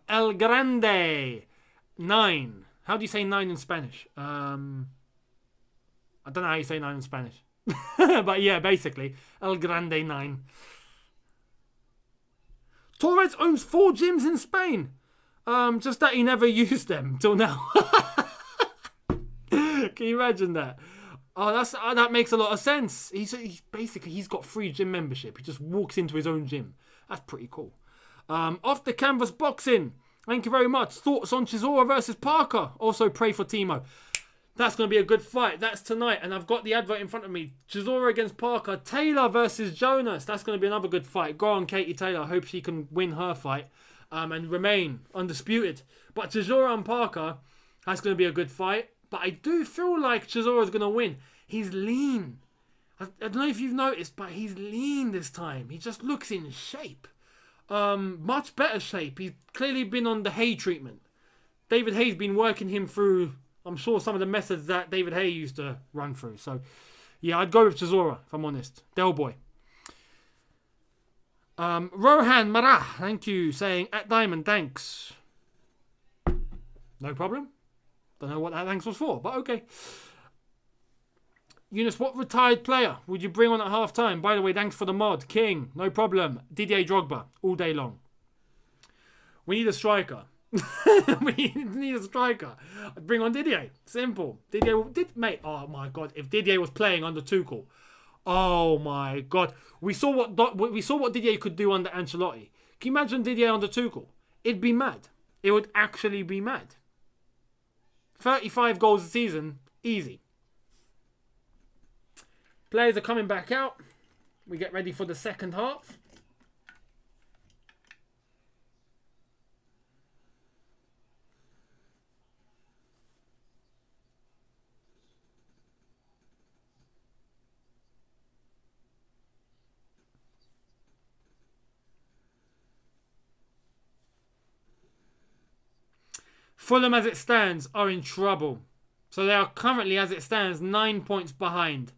El Grande 9. How do you say 9 in Spanish? I don't know how you say 9 in Spanish. But yeah, basically, El Grande 9. Torres owns 4 gyms in Spain. Just that he never used them till now. Can you imagine that? Oh, that makes a lot of sense. He's got free gym membership. He just walks into his own gym. That's pretty cool. Off the canvas boxing. Thank you very much. Thoughts on Chisora versus Parker. Also pray for Timo. That's going to be a good fight. That's tonight. And I've got the advert in front of me. Chisora against Parker. Taylor versus Jonas. That's going to be another good fight. Go on, Katie Taylor. I hope she can win her fight and remain undisputed. But Chisora and Parker, that's going to be a good fight. But I do feel like Chisora's going to win. He's lean. I don't know if you've noticed, but he's lean this time. He just looks in shape. Much better shape. He's clearly been on the Hay treatment. David Hay's been working him through, I'm sure, some of the methods that David Hay used to run through. So, yeah, I'd go with Chisora, if I'm honest. Del Boy. Rohan Marah, thank you, saying, at Diamond, thanks. No problem. Don't know what that thanks was for, but okay. Younes, what retired player would you bring on at half time? By the way, thanks for the mod. King, no problem. Didier Drogba, all day long. We need a striker. We need a striker. I'd bring on Didier. Simple. Mate, oh my God. If Didier was playing under Tuchel, oh my God. We saw what Didier could do under Ancelotti. Can you imagine Didier under Tuchel? It'd be mad. It would actually be mad. 35 goals a season, easy. Players are coming back out. We get ready for the second half. Fulham, as it stands, are in trouble. So they are currently, as it stands, 9 points behind.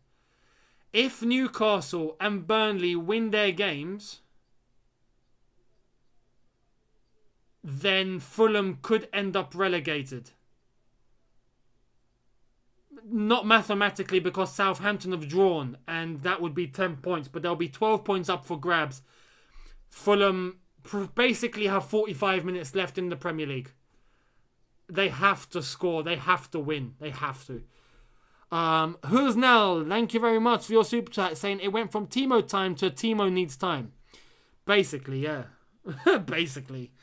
If Newcastle and Burnley win their games, then Fulham could end up relegated. Not mathematically, because Southampton have drawn, and that would be 10 points, but there'll be 12 points up for grabs. Fulham basically have 45 minutes left in the Premier League. They have to score. They have to win. They have to. Who's Nell? Thank you very much for your super chat, saying it went from Timo time to Timo needs time. Basically, yeah. Basically.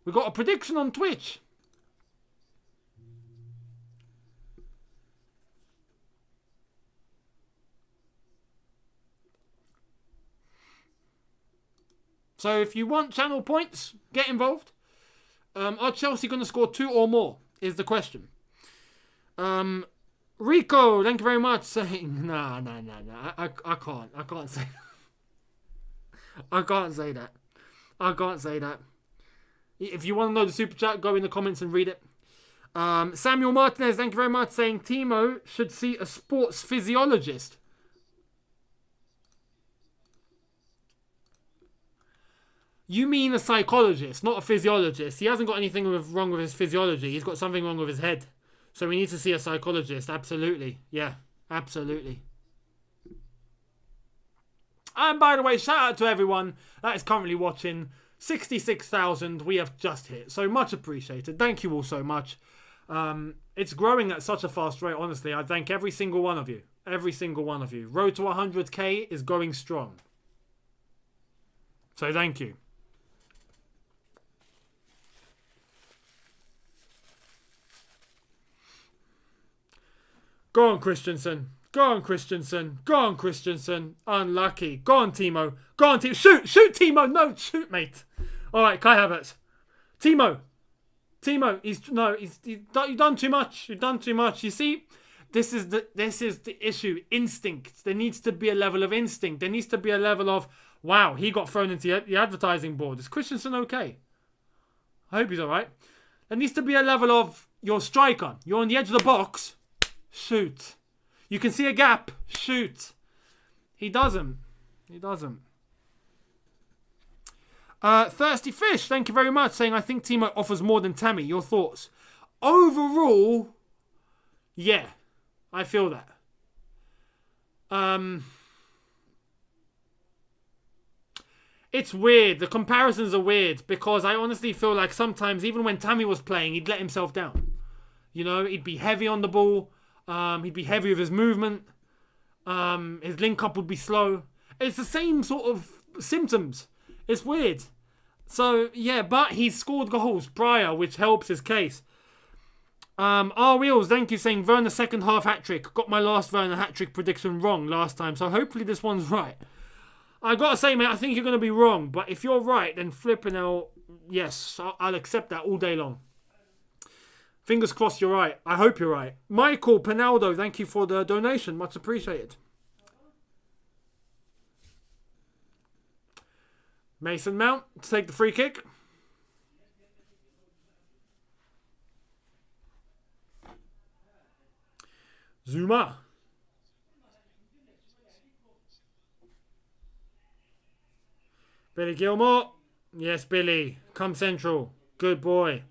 We got a prediction on Twitch. So if you want channel points, get involved. Are Chelsea going to score 2 or more is the question. Rico, thank you very much, saying, nah. I can't say that. I can't say that. If you want to know the super chat, go in the comments and read it. Samuel Martinez, thank you very much, saying Timo should see a sports physiologist. You mean a psychologist, not a physiologist. He hasn't got anything wrong with his physiology. He's got something wrong with his head. So we need to see a psychologist. Absolutely. Yeah, absolutely. And by the way, shout out to everyone that is currently watching. 66,000 we have just hit. So much appreciated. Thank you all so much. It's growing at such a fast rate, honestly. I thank every single one of you. Every single one of you. Road to 100k is going strong. So thank you. Go on, Christensen. Go on, Christensen. Go on, Christensen. Unlucky. Go on, Timo. Go on, Timo. Shoot. Shoot, Timo. No, shoot, mate. All right, Kai Havertz. Timo. You've done too much. You've done too much. You see, this is the issue. Instinct. There needs to be a level of instinct. There needs to be a level of, wow, he got thrown into the advertising board. Is Christensen okay? I hope he's all right. There needs to be a level of, you're a striker. You're on the edge of the box. Shoot. You can see a gap. Shoot. He doesn't. Thirsty Fish, thank you very much, saying, I think Timo offers more than Tammy. Your thoughts? Overall, yeah, I feel that. It's weird. The comparisons are weird because I honestly feel like sometimes, even when Tammy was playing, he'd let himself down. You know, he'd be heavy on the ball. He'd be heavy with his movement. His link-up would be slow. It's the same sort of symptoms. It's weird. So, yeah, but he's scored goals prior, which helps his case. Wheels, thank you, saying Verna second half hat-trick. Got my last Verna hat-trick prediction wrong last time, so hopefully this one's right. I gotta say, mate, I think you're gonna be wrong, but if you're right, then flipping out, yes, I'll accept that all day long. Fingers crossed you're right. I hope you're right. Michael Pinaldo, thank you for the donation. Much appreciated. Mason Mount to take the free kick. Zuma. Billy Gilmore. Yes, Billy. Come central. Good boy.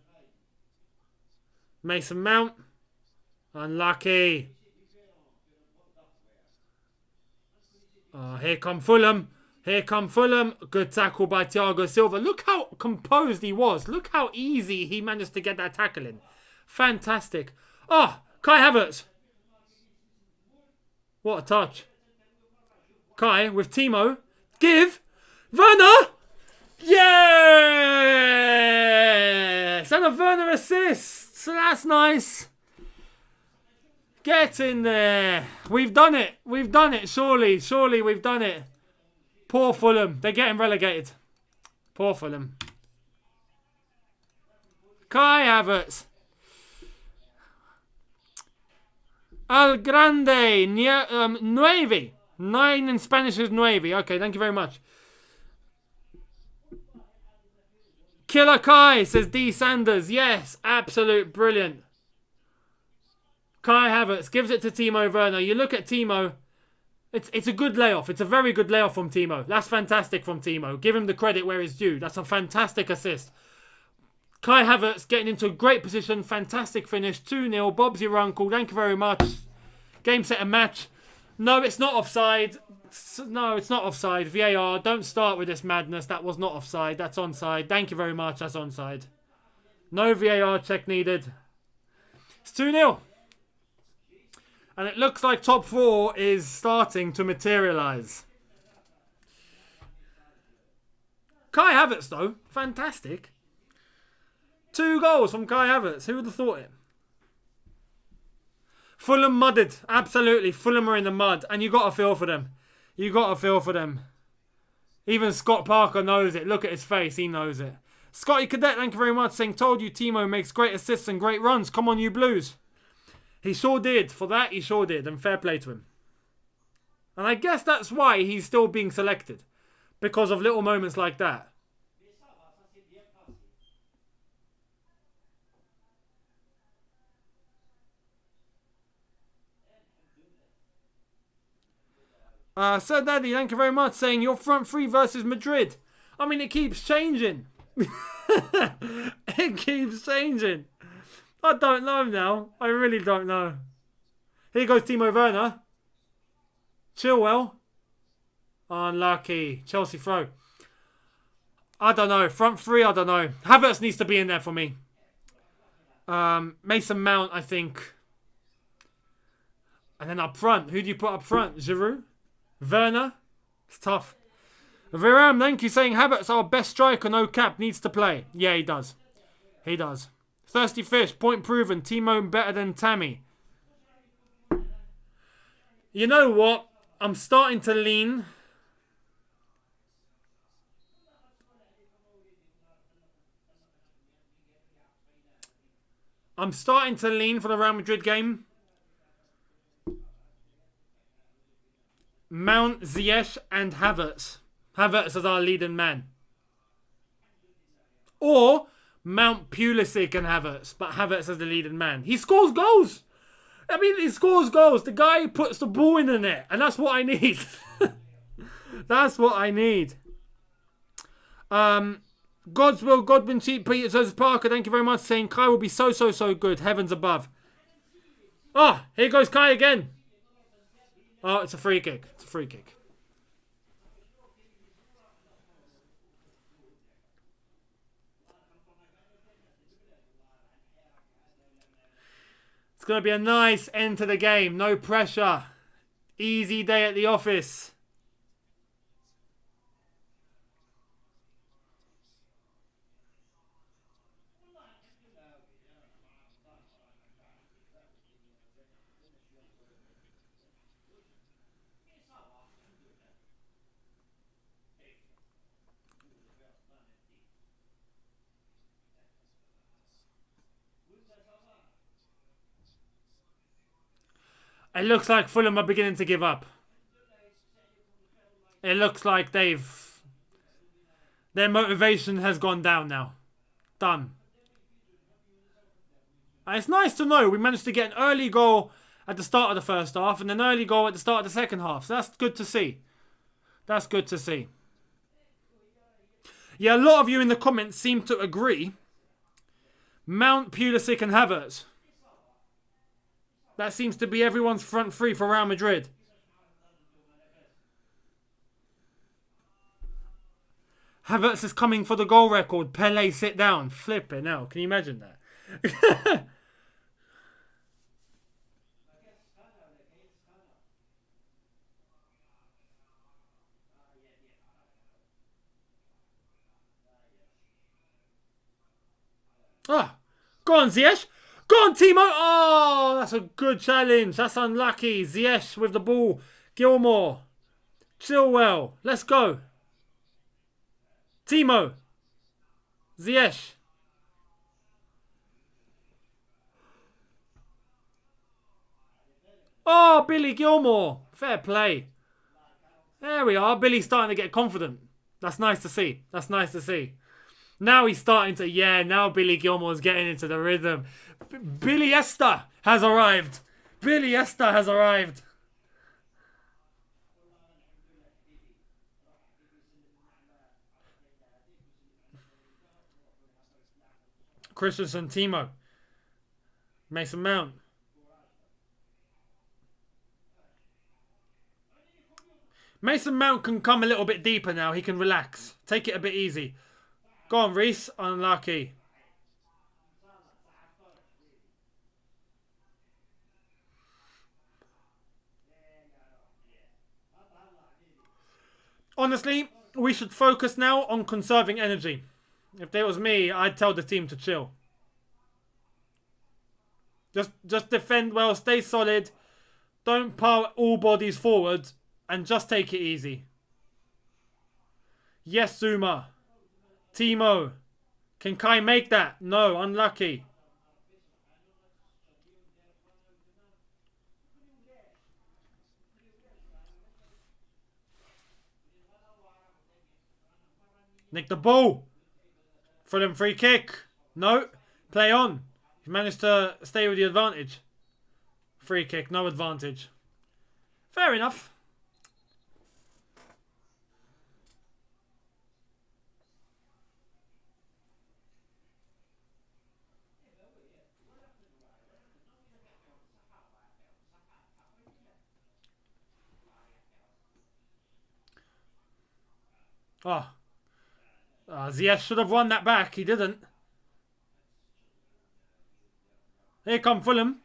Mason Mount. Unlucky. Here come Fulham. Here come Fulham. Good tackle by Thiago Silva. Look how composed he was. Look how easy he managed to get that tackle in. Fantastic. Oh, Kai Havertz. What a touch. Kai with Timo. Give. Verna! Yes! And a Verna assist. So that's nice. Get in there. We've done it. We've done it. Surely we've done it. Poor Fulham. They're getting relegated. Poor Fulham. Kai Havertz. Al Grande. Nueve. 9 in Spanish is nueve. Okay, thank you very much. Killer Kai, says D. Sanders. Yes, absolute brilliant. Kai Havertz gives it to Timo Verna. You look at Timo. It's a good layoff. It's a very good layoff from Timo. That's fantastic from Timo. Give him the credit where it's due. That's a fantastic assist. Kai Havertz getting into a great position. Fantastic finish. 2-0. Bob's your uncle. Thank you very much. Game, set, and match. No, it's not offside. No, it's not offside. VAR, don't start with this madness. That was not offside. That's onside. Thank you very much. That's onside. No VAR check needed. It's 2-0. And it looks like top 4 is starting to materialise. Kai Havertz, though. Fantastic. 2 goals from Kai Havertz. Who would have thought it? Fulham mudded. Absolutely. Fulham are in the mud. And you got to feel for them. You got to feel for them. Even Scott Parker knows it. Look at his face. He knows it. Scotty Cadet, thank you very much, saying, told you Timo makes great assists and great runs. Come on, you Blues. He sure did. For that, he sure did. And fair play to him. And I guess that's why he's still being selected. Because of little moments like that. Sir Daddy, thank you very much, saying your front 3 versus Madrid. I mean, it keeps changing. It keeps changing. I don't know now. I really don't know. Here goes Timo Verna. Chilwell. Unlucky. Chelsea throw. I don't know. Front 3, I don't know. Havertz needs to be in there for me. Mason Mount, I think. And then up front. Who do you put up front? Giroud? Verna? It's tough. Viram, thank you, saying Havertz, our best striker, no cap, needs to play. Yeah, he does. He does. Thirsty Fish, point proven. Timo better than Tammy. You know what? I'm starting to lean. I'm starting to lean for the Real Madrid game. Mount, Ziyech and Havertz. Havertz is our leading man. Or Mount, Pulisic and Havertz. But Havertz is the leading man. He scores goals. I mean, he scores goals. The guy puts the ball in the net. And that's what I need. That's what I need. God's will, Godwin, Cheat, Peter, Joseph Parker, thank you very much, saying Kai will be so good. Heavens above. Oh, here goes Kai again. Oh, it's a free kick. It's a free kick. It's going to be a nice end to the game. No pressure. Easy day at the office. It looks like Fulham are beginning to give up. It looks like their motivation has gone down now. Done. And it's nice to know we managed to get an early goal at the start of the first half and an early goal at the start of the second half. So that's good to see. That's good to see. Yeah, a lot of you in the comments seem to agree. Mount, Pulisic and Havertz. That seems to be everyone's front three for Real Madrid. Havertz is coming for the goal record. Pele, sit down. Flipping hell. Can you imagine that? Ah, go on, Ziyech. Go on, Timo. Oh, that's a good challenge. That's unlucky. Ziyech with the ball. Gilmore. Chilwell. Let's go. Timo. Ziyech. Oh, Billy Gilmore. Fair play. There we are. Billy's starting to get confident. That's nice to see. That's nice to see. Now he's starting to, now Billy Gilmore's getting into the rhythm. Billy Esther has arrived. Billy Esther has arrived. Christensen, Timo. Mason Mount. Mason Mount can come a little bit deeper now. He can relax. Take it a bit easy. Go on, Reese. Unlucky. Honestly, we should focus now on conserving energy. If it was me, I'd tell the team to chill. Just defend well, stay solid. Don't power all bodies forward and just take it easy. Yes, Zuma. Timo. Can Kai make that? No, unlucky. Nick the ball. Fulham free kick. No. Play on. He managed to stay with the advantage. Free kick, no advantage. Fair enough. Oh. Ziyech should have won that back. He didn't. Here come Fulham.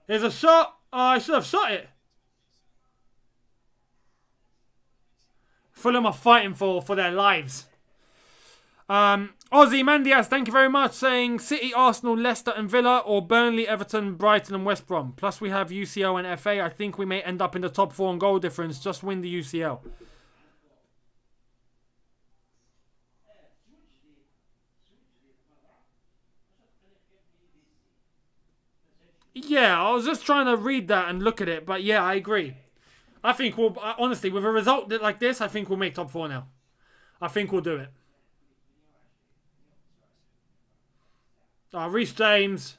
Here's a shot. Oh, I should have shot it. Fulham are fighting for their lives. Ozzy Mandias, thank you very much, saying City, Arsenal, Leicester and Villa, or Burnley, Everton, Brighton and West Brom. Plus we have UCL and FA. I think we may end up in the top 4 on goal difference. Just win the UCL. Yeah, I was just trying to read that and look at it, but yeah, I agree. I think we'll, honestly, with a result like this, I think we'll make top 4 now. I think we'll do it. Reece James.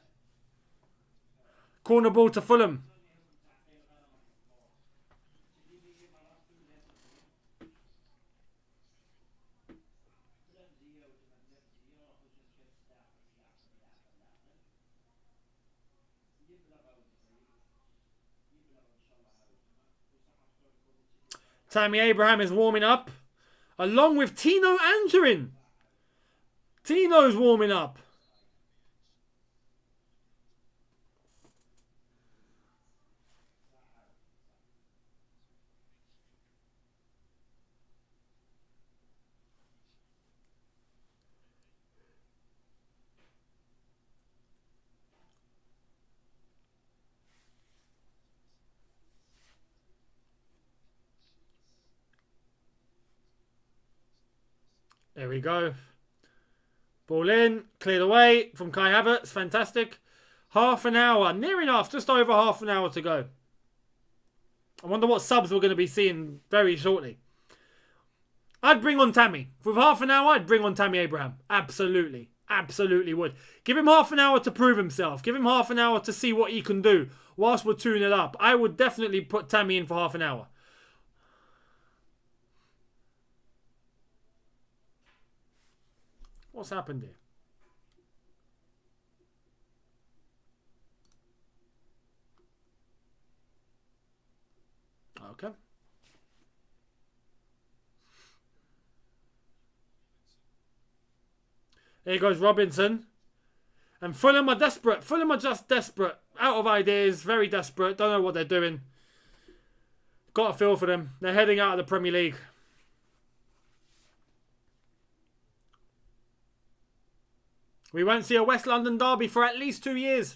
Corner ball to Fulham. Tammy Abraham is warming up. Along with Tino Anjorin. Tino's warming up. There we go. Ball in. Cleared away from Kai Havertz. Fantastic. Half an hour. Near enough. Just over half an hour to go. I wonder what subs we're going to be seeing very shortly. I'd bring on Tammy. For half an hour, I'd bring on Tammy Abraham. Absolutely. Absolutely would. Give him half an hour to prove himself. Give him half an hour to see what he can do whilst we're 2-0 up. I would definitely put Tammy in for half an hour. What's happened here? Okay. Here goes Robinson. And Fulham are desperate. Fulham are just desperate. Out of ideas. Very desperate. Don't know what they're doing. Got a feel for them. They're heading out of the Premier League. We won't see a West London derby for at least 2 years.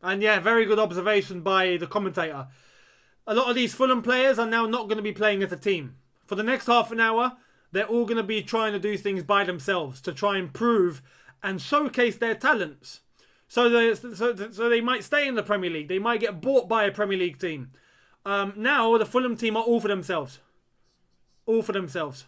And yeah, very good observation by the commentator. A lot of these Fulham players are now not going to be playing as a team. For the next half an hour, they're all going to be trying to do things by themselves to try and prove and showcase their talents. So they might stay in the Premier League. They might get bought by a Premier League team. Now, the Fulham team are all for themselves. All for themselves.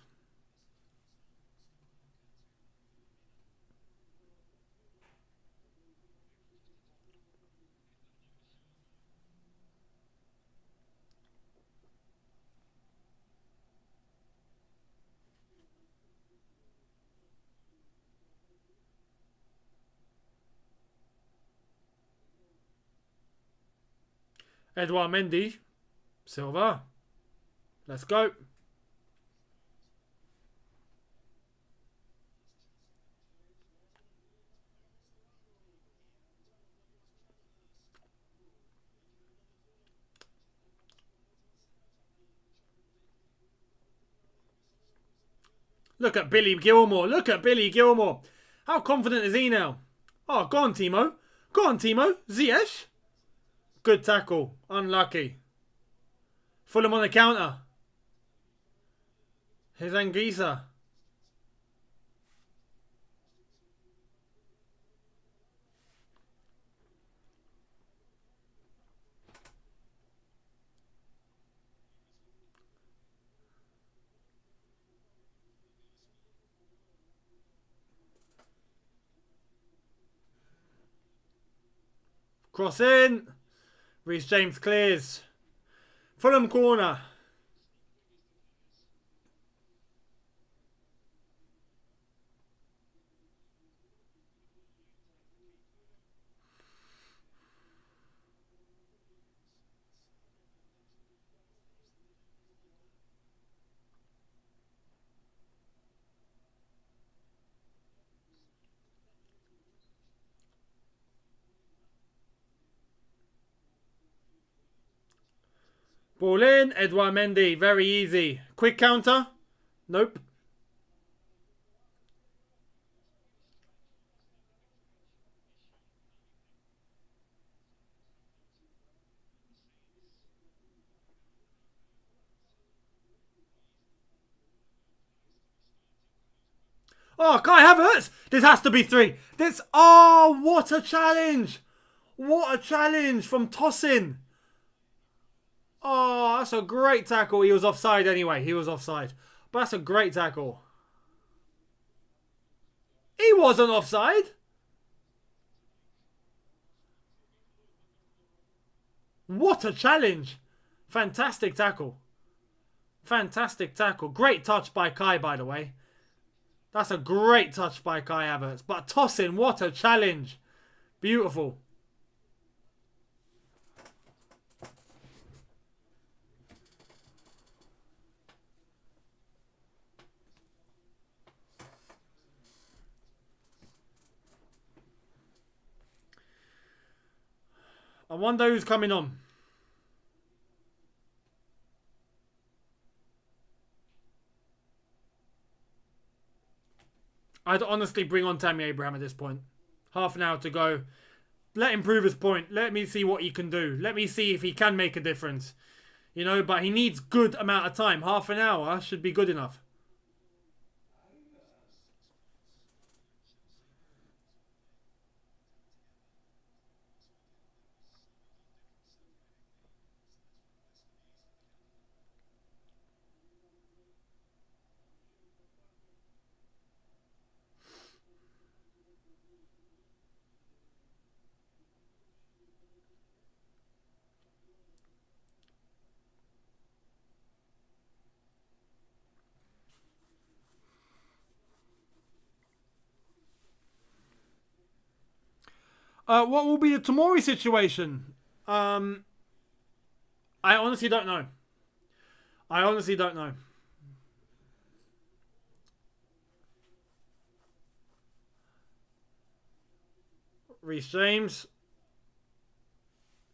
Edouard Mendy. Silva. Let's go. Look at Billy Gilmore. Look at Billy Gilmore. How confident is he now? Oh, go on, Timo. Go on, Timo. Ziyech. Good tackle. Unlucky. Fulham on the counter. Here's Anguissa. Cross in. Reece James clears. Fulham corner. Ball in. Edouard Mendy. Very easy. Quick counter. Nope. Oh, Kai Havertz. This has to be 3. This. Oh, what a challenge. What a challenge from Tosin. Oh, that's a great tackle. He was offside anyway. He was offside. But that's a great tackle. He wasn't offside. What a challenge. Fantastic tackle. Fantastic tackle. Great touch by Kai, by the way. That's a great touch by Kai Havertz. But tossing, what a challenge. Beautiful. I wonder who's coming on. I'd honestly bring on Tammy Abraham at this point. Half an hour to go. Let him prove his point. Let me see what he can do. Let me see if he can make a difference. You know, but he needs good amount of time. Half an hour should be good enough. What will be the Tomori situation? I honestly don't know. I honestly don't know. Reece James.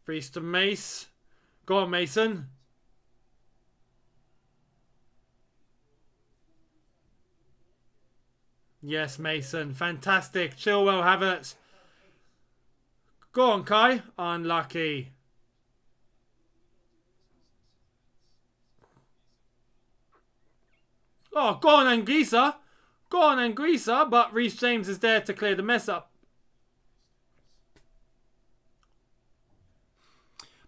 Reece to Mace. Go on, Mason. Yes, Mason. Fantastic. Chilwell, Havertz. Go on, Kai. Unlucky. Oh, go on, Anguissa. Go on, Anguissa. But Reece James is there to clear the mess up.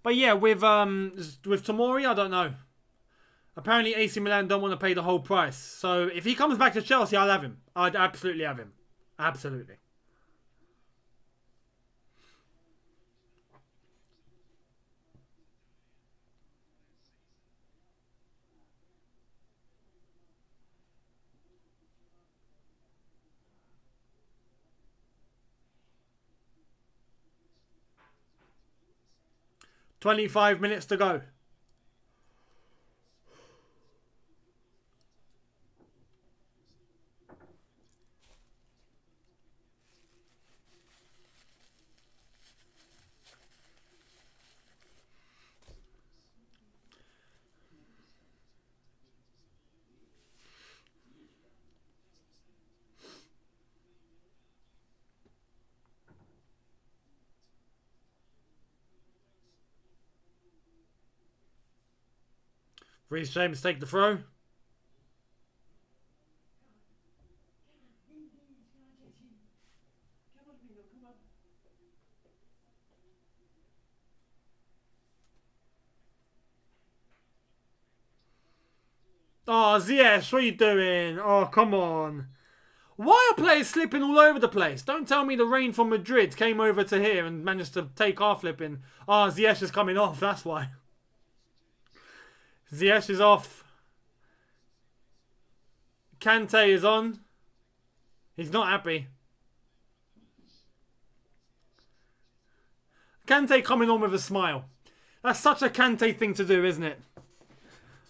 But yeah, with Tomori, I don't know. Apparently AC Milan don't want to pay the whole price. So if he comes back to Chelsea, I'll have him. I'd absolutely have him. Absolutely. "25 minutes to go." Reece James take the throw. Oh, Ziyech, what are you doing? Oh, come on. Why are players slipping all over the place? Don't tell me the rain from Madrid came over to here and managed to take our flipping. Oh, Ziyech is coming off, that's why. Ziyech is off. Kante is on. He's not happy. Kante coming on with a smile. That's such a Kante thing to do, isn't it?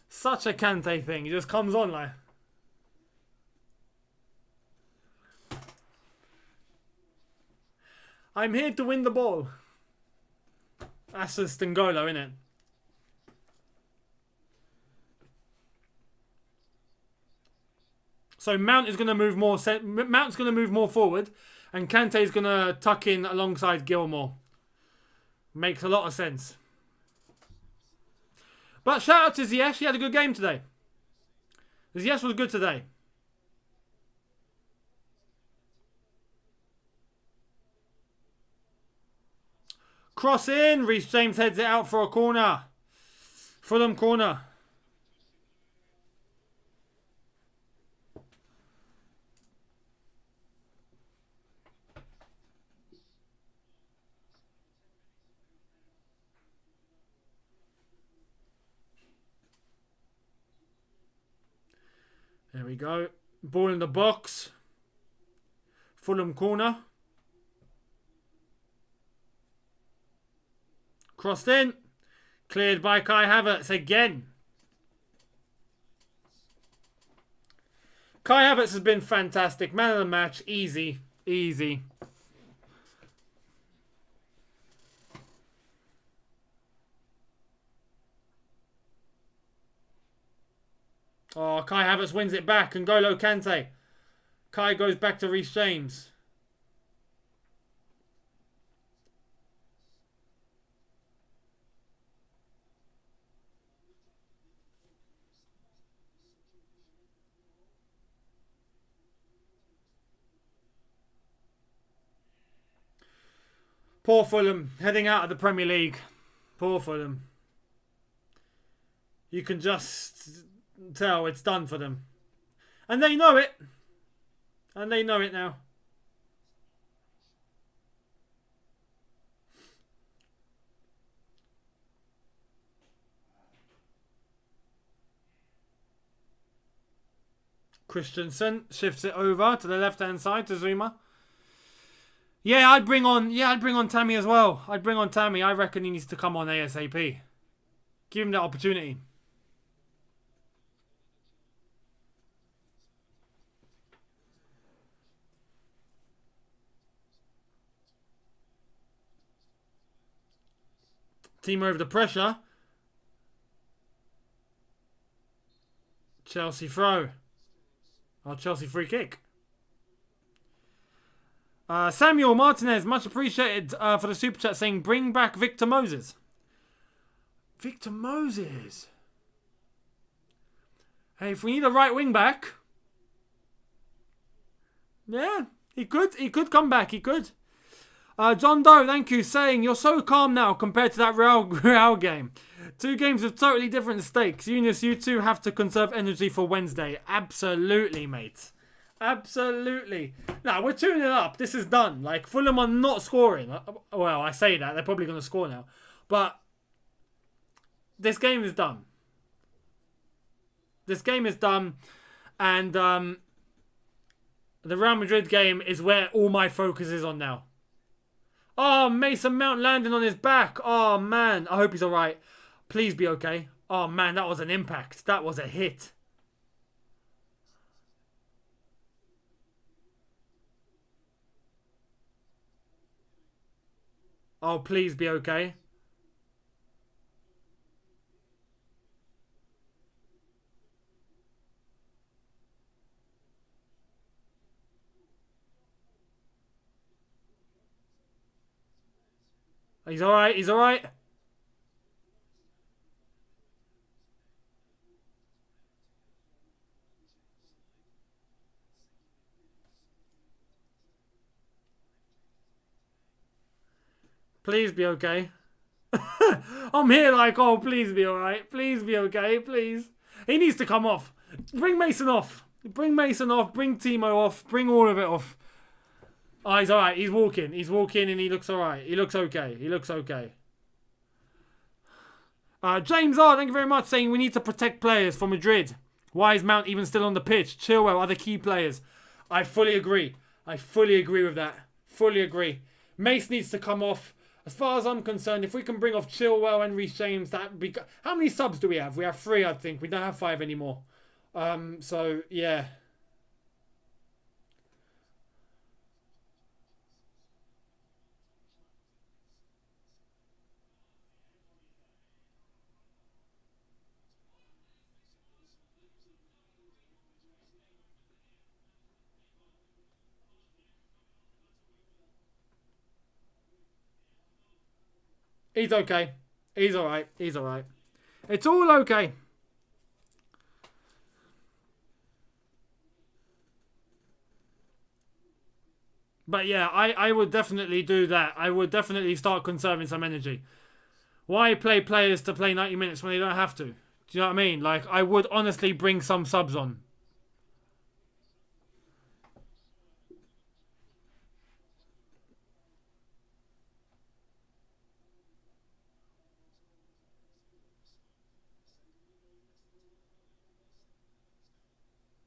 Such a Kante thing. He just comes on like... I'm here to win the ball. That's a Stingolo, innit? So Mount is going to move more. Mount's going to move more forward, and Kante is going to tuck in alongside Gilmore. Makes a lot of sense. But shout out to Ziyech. He had a good game today. Ziyech was good today. Cross in. Reece James heads it out for a corner. Fulham corner. There we go. Ball in the box. Fulham corner. Crossed in. Cleared by Kai Havertz again. Kai Havertz has been fantastic. Man of the match. Easy. Easy. Oh, Kai Havertz wins it back. N'Golo Kante. Kai goes back to Reece James. Poor Fulham, heading out of the Premier League. Poor Fulham. You can just tell it's done for them. And they know it. And they know it now. Christensen shifts it over to the left-hand side to Zuma. Yeah, I'd bring on Tammy as well. I'd bring on Tammy. I reckon he needs to come on ASAP. Give him that opportunity. Timo over the pressure. Chelsea throw. Oh, Chelsea free kick. Samuel Martinez, much appreciated for the super chat, saying bring back Victor Moses. Victor Moses. Hey, if we need a right wing back, yeah, he could come back. He could. John Doe, thank you, saying you're so calm now compared to that Real game. 2 games with totally different stakes. Younes, you two have to conserve energy for Wednesday. Absolutely, mate. Absolutely. Now, we're 2-0 up. This is done. Like, Fulham are not scoring. Well, I say that. They're probably going to score now. But this game is done. This game is done. And the Real Madrid game is where all my focus is on now. Oh, Mason Mount landing on his back. Oh, man. I hope he's all right. Please be okay. Oh, man, that was an impact. That was a hit. Oh, please be okay. He's alright, he's alright. Please be okay. I'm here like, oh, please be alright. Please be okay, please. He needs to come off. Bring Mason off. Bring Mason off. Bring Timo off. Bring all of it off. Oh, he's alright. He's walking. He's walking and he looks alright. He looks okay. He looks okay. James R, thank you very much, saying we need to protect players for Madrid. Why is Mount even still on the pitch? Chilwell, other key players. I fully agree. I fully agree with that. Fully agree. Mace needs to come off. As far as I'm concerned, if we can bring off Chilwell and Reece James, that would be... How many subs do we have? We have 3, I think. We don't have 5 anymore. So, yeah. He's okay. He's alright. He's alright. It's all okay. But yeah, I would definitely do that. I would definitely start conserving some energy. Why play players to play 90 minutes when they don't have to? Do you know what I mean? Like, I would honestly bring some subs on.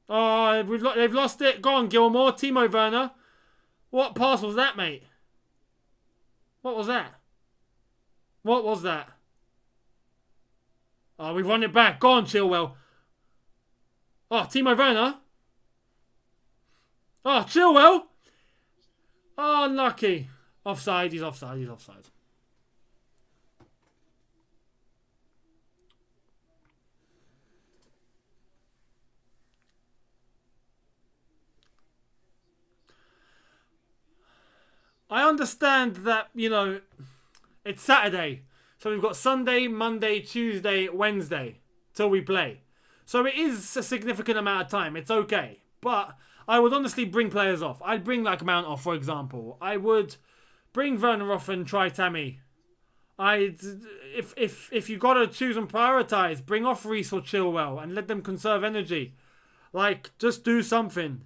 Oh, they've lost it. Go on, Gilmore. Timo Verna. What pass was that, mate? What was that? What was that? Oh, we've won it back. Go on, Chilwell. Oh, Timo Verna. Oh, Chilwell. Oh, unlucky. Offside. He's offside. He's offside. I understand that, you know, it's Saturday. So we've got Sunday, Monday, Tuesday, Wednesday till we play. So it is a significant amount of time. It's okay. But I would honestly bring players off. I'd bring like Mount off, for example. I would bring Werner off and try Tammy. If you gotta choose and prioritize, bring off Reece or Chilwell and let them conserve energy. Like, just do something.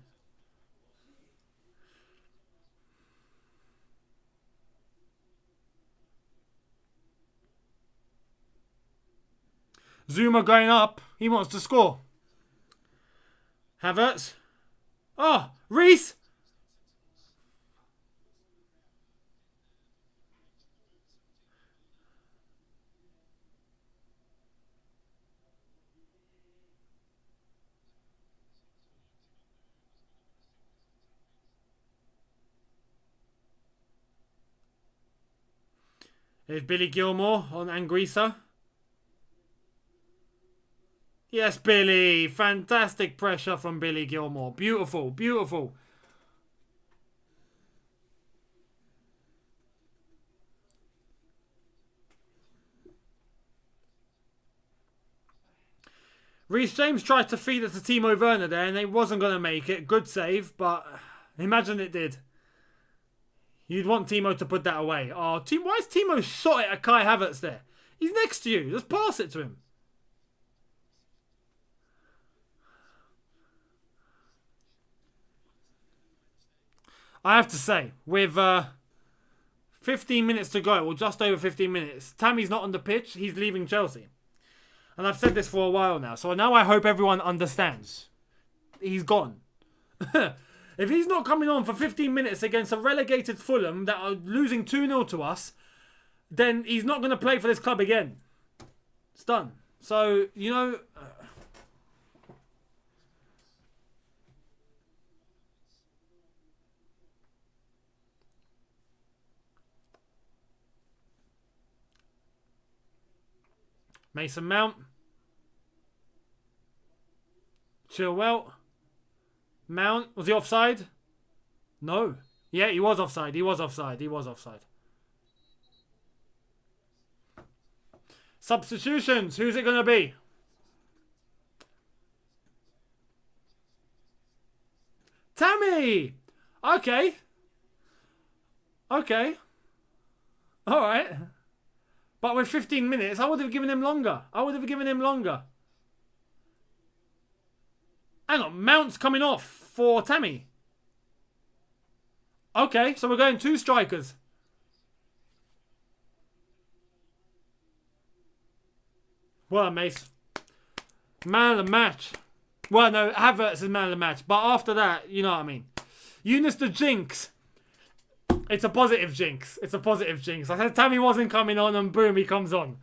Zuma going up. He wants to score. Havertz. Oh, Reece. There's Billy Gilmore on Anguissa. Yes, Billy. Fantastic pressure from Billy Gilmore. Beautiful, beautiful. Reece James tried to feed it to Timo Verna there and he wasn't going to make it. Good save, but imagine it did. You'd want Timo to put that away. Oh, why is Timo shot it at Kai Havertz there? He's next to you. Just pass it to him. I have to say, with 15 minutes to go, or just over 15 minutes, Tammy's not on the pitch. He's leaving Chelsea. And I've said this for a while now. So now I hope everyone understands. He's gone. If he's not coming on for 15 minutes against a relegated Fulham that are losing 2-0 to us, then he's not going to play for this club again. It's done. So, you know... Mason Mount. Chilwell. Mount. Was he offside? No. Yeah, he was offside. He was offside. He was offside. Substitutions. Who's it going to be? Tammy! Okay. Okay. Alright. But with 15 minutes, I would have given him longer. I would have given him longer. Hang on, Mount's coming off for Tammy. Okay, so we're going 2 strikers. Well, Mace. Man of the match. Well, no, Havertz is man of the match. But after that, you know what I mean. Younes the Jinx. It's a positive jinx. It's a positive jinx. I said Tammy wasn't coming on and boom, he comes on.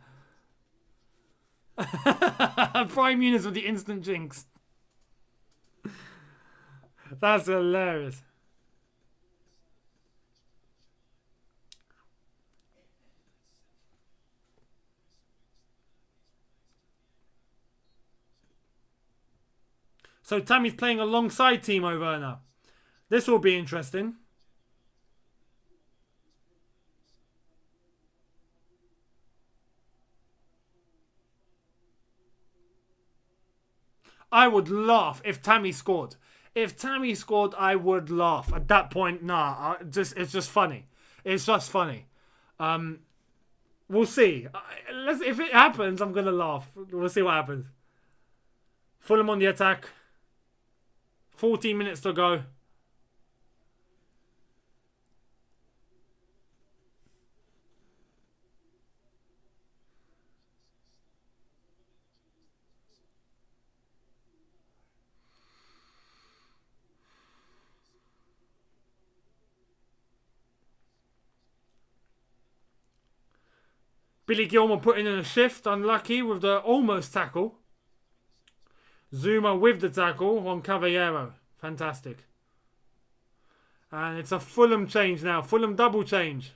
Prime Younes with the instant jinx. That's hilarious. So Tammy's playing alongside Timo Verna. This will be interesting. I would laugh if Tammy scored. If Tammy scored, I would laugh. At that point, nah. It's just funny. It's just funny. We'll see. If it happens, I'm going to laugh. We'll see what happens. Fulham on the attack. 14 minutes to go. Billy Gilmour putting in a shift. Unlucky with the almost tackle. Zuma with the tackle on Caballero. Fantastic. And it's a Fulham change now. Fulham double change.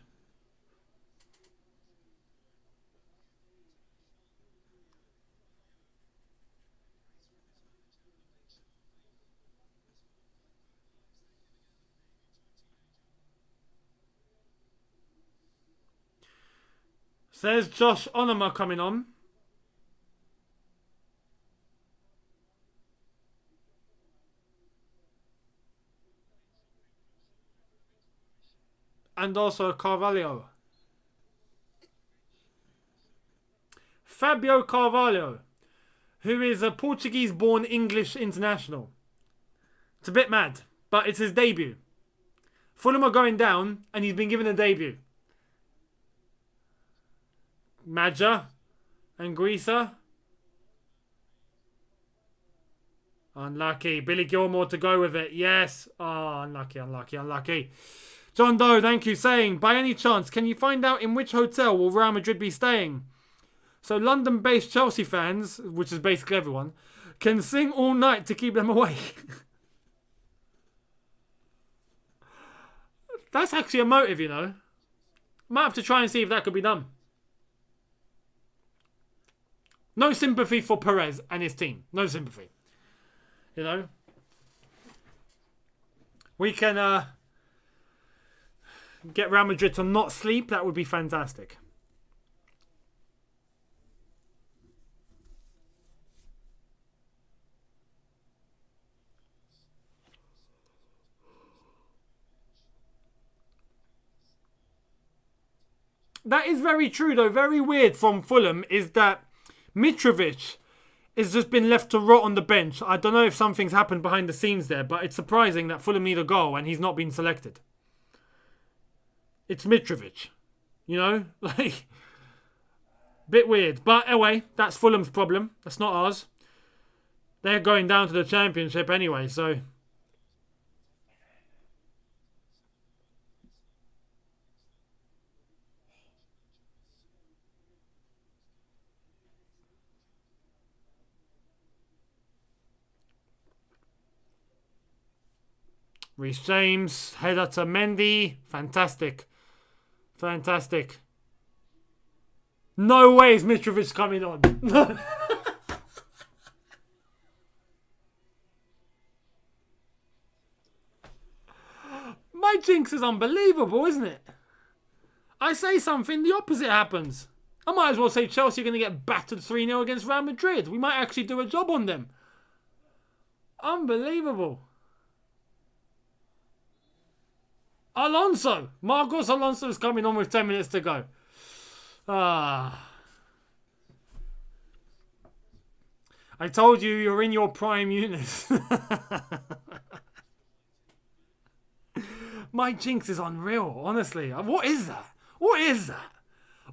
There's Josh Onoma coming on. And also Carvalho. Fabio Carvalho, who is a Portuguese-born English international. It's a bit mad, but it's his debut. Fulham are going down, and he's been given a debut. Madja and Greaser. Unlucky. Billy Gilmour to go with it. Yes. Oh, unlucky, unlucky, unlucky. John Doe, thank you, saying, by any chance, can you find out in which hotel will Real Madrid be staying? So London-based Chelsea fans, which is basically everyone, can sing all night to keep them awake. That's actually a motive, you know. Might have to try and see if that could be done. No sympathy for Perez and his team. No sympathy. You know. We can get Real Madrid to not sleep. That would be fantastic. That is very true, though. Very weird from Fulham is that Mitrovic has just been left to rot on the bench. I don't know if something's happened behind the scenes there, but it's surprising that Fulham need a goal and he's not been selected. It's Mitrovic. You know? Like, bit weird. But anyway, that's Fulham's problem. That's not ours. They're going down to the Championship anyway, so... Reece James, header to Mendy. Fantastic. Fantastic. No way is Mitrovic coming on. My jinx is unbelievable, isn't it? I say something, the opposite happens. I might as well say Chelsea are going to get battered 3-0 against Real Madrid. We might actually do a job on them. Unbelievable. Alonso. Marcos Alonso is coming on with 10 minutes to go. I told you you're in your prime, Younes. My jinx is unreal, honestly. What is that? What is that?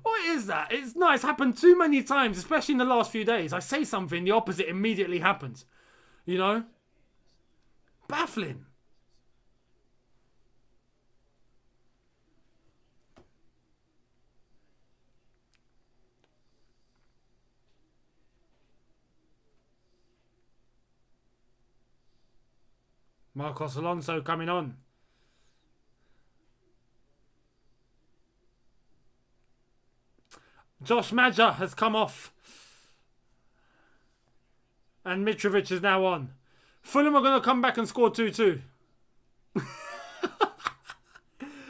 What is that? It's happened too many times, especially in the last few days. I say something, the opposite immediately happens. You know? Baffling. Marcos Alonso coming on. Josh Madja has come off. And Mitrovic is now on. Fulham are going to come back and score 2-2.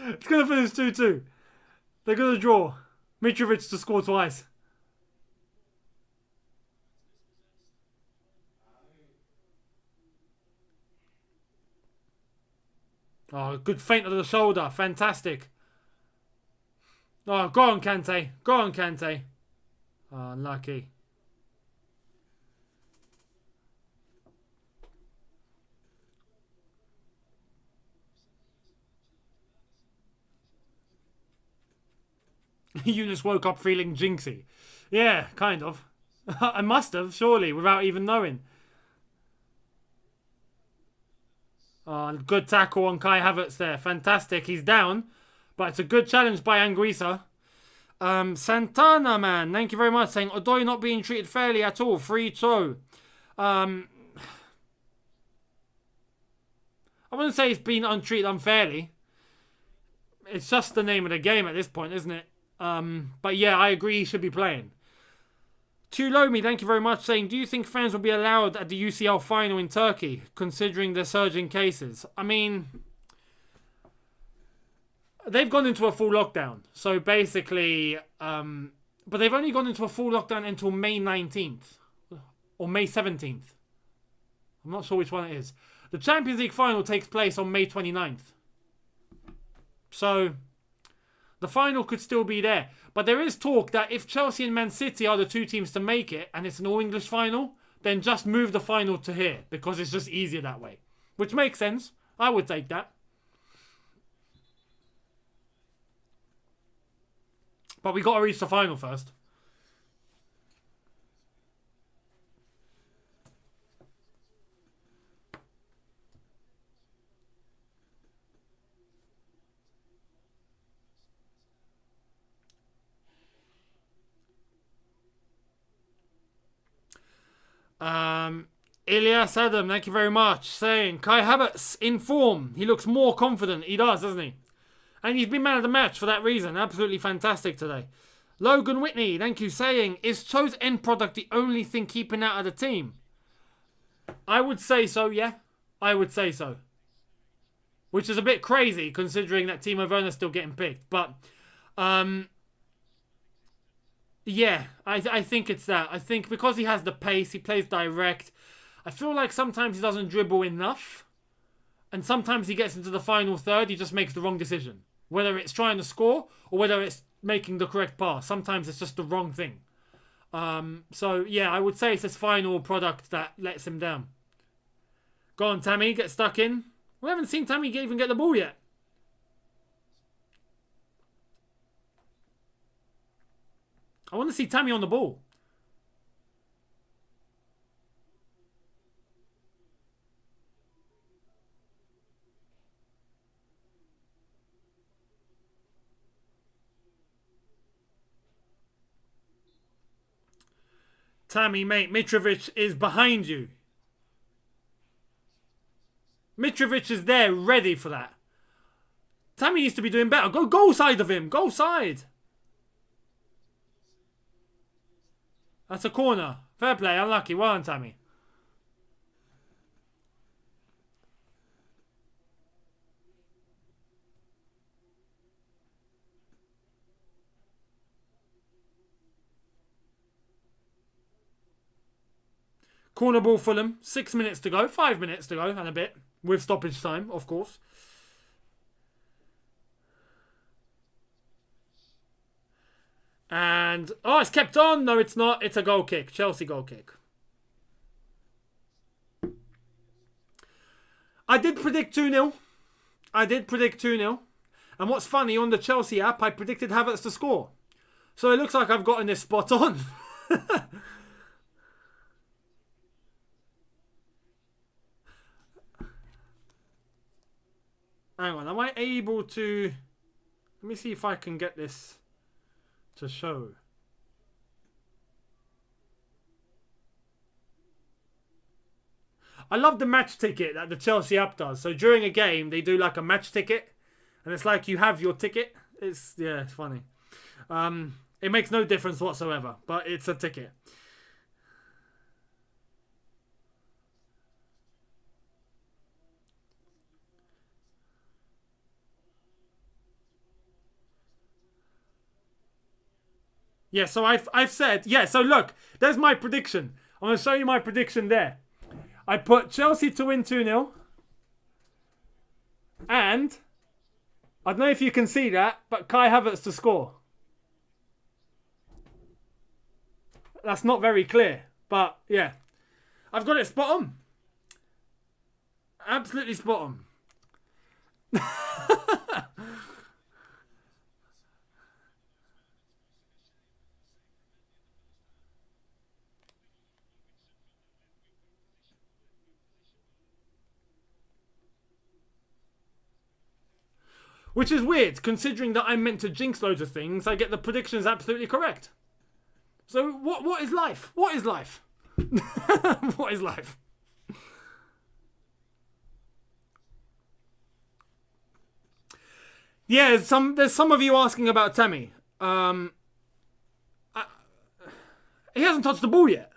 It's going to finish 2-2. They're going to draw. Mitrovic to score twice. Oh, good feint of the shoulder. Fantastic. Oh, go on, Kante. Go on, Kante. Oh, unlucky. Younes woke up feeling jinxy. Yeah, kind of. I must have, surely, without even knowing. Oh, good tackle on Kai Havertz there. Fantastic. He's down. But it's a good challenge by Anguissa. Santana, man, thank you very much, saying Odoi not being treated fairly at all. 3-2. I wouldn't say he's been untreated unfairly. It's just the name of the game at this point, isn't it? But yeah, I agree he should be playing. Tulomi, thank you very much, saying, do you think fans will be allowed at the UCL final in Turkey, considering the surge in cases? I mean, they've gone into a full lockdown. So basically, but they've only gone into a full lockdown until May 19th. Or May 17th. I'm not sure which one it is. The Champions League final takes place on May 29th. So the final could still be there. But there is talk that if Chelsea and Man City are the two teams to make it, and it's an all-English final, then just move the final to here, because it's just easier that way. Which makes sense. I would take that. But we got to reach the final first. Ilyas Adam, thank you very much, saying Kai Havertz in form. He looks more confident. He does, doesn't he? And he's been man of the match for that reason. Absolutely fantastic today. Logan Whitney, thank you, saying, is Cho's end product the only thing keeping out of the team? I would say so, yeah. I would say so. Which is a bit crazy considering that Timo Verna's still getting picked. But, yeah, I think it's that. I think because he has the pace, he plays direct. I feel like sometimes he doesn't dribble enough. And sometimes he gets into the final third, he just makes the wrong decision. Whether it's trying to score or whether it's making the correct pass. Sometimes it's just the wrong thing. So, yeah, I would say it's his final product that lets him down. Go on, Tammy, get stuck in. We haven't seen Tammy even get the ball yet. I want to see Tammy on the ball. Tammy, mate, Mitrovic is behind you. Mitrovic is there, ready for that. Tammy needs to be doing better. Go side of him. Go side. That's a corner. Fair play. Unlucky. Well done, Tammy. Corner ball Fulham. 6 minutes to go. 5 minutes to go and a bit. With stoppage time, of course. And, oh, it's kept on. No, it's not. It's a goal kick. Chelsea goal kick. I did predict 2-0. I did predict 2-0. And what's funny, on the Chelsea app, I predicted Havertz to score. So it looks like I've gotten this spot on. Hang on, am I able to... Let me see if I can get this to show. I love the match ticket that the Chelsea app does. So during a game, they do like a match ticket. And it's like you have your ticket. It's funny. It makes no difference whatsoever, but it's a ticket. Yeah, so I've said, yeah, so look, there's my prediction. I'm going to show you my prediction there. I put Chelsea to win 2-0. And, I don't know if you can see that, but Kai Havertz to score. That's not very clear, but yeah. I've got it spot on. Absolutely spot on. Which is weird, considering that I'm meant to jinx loads of things. I get the predictions absolutely correct. So what is life? What is life? What is life? Yeah, there's some of you asking about Tammy. He hasn't touched the ball yet.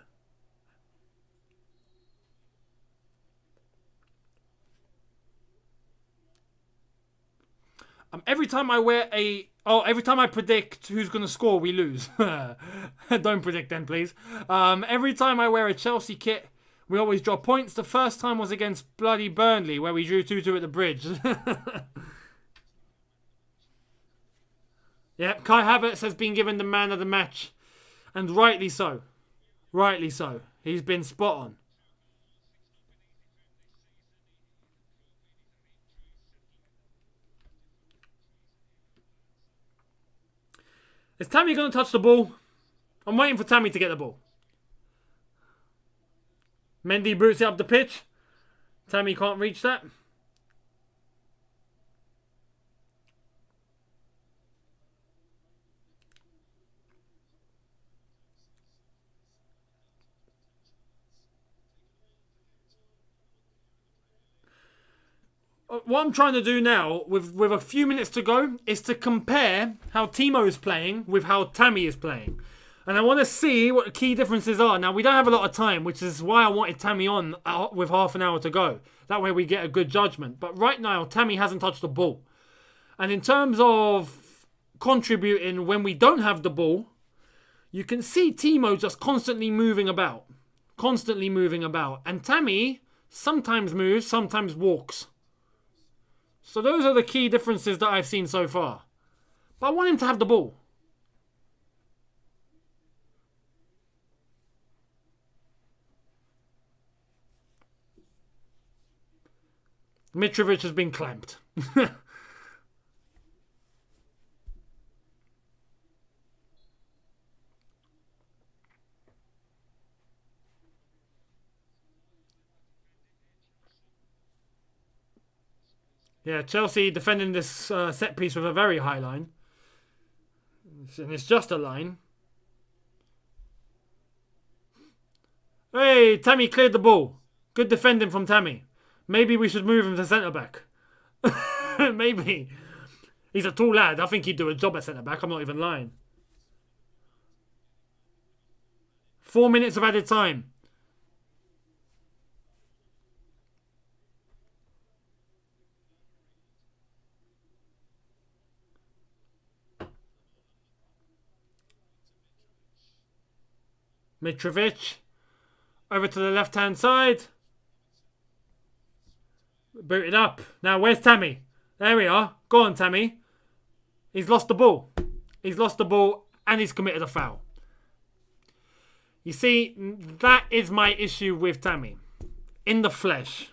Every time I predict who's going to score, we lose. Don't predict then, please. Every time I wear a Chelsea kit, we always drop points. The first time was against bloody Burnley, where we drew 2-2 at the bridge. Yep, Kai Havertz has been given the man of the match. And rightly so. Rightly so. He's been spot on. Is Tammy going to touch the ball? I'm waiting for Tammy to get the ball. Mendy boots it up the pitch. Tammy can't reach that. What I'm trying to do now, with a few minutes to go, is to compare how Timo is playing with how Tammy is playing. And I want to see what the key differences are. Now, we don't have a lot of time, which is why I wanted Tammy on with half an hour to go. That way we get a good judgment. But right now, Tammy hasn't touched the ball. And in terms of contributing when we don't have the ball, you can see Timo just constantly moving about. Constantly moving about. And Tammy sometimes moves, sometimes walks. So those are the key differences that I've seen so far. But I want him to have the ball. Mitrovic has been clamped. Yeah, Chelsea defending this set piece with a very high line. And it's just a line. Hey, Tammy cleared the ball. Good defending from Tammy. Maybe we should move him to centre-back. Maybe. He's a tall lad. I think he'd do a job at centre-back. I'm not even lying. 4 minutes of added time. Mitrovic. Over to the left-hand side. Booted up. Now, where's Tammy? There we are. Go on, Tammy. He's lost the ball. He's lost the ball and he's committed a foul. You see, that is my issue with Tammy. In the flesh.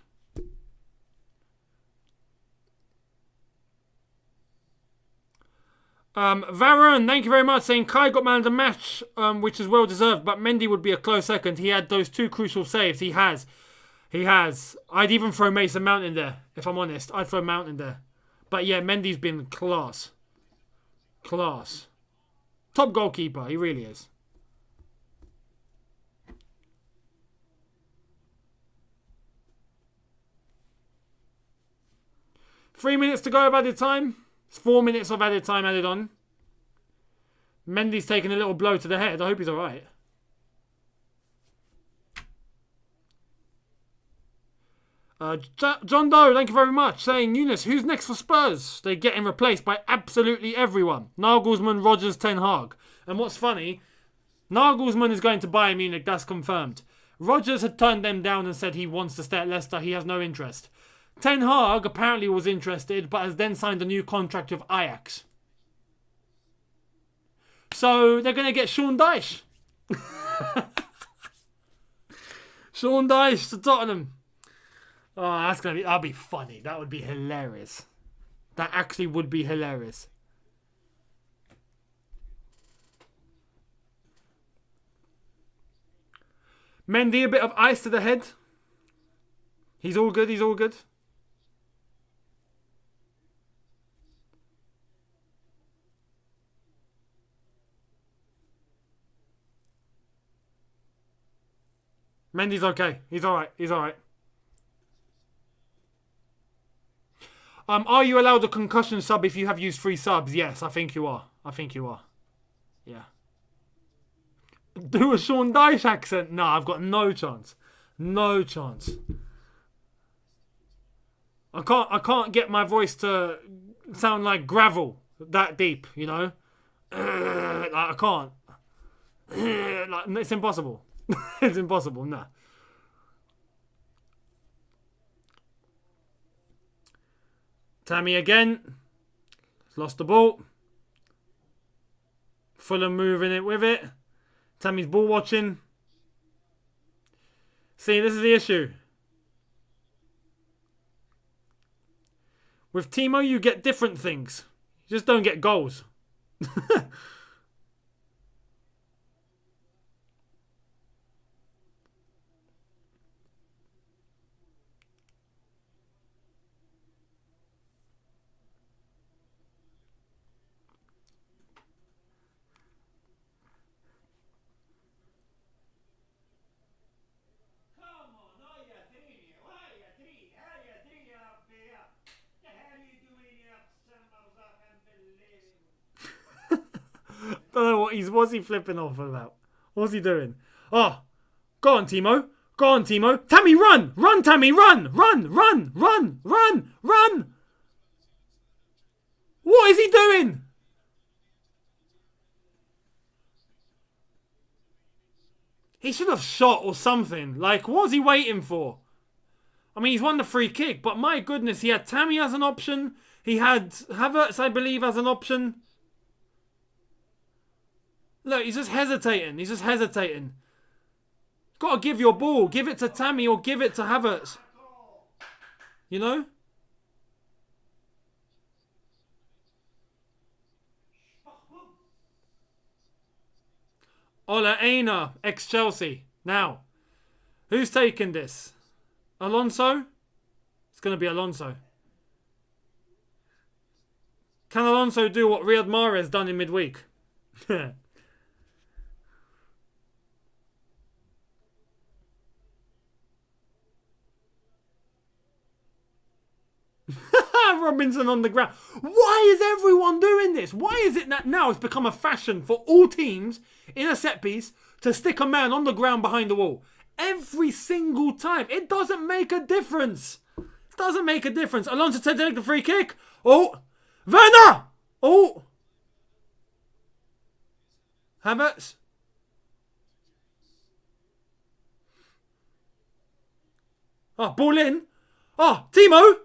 Varun, thank you very much, saying Kai got man of the match, which is well deserved, but Mendy would be a close second. He had those two crucial saves. He has. I'd even throw Mason Mount in there, if I'm honest. I'd throw Mount in there. But yeah, Mendy's been class. Class. Top goalkeeper, he really is. Three minutes to go of added time. It's 4 minutes of added time added on. Mendy's taking a little blow to the head. I hope he's alright. John Doe, thank you very much, saying, Younes, who's next for Spurs? They're getting replaced by absolutely everyone. Nagelsmann, Rodgers, Ten Hag. And what's funny, Nagelsmann is going to Bayern Munich, that's confirmed. Rodgers had turned them down and said he wants to stay at Leicester, he has no interest. Ten Hag apparently was interested, but has then signed a new contract with Ajax. So they're going to get Sean Dyche. Sean Dyche to Tottenham. Oh, that'll be funny. That would be hilarious. That actually would be hilarious. Mendy, a bit of ice to the head. He's all good, he's all good. Mendy's okay. He's all right. He's all right. Are you allowed a concussion sub if you have used 3 subs? Yes, I think you are. I think you are. Yeah. Do a Sean Dyche accent? No, I've got no chance. No chance. I can't get my voice to sound like gravel that deep, you know? Like, I can't. Like, it's impossible. It's impossible, nah. Tammy again. Lost the ball. Fulham moving it with it. Tammy's ball watching. See, this is the issue. With Timo, you get different things. You just don't get goals. Don't know what's he flipping off about. What's he doing? Oh, go on, Timo. Go on, Timo. Tammy, run! Run, Tammy, run! Run! Run! Run! Run! Run! What is he doing? He should have shot or something. Like, what was he waiting for? I mean, he's won the free kick, but my goodness, he had Tammy as an option. He had Havertz, I believe, as an option. Look, he's just hesitating. He's just hesitating. Got to give your ball. Give it to Tammy or give it to Havertz. You know? Ola Aina, ex-Chelsea. Now, who's taking this? Alonso? It's going to be Alonso. Can Alonso do what Riyad Mahrez done in midweek? Robinson on the ground. Why is everyone doing this? Why is it that now it's become a fashion for all teams in a set piece to stick a man on the ground behind the wall? Every single time. It doesn't make a difference. It doesn't make a difference. Alonso to take the free kick. Oh. Verna! Oh. Havertz. Oh, ball in. Oh, Timo.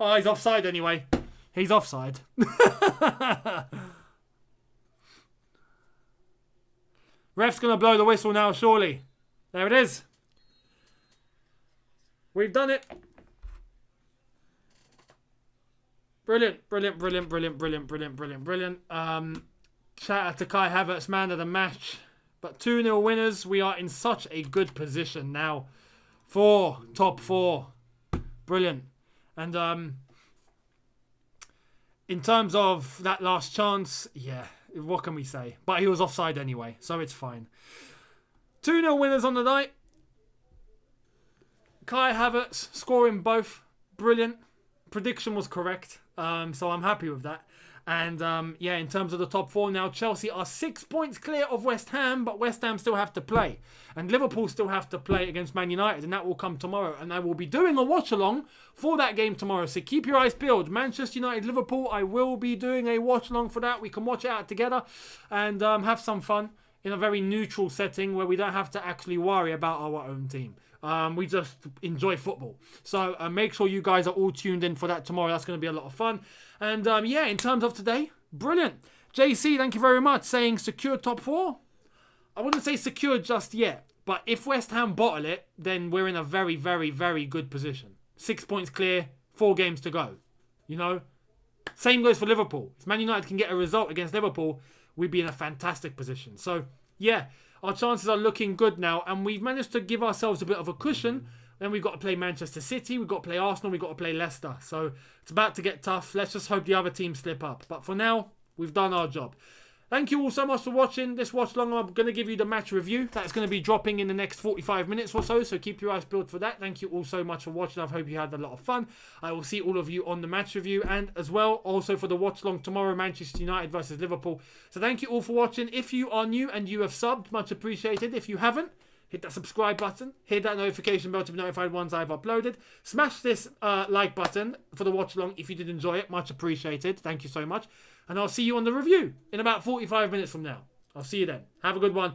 Oh, he's offside anyway. He's offside. Ref's going to blow the whistle now, surely. There it is. We've done it. Brilliant, brilliant, brilliant, brilliant, brilliant, brilliant, brilliant, brilliant. Shout out to Kai Havertz, man of the match. But 2-0 winners. We are in such a good position now for top 4. Brilliant. And in terms of that last chance, yeah, what can we say? But he was offside anyway, so it's fine. 2-0 winners on the night. Kai Havertz scoring both. Brilliant. Prediction was correct, so I'm happy with that. And yeah, in terms of the top 4 now, Chelsea are 6 points clear of West Ham, but West Ham still have to play. And Liverpool still have to play against Man United, and that will come tomorrow. And I will be doing a watch-along for that game tomorrow, so keep your eyes peeled. Manchester United, Liverpool, I will be doing a watch-along for that. We can watch it out together and have some fun in a very neutral setting where we don't have to actually worry about our own team. We just enjoy football. So make sure you guys are all tuned in for that tomorrow. That's going to be a lot of fun. And yeah, in terms of today, brilliant. JC, thank you very much, saying secure top 4. I wouldn't say secure just yet, but if West Ham bottle it, then we're in a very, very, very good position. 6 points clear, 4 games to go. You know? Same goes for Liverpool. If Man United can get a result against Liverpool, we'd be in a fantastic position. So, yeah, our chances are looking good now, and we've managed to give ourselves a bit of a cushion. Then we've got to play Manchester City, we've got to play Arsenal, we've got to play Leicester. So it's about to get tough. Let's just hope the other teams slip up. But for now, we've done our job. Thank you all so much for watching this watch long. I'm going to give you the match review. That's going to be dropping in the next 45 minutes or so. So keep your eyes peeled for that. Thank you all so much for watching. I hope you had a lot of fun. I will see all of you on the match review and as well also for the watch long tomorrow, Manchester United versus Liverpool. So thank you all for watching. If you are new and you have subbed, much appreciated. If you haven't, hit that subscribe button. Hit that notification bell to be notified once I've uploaded. Smash this like button for the watch along if you did enjoy it. Much appreciated. Thank you so much. And I'll see you on the review in about 45 minutes from now. I'll see you then. Have a good one.